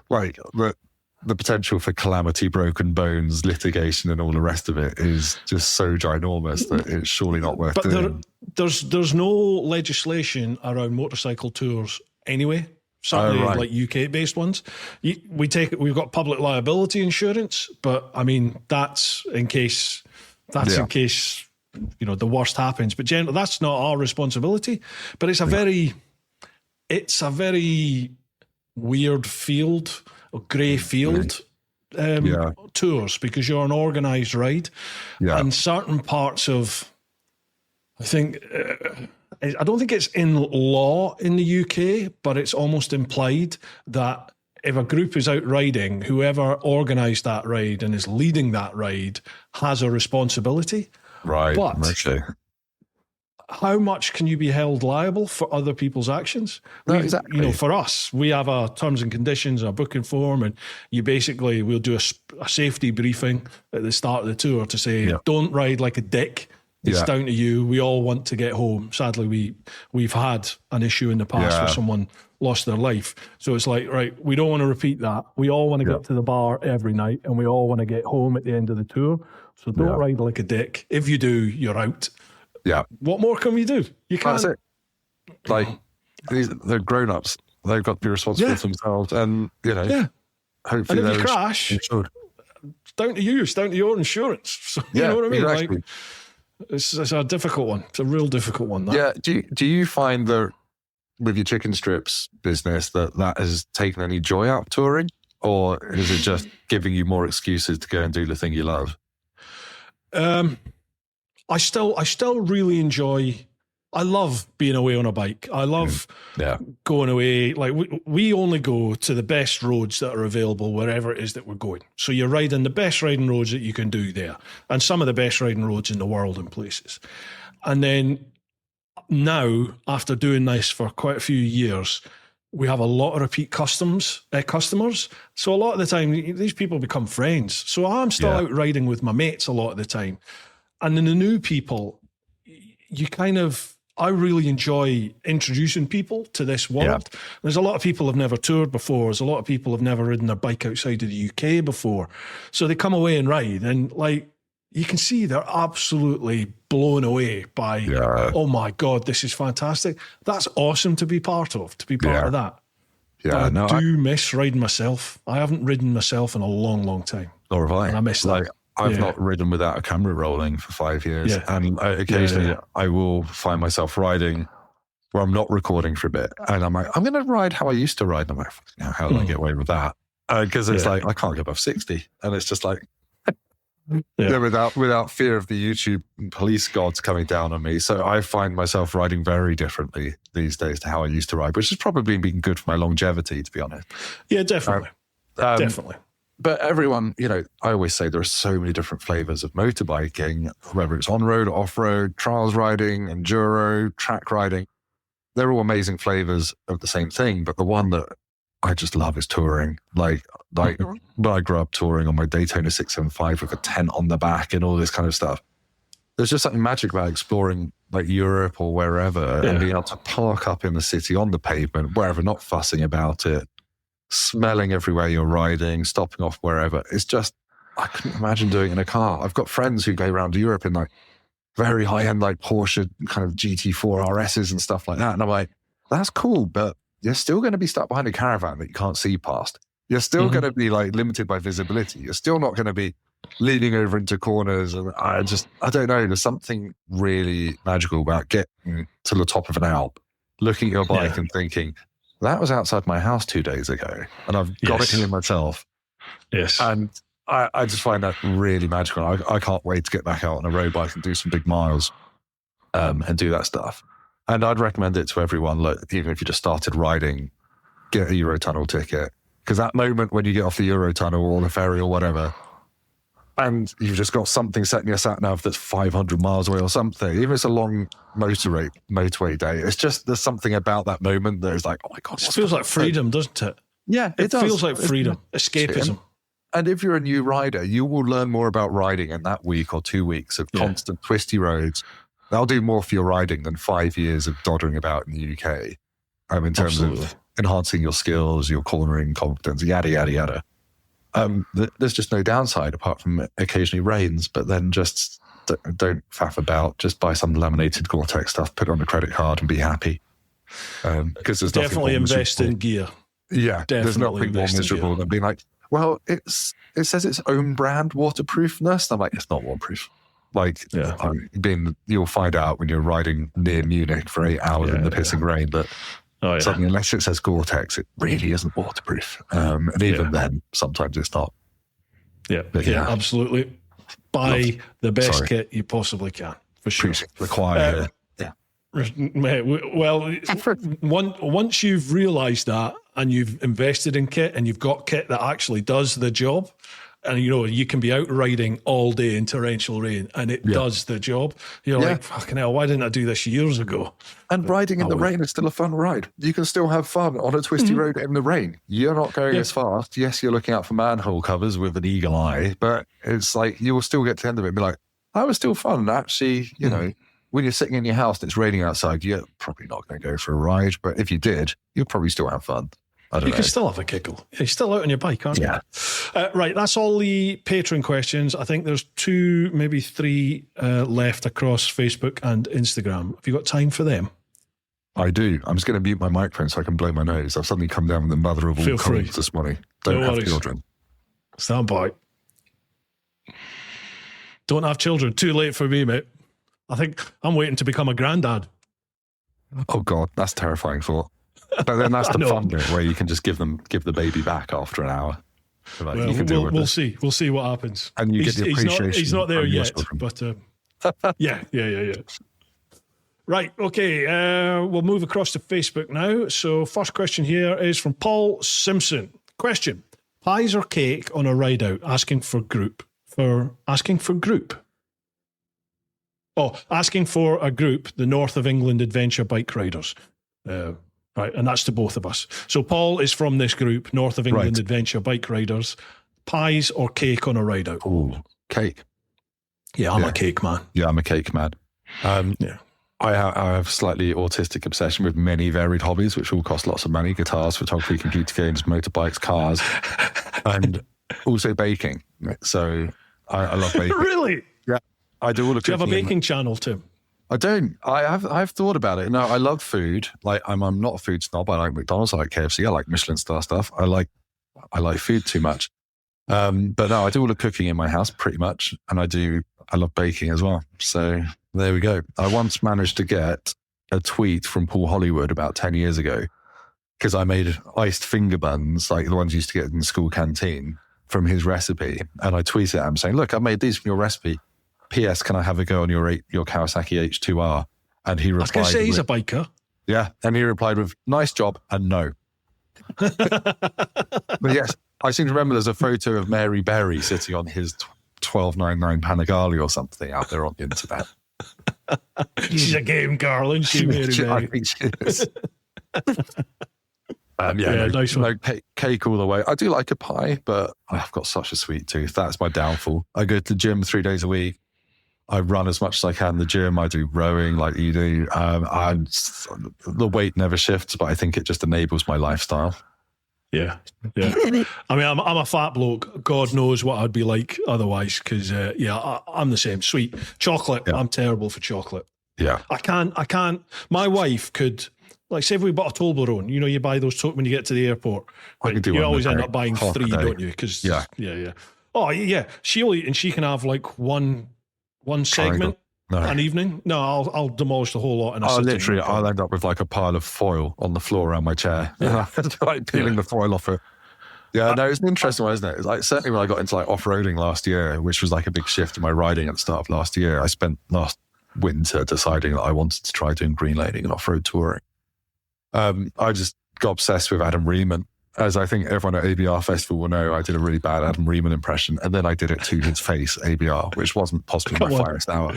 like, the potential for calamity, broken bones, litigation, and all the rest of it is just so ginormous that it's surely not worth doing. There's no legislation around motorcycle tours anyway. Certainly, like UK-based ones. We've got public liability insurance, but I mean that's in case the worst happens. But generally, that's not our responsibility. But it's a very weird field, or grey field. Tours, because you're an organised ride, and certain parts of, I think. I don't think it's in law in the UK, but it's almost implied that if a group is out riding, whoever organised that ride and is leading that ride has a responsibility. Right. But how much can you be held liable for other people's actions? No, exactly. For us, we have our terms and conditions, our booking form, and we'll do a safety briefing at the start of the tour to say, don't ride like a dick. It's down to you. We all want to get home. Sadly, we've had an issue in the past where someone lost their life. So it's like, right, we don't want to repeat that. We all want to get to the bar every night, and we all want to get home at the end of the tour. So don't ride like a dick. If you do, you're out. Yeah. What more can we do? You can't. That's it. Like, they're grown-ups. They've got to be responsible for themselves. And, hopefully and if you crash, insured. It's down to you. It's down to your insurance. So, you know what I mean? Exactly. Like, it's a difficult one. It's a real difficult one. That. Yeah. Do you find that with your chicken strips business that has taken any joy out of touring, or is it just giving you more excuses to go and do the thing you love? I still really enjoy. I love being away on a bike. I love going away. Like we only go to the best roads that are available wherever it is that we're going. So you're riding the best riding roads that you can do there, and some of the best riding roads in the world in places. And then now, after doing this for quite a few years, we have a lot of repeat customers. So a lot of the time, these people become friends. So I'm still out riding with my mates a lot of the time. And then the new people, I really enjoy introducing people to this world. Yeah. There's a lot of people who've never toured before. There's a lot of people who've never ridden their bike outside of the UK before. So they come away and ride, and like you can see they're absolutely blown away by, oh my God, this is fantastic. That's awesome to be part of that. Yeah, I do miss riding myself. I haven't ridden myself in a long, long time. Nor have I. And I miss that. I've not ridden without a camera rolling for 5 years. Yeah. And occasionally I will find myself riding where I'm not recording for a bit. And I'm like, I'm going to ride how I used to ride. And I'm like, how do I get away with that? Because it's like, I can't get above 60. And it's just like, without fear of the YouTube police gods coming down on me. So I find myself riding very differently these days to how I used to ride, which has probably been good for my longevity, to be honest. Yeah, definitely. Definitely. But everyone, I always say there are so many different flavors of motorbiking, whether it's on-road, off-road, trials riding, enduro, track riding. They're all amazing flavors of the same thing. But the one that I just love is touring. Like when I grew up touring on my Daytona 675 with a tent on the back and all this kind of stuff. There's just something magic about exploring like Europe or wherever and being able to park up in the city on the pavement, wherever, not fussing about it. Smelling everywhere you're riding, stopping off wherever. It's just, I couldn't imagine doing it in a car. I've got friends who go around Europe in like very high-end like Porsche kind of GT4 RSs and stuff like that. And I'm like, that's cool, but you're still going to be stuck behind a caravan that you can't see past. You're still going to be like limited by visibility. You're still not going to be leaning over into corners. And I don't know. There's something really magical about getting to the top of an Alp, looking at your bike and thinking, that was outside my house 2 days ago, and I've got it here myself. Yes. And I just find that really magical. I can't wait to get back out on a road bike and do some big miles and do that stuff. And I'd recommend it to everyone. Look, even if you just started riding, get a Eurotunnel ticket. Because that moment when you get off the Eurotunnel or the ferry or whatever, and you've just got something set in your sat-nav that's 500 miles away or something, even if it's a long motorway day, it's just, there's something about that moment that is like, oh my God. It feels like freedom, doesn't it? Yeah, it does. feels like freedom, escapism. And if you're a new rider, you will learn more about riding in that week or 2 weeks of constant twisty roads. That'll do more for your riding than 5 years of doddering about in the UK. In terms of enhancing your skills, your cornering confidence, yada, yada, yada. There's just no downside apart from occasionally rains, but then just don't faff about. Just buy some laminated Gore-Tex stuff, put it on a credit card and be happy. Because there's definitely invest in gear. Yeah, definitely there's nothing more miserable than being like, well, it says its own brand waterproofness. I'm like, it's not waterproof. Like, you'll find out when you're riding near Munich for 8 hours in the pissing rain that something, unless it says Gore-Tex, it really isn't waterproof. And even then, sometimes it's not. Yeah, absolutely. Buy the best kit you possibly can, for sure. Require. Well, once you've realised that and you've invested in kit and you've got kit that actually does the job, and you can be out riding all day in torrential rain and it does the job, you're like, fucking hell, why didn't I do this years ago? And riding in the rain is still a fun ride. You can still have fun on a twisty road in the rain. You're not going as fast. Yes, you're looking out for manhole covers with an eagle eye, but it's like you will still get to the end of it and be like, that was still fun. Actually, when you're sitting in your house and it's raining outside, you're probably not going to go for a ride. But if you did, you'll probably still have fun. You can still have a giggle. You're still out on your bike, aren't you? Right, that's all the Patreon questions. I think there's 2, maybe 3 left across Facebook and Instagram. Have you got time for them? I do. I'm just going to mute my microphone so I can blow my nose. I've suddenly come down with the mother of all colds this morning. Don't have children. Stand by. Don't have children. Too late for me, mate. I think I'm waiting to become a granddad. Oh, God, that's terrifying thought. But then that's the fun bit where you can just give the baby back after an hour. Like, well, you can deal with we'll see. We'll see what happens. And you get the appreciation. He's not there yet, but yeah. Right, okay. We'll move across to Facebook now. So first question here is from Paul Simpson. Question: pies or cake on a ride out? Asking for group. Asking for a group, the North of England Adventure Bike Riders. Right, and that's to both of us. So Paul is from this group, North of England Adventure Bike Riders. Pies or cake on a ride out? Oh, cake. Yeah, I'm a cake man. Yeah, I'm a cake man. I have a slightly autistic obsession with many varied hobbies, which all cost lots of money: guitars, photography, computer games, motorbikes, cars, and also baking. So I love baking. Really? Yeah, I do all the cooking. Do you have a baking channel, Tim? I don't. I've thought about it. No, I love food. Like I'm not a food snob. I like McDonald's. I like KFC. I like Michelin star stuff. I like food too much. But no, I do all the cooking in my house pretty much, and I love baking as well. So there we go. I once managed to get a tweet from Paul Hollywood about 10 years ago because I made iced finger buns like the ones you used to get in the school canteen from his recipe, and I tweeted at him saying, "Look, I made these from your recipe. P.S. Can I have a go on your Kawasaki H2R?" And he replied, "I was going to say he's a biker." Yeah, and he replied with, "Nice job," and no. But yes, I seem to remember there's a photo of Mary Berry sitting on his 1299 Panigale or something out there on the internet. She's a game girl, isn't she, Mary Berry? I think she is. Nice one. No, cake all the way. I do like a pie, but I've got such a sweet tooth. That's my downfall. I go to the gym 3 days a week. I run as much as I can in the gym. I do rowing like you do. The weight never shifts, but I think it just enables my lifestyle. Yeah. I mean, I'm a fat bloke. God knows what I'd be like otherwise. Because I'm the same. Sweet chocolate. Yeah. I'm terrible for chocolate. Yeah, I can't. My wife could. Like, say if we bought a Toblerone, you buy those when you get to the airport. Right? You always end up buying 3, don't you? Because yeah. Oh yeah, she'll eat and she can have like one segment an evening. No, I'll demolish the whole lot. And I'll end up with like a pile of foil on the floor around my chair. Yeah. Like peeling the foil off it. Yeah, no, it's an interesting one, isn't it? It's like certainly when I got into like off-roading last year, which was like a big shift in my riding at the start of last year, I spent last winter deciding that I wanted to try doing green laning and off-road touring. I just got obsessed with Adam Riemann. As I think everyone at ABR Festival will know, I did a really bad Adam Riemann impression, and then I did it to his face, ABR, which wasn't possibly my finest hour.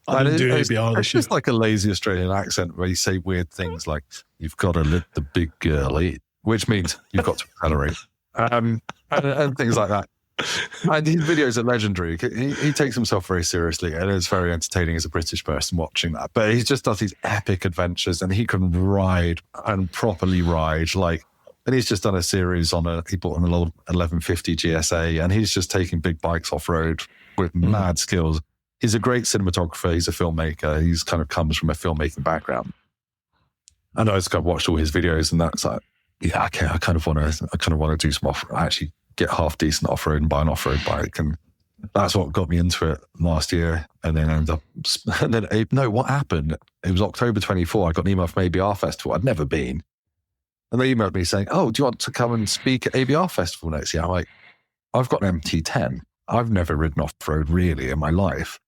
I didn't do ABR. It's just like a lazy Australian accent where you say weird things like, "You've got to let the big girl eat." which means you've got to accelerate. And things like that. And his videos are legendary. He takes himself very seriously, and it's very entertaining as a British person watching that. But he just does these epic adventures, and he can ride and properly ride. And he's just done a series he bought an old 1150 GSA, and he's just taking big bikes off road with mad skills. He's a great cinematographer. He's a filmmaker. He's kind of comes from a filmmaking background. And I just got watched all his videos, and that's like, yeah, okay, I kind of want to do some off. I actually get half decent off road and buy an off road bike, and that's what got me into it last year. And then what happened? It was October 24. I got an email from ABR Festival. I'd never been, and they emailed me saying, "Oh, do you want to come and speak at ABR Festival next year?" I'm like, "I've got an MT10. I've never ridden off road really in my life."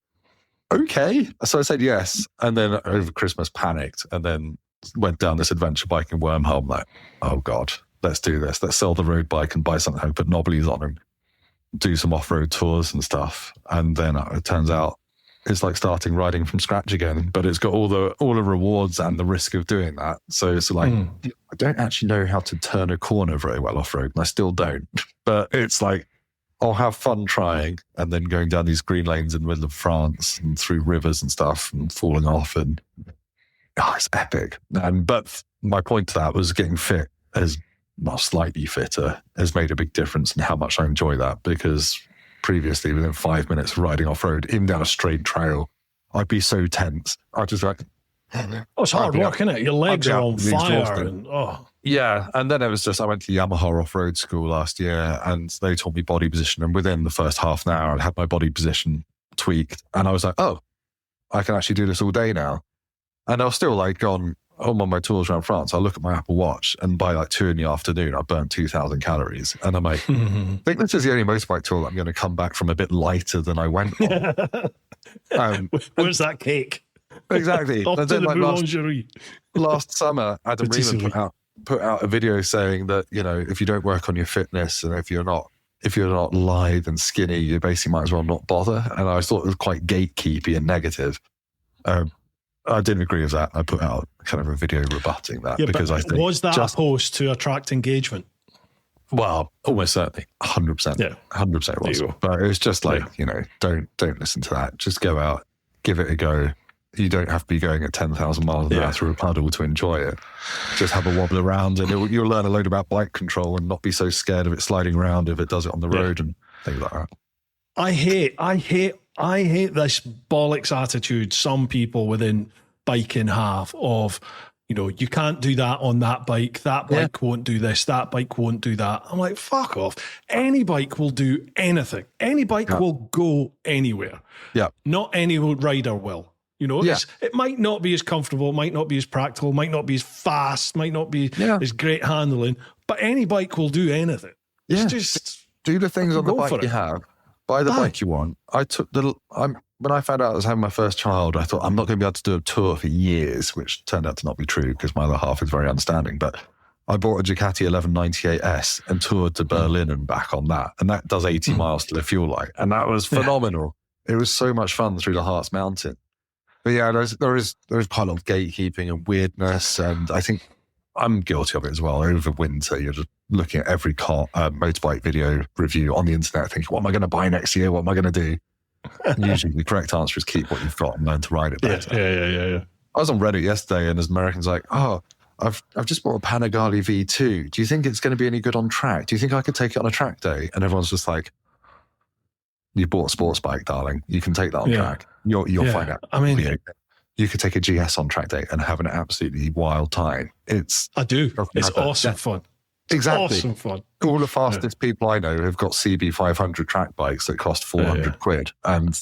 Okay, so I said yes, and then over Christmas panicked, and then went down this adventure bike in Wormhole. I'm like, oh God, let's do this. Let's sell the road bike and buy something, put knobblies on and do some off-road tours and stuff. And then it turns out it's like starting riding from scratch again, but it's got all the rewards and the risk of doing that. So it's like, I don't actually know how to turn a corner very well off-road, and I still don't. But it's like, I'll have fun trying, and then going down these green lanes in the middle of France and through rivers and stuff and falling off, and it's epic. But my point to that was getting fit, as well, slightly fitter, has made a big difference in how much I enjoy that, because previously within 5 minutes of riding off-road, even down a straight trail, I'd be so tense. I'd just like... Oh, it's hard work, isn't it? Your legs are on fire. Yeah, and then it was just, I went to Yamaha off-road school last year, and they taught me body position, and within the first half an hour, I had my body position tweaked, and I was like, oh, I can actually do this all day now. And I was still like on my tours around France, I look at my Apple Watch, and by like 2 in, I burnt 2,000 calories. And I'm like, I think this is the only motorbike tour that I'm going to come back from a bit lighter than I went on. Where's that cake? Exactly. Off and to then the like boulangerie. last summer, Adam Riemann put out a video saying that, you know, if you don't work on your fitness, and if you're not lithe and skinny, you basically might as well not bother. And I thought it was quite gatekeepy and negative. I didn't agree with that. I put out kind of a video rebutting that, because I think... Was that a post to attract engagement? Well, almost certainly. 100%. Yeah. 100% it was. But it was just like, you know, don't listen to that. Just go out, give it a go. You don't have to be going at 10,000 miles an hour through a puddle to enjoy it. Just have a wobble around, and you'll learn a load about bike control and not be so scared of it sliding around if it does it on the road and things like that. I hate this bollocks attitude some people within biking have of, you know, you can't do that on that bike won't do this, that bike won't do that. I'm like, fuck off. Any bike will do anything. Any bike will go anywhere. Yeah. Not any rider will. You know, it might not be as comfortable, might not be as practical, might not be as fast, might not be as great handling, but any bike will do anything. Yeah. It's just do the things on the bike you have. Buy the bike you want. When I found out I was having my first child, I thought I'm not going to be able to do a tour for years, which turned out to not be true because my other half is very understanding. But I bought a Ducati 1198S and toured to Berlin and back on that. And that does 80 miles to the fuel light. And that was phenomenal. It was so much fun through the Harz Mountain. But yeah, there is quite a lot of gatekeeping and weirdness. And I think I'm guilty of it as well. Over winter, you're just looking at every motorbike video review on the internet thinking, what am I going to buy next year? What am I going to do? Usually the correct answer is keep what you've got and learn to ride it better. Yeah. I was on Reddit yesterday, and there's Americans like, oh, I've just bought a Panigale V2. Do you think it's going to be any good on track? Do you think I could take it on a track day? And everyone's just like, you bought a sports bike, darling. You can take that on track. You'll find out. I mean, you could take a GS on track day and have an absolutely wild time. I do. It's awesome fun. Exactly. Awesome fun. All the fastest people I know have got CB500 track bikes that cost 400 quid, and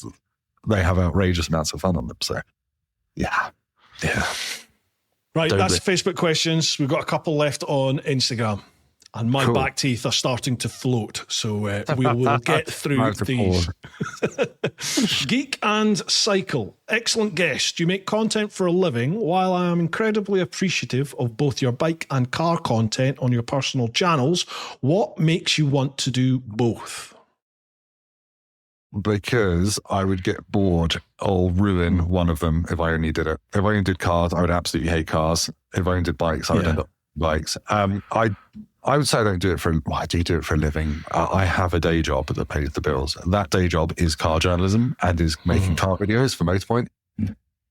they have outrageous amounts of fun on them. So, yeah. Right, that's Facebook questions. We've got a couple left on Instagram, and my back teeth are starting to float, so we will get through these. Geek and Cycle. Excellent guest. You make content for a living. While I am incredibly appreciative of both your bike and car content on your personal channels, what makes you want to do both? Because I would get bored or ruin one of them if I only did it. If I only did cars, I would absolutely hate cars. If I only did bikes, I would end up likes. I would say I don't do it for. Well, I do it for a living. I have a day job that pays the bills. That day job is car journalism and is making car videos for Motorpoint.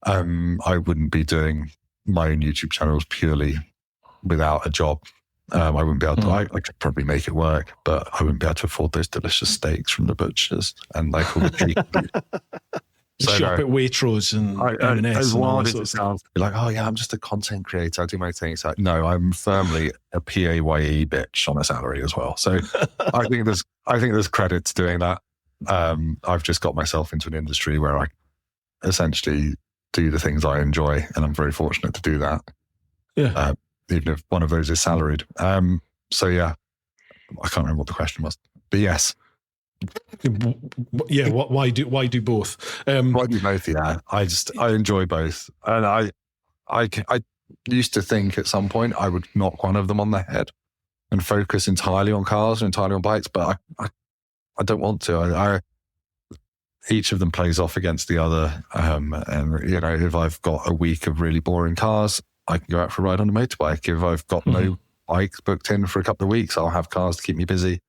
I wouldn't be doing my own YouTube channels purely without a job. I wouldn't be able to. I could probably make it work, but I wouldn't be able to afford those delicious steaks from the butchers and like all the treat. Shop at Waitrose and M&S. As wild as it sounds, be like, oh yeah, I'm just a content creator. I do my thing. It's like, no, I'm firmly a PAYE bitch on a salary as well. So I think there's credit to doing that. I've just got myself into an industry where I essentially do the things I enjoy, and I'm very fortunate to do that. Yeah. Even if one of those is salaried. So yeah, I can't remember what the question was, but yes. Yeah, why do both? Why do both? Yeah, I enjoy both, and I used to think at some point I would knock one of them on the head and focus entirely on cars and entirely on bikes, but I don't want to. Each of them plays off against the other, and you know, if I've got a week of really boring cars, I can go out for a ride on a motorbike. If I've got no bikes booked in for a couple of weeks, I'll have cars to keep me busy.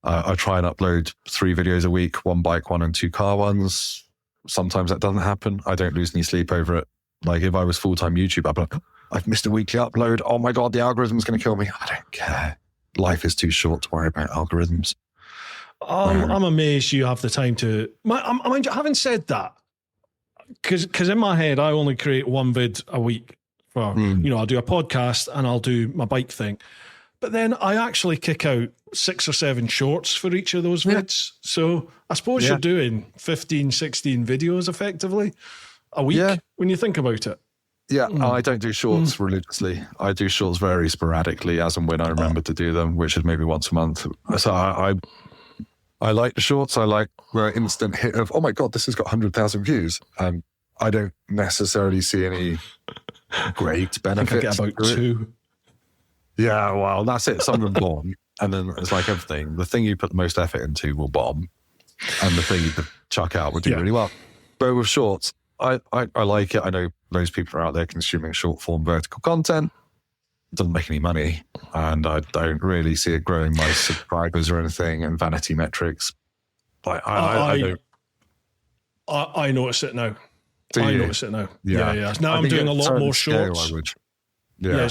I try and upload 3 videos a week, 1 bike one and 2 car ones. Sometimes that doesn't happen. I don't lose any sleep over it. Like if I was full-time YouTube, I'd be like, I've missed a weekly upload. Oh my God, the algorithm's going to kill me. I don't care. Life is too short to worry about algorithms. I'm amazed you have the time to... having said that, because in my head, I only create 1 vid a week. For I'll do a podcast and I'll do my bike thing. But then I actually kick out 6 or 7 shorts for each of those vids. So I suppose you're doing 15, 16 videos effectively a week when you think about it. Yeah, I don't do shorts religiously. I do shorts very sporadically as and when I remember to do them, which is maybe once a month. So I like the shorts. I like the instant hit of, oh my God, this has got 100,000 views. I don't necessarily see any great benefits. I get about 2. Yeah, well, that's it. Some of them bomb. And then it's like everything. The thing you put the most effort into will bomb. And the thing you could chuck out would do really well. But with shorts, I like it. I know those people are out there consuming short form vertical content. It doesn't make any money. And I don't really see it growing my subscribers or anything and vanity metrics. I notice it now. Notice it now. Yeah. Now I'm doing a lot more shorts. Yeah,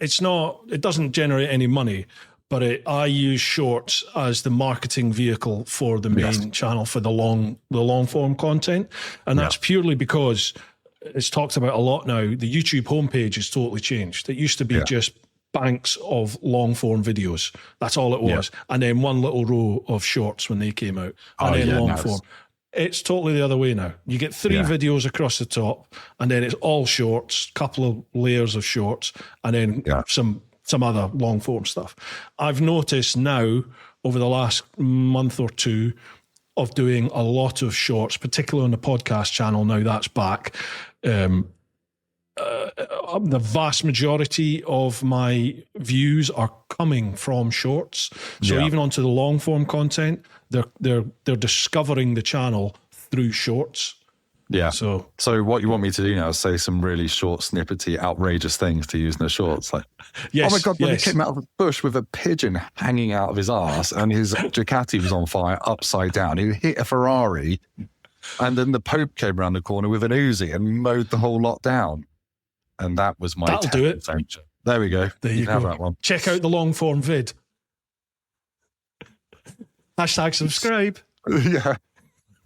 it's not, it doesn't generate any money, but I use shorts as the marketing vehicle for the main channel for the long form content. And that's purely because it's talked about a lot now. The YouTube homepage has totally changed. It used to be just banks of long form videos. That's all it was. And then 1 little row of shorts when they came out. And then long form. It's totally the other way now. You get 3 videos across the top, and then it's all shorts, couple of layers of shorts, and then some other long form stuff. I've noticed now over the last month or 2 of doing a lot of shorts, particularly on the podcast channel. Now that's back. The vast majority of my views are coming from shorts. So even onto the long form content, they're discovering the channel through shorts. Yeah. So what you want me to do now is say some really short, snippety, outrageous things to use in the shorts. Like, oh my God, when he came out of the bush with a pigeon hanging out of his ass and his Ducati was on fire upside down. He hit a Ferrari and then the Pope came around the corner with an Uzi and mowed the whole lot down. And that was my That'll do it. Adventure. There we go. There you go. Have that one. Check out the long form vid. Hashtag subscribe. Yeah.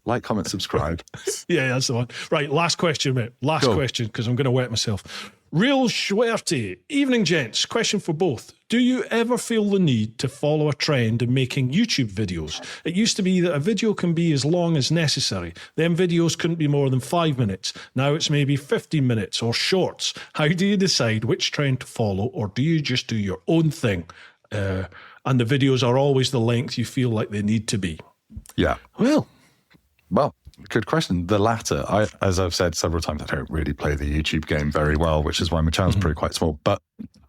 Like, comment, subscribe. Yeah, that's the one. Right, last question, mate. Last question, because I'm going to wet myself. Real Schwerte. Evening, gents. Question for both. Do you ever feel the need to follow a trend in making YouTube videos? It used to be that a video can be as long as necessary. Then videos couldn't be more than 5 minutes. Now it's maybe 15 minutes or shorts. How do you decide which trend to follow, or do you just do your own thing? And the videos are always the length you feel like they need to be. Yeah. Well, good question. The latter. As I've said several times, I don't really play the YouTube game very well, which is why my channel's pretty quite small. But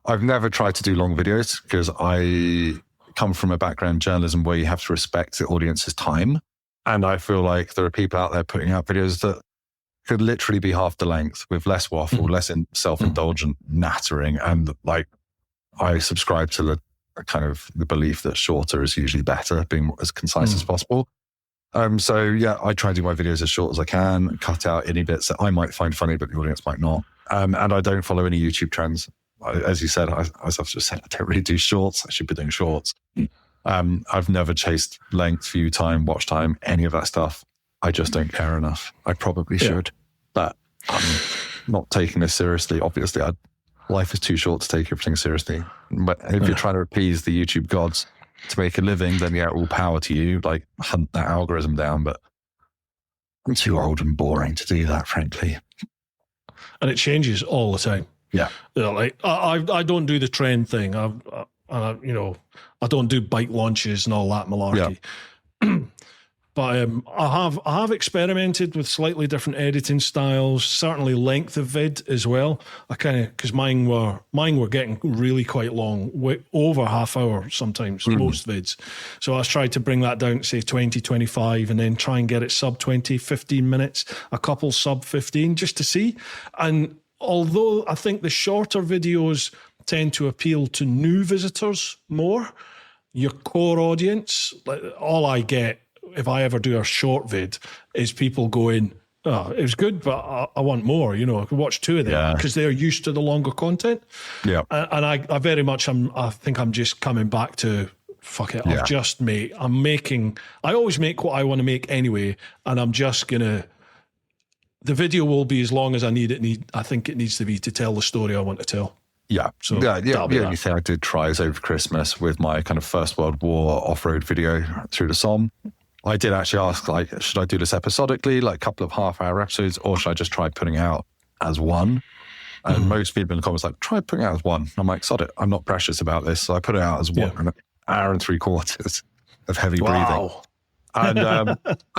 I've never tried to do long videos because I come from a background in journalism where you have to respect the audience's time. And I feel like there are people out there putting out videos that could literally be half the length with less waffle, less self-indulgent nattering, and like I subscribe to the kind of the belief that shorter is usually better, being as concise as possible. So yeah, I try to do my videos as short as I can, cut out any bits that I might find funny, but the audience might not. And I don't follow any YouTube trends. As you said, as I've just said, I don't really do shorts. I should be doing shorts. I've never chased length, view time, watch time, any of that stuff. I just don't care enough. I probably should, but I'm not taking this seriously. Obviously, life is too short to take everything seriously. But if you're trying to appease the YouTube gods to make a living, then yeah, all power to you. Like, hunt that algorithm down. But I'm too old and boring to do that, frankly. And it changes all the time. Yeah. Like I don't do the trend thing. I don't do bike launches and all that malarkey. Yeah. But I have experimented with slightly different editing styles, certainly length of vid as well. I kind of, because mine were getting really quite long, over half hour sometimes, most vids. So I tried to bring that down to say 20, 25, and then try and get it sub 20, 15 minutes, a couple sub 15, just to see. And although I think the shorter videos tend to appeal to new visitors more, your core audience, like, all I get if I ever do a short vid is people going, oh, it was good, but I want more, I could watch 2 of them because they're used to the longer content. Yeah. And I very much, I think I'm just coming back to, fuck it, I always make what I want to make anyway, and I'm just going to, the video will be as long as I think it needs to be to tell the story I want to tell. Yeah. So the only thing I did try is over Christmas with my kind of First World War off-road video through the Somme. I did actually ask, like, should I do this episodically, like a couple of half-hour episodes, or should I just try putting it out as one? And most people in the comments like, try putting it out as one. I'm like, sod it, I'm not precious about this. So I put it out as one, an hour and 3/4 of heavy breathing. And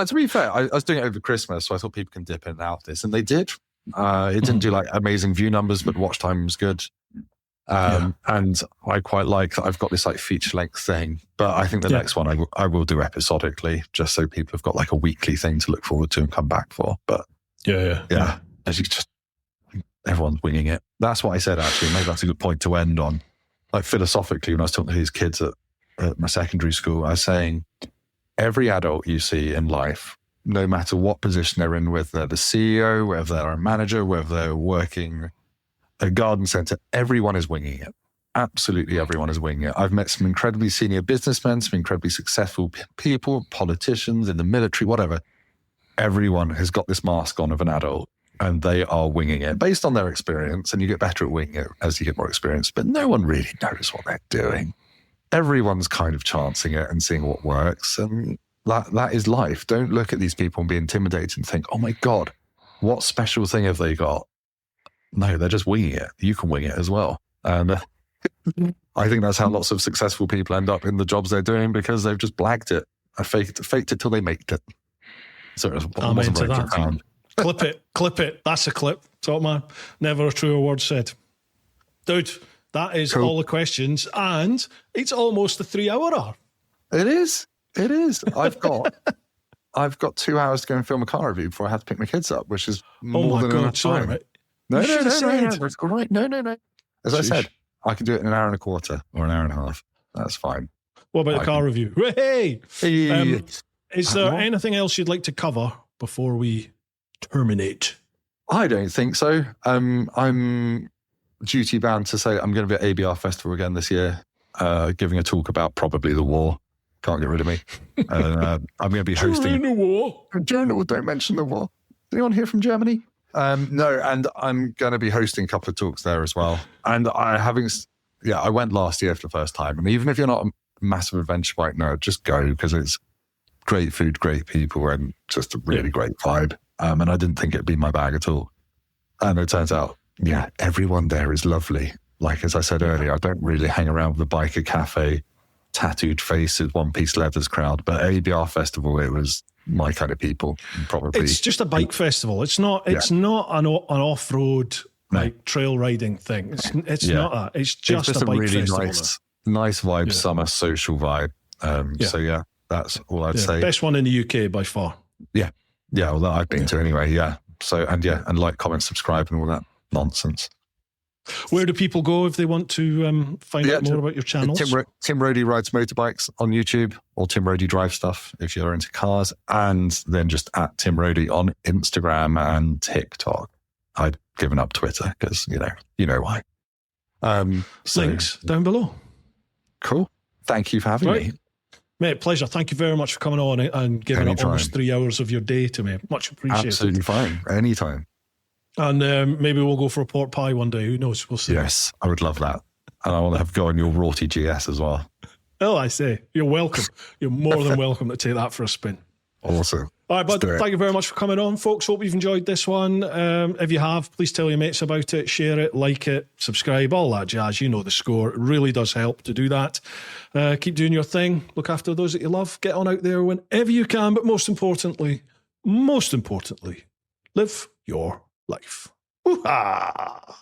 to be fair, I was doing it over Christmas, so I thought people can dip in and out of this, and they did. It didn't do like amazing view numbers, but watch time was good. And I quite like that I've got this like feature length thing, but I think the next one I will do episodically, just so people have got like a weekly thing to look forward to and come back for. But as you just, everyone's winging it. That's what I said, actually. Maybe that's a good point to end on. Like, philosophically, when I was talking to these kids at my secondary school, I was saying every adult you see in life, no matter what position they're in, whether they're the CEO, whether they're a manager, whether they're working a garden center, everyone is winging it. Absolutely everyone is winging it. I've met some incredibly senior businessmen, some incredibly successful people, politicians in the military, whatever. Everyone has got this mask on of an adult, and they are winging it based on their experience, and you get better at winging it as you get more experience, but no one really knows what they're doing. Everyone's kind of chancing it and seeing what works, and that is life. Don't look at these people and be intimidated and think, oh my God, what special thing have they got? No, they're just winging it. You can wing it as well. And I think that's how lots of successful people end up in the jobs they're doing, because they've just blagged it. I faked it till they made it. So it wasn't very profound. Clip it. That's a clip. Top man. Never a truer word said. Dude, that is all the questions, and it's almost a 3-hour. It is. I've got 2 hours to go and film a car review before I have to pick my kids up, which is more than enough time. Right? No. It's all right. No. As I said, I can do it in an hour and a quarter or an hour and a half. That's fine. What about the car review? Hey! Is there anything else you'd like to cover before we terminate? I don't think so. I'm duty bound to say I'm going to be at ABR Festival again this year, giving a talk about probably the war. Can't get rid of me. I'm going to be hosting... During the war? Don't mention the war. Anyone here from Germany? No, and I'm going to be hosting a couple of talks there as well. And I went last year for the first time. And even if you're not a massive adventure bike nerd, just go, because it's great food, great people, and just a really great vibe. And I didn't think it'd be my bag at all. And it turns out, everyone there is lovely. Like, as I said earlier, I don't really hang around with the biker cafe, tattooed faces, one-piece leathers crowd. But at ABR Festival, it was my kind of people. Probably it's just a bike festival. It's not an off-road like trail riding thing. It's not that. It's just a bike really festival. Nice vibe, summer social vibe. So that's all I'd say. Best one in the UK by far. Yeah, well, that I've been to anyway. Yeah. So and like, comment, subscribe, and all that nonsense. Where do people go if they want to find out more about your channels? Tim Rodie Rides Motorbikes on YouTube, or Tim Rodie Drive Stuff if you're into cars, and then just at Tim Rodie on Instagram and TikTok. I've given up Twitter because, you know why. Links down below. Cool. Thank you for having me. Mate, pleasure. Thank you very much for coming on and giving up almost 3 hours of your day to me. Much appreciated. Absolutely fine. Anytime. And maybe we'll go for a pork pie one day. Who knows? We'll see. Yes, I would love that. And I want to go on your Rorty GS as well. Oh, I say. You're welcome. You're more than welcome to take that for a spin. Awesome. All right, bud. Thank you very much for coming on, folks. Hope you've enjoyed this one. If you have, please tell your mates about it, share it, like it, subscribe, all that jazz. You know the score. It really does help to do that. Keep doing your thing. Look after those that you love. Get on out there whenever you can. But most importantly, live your life. Woo-ha!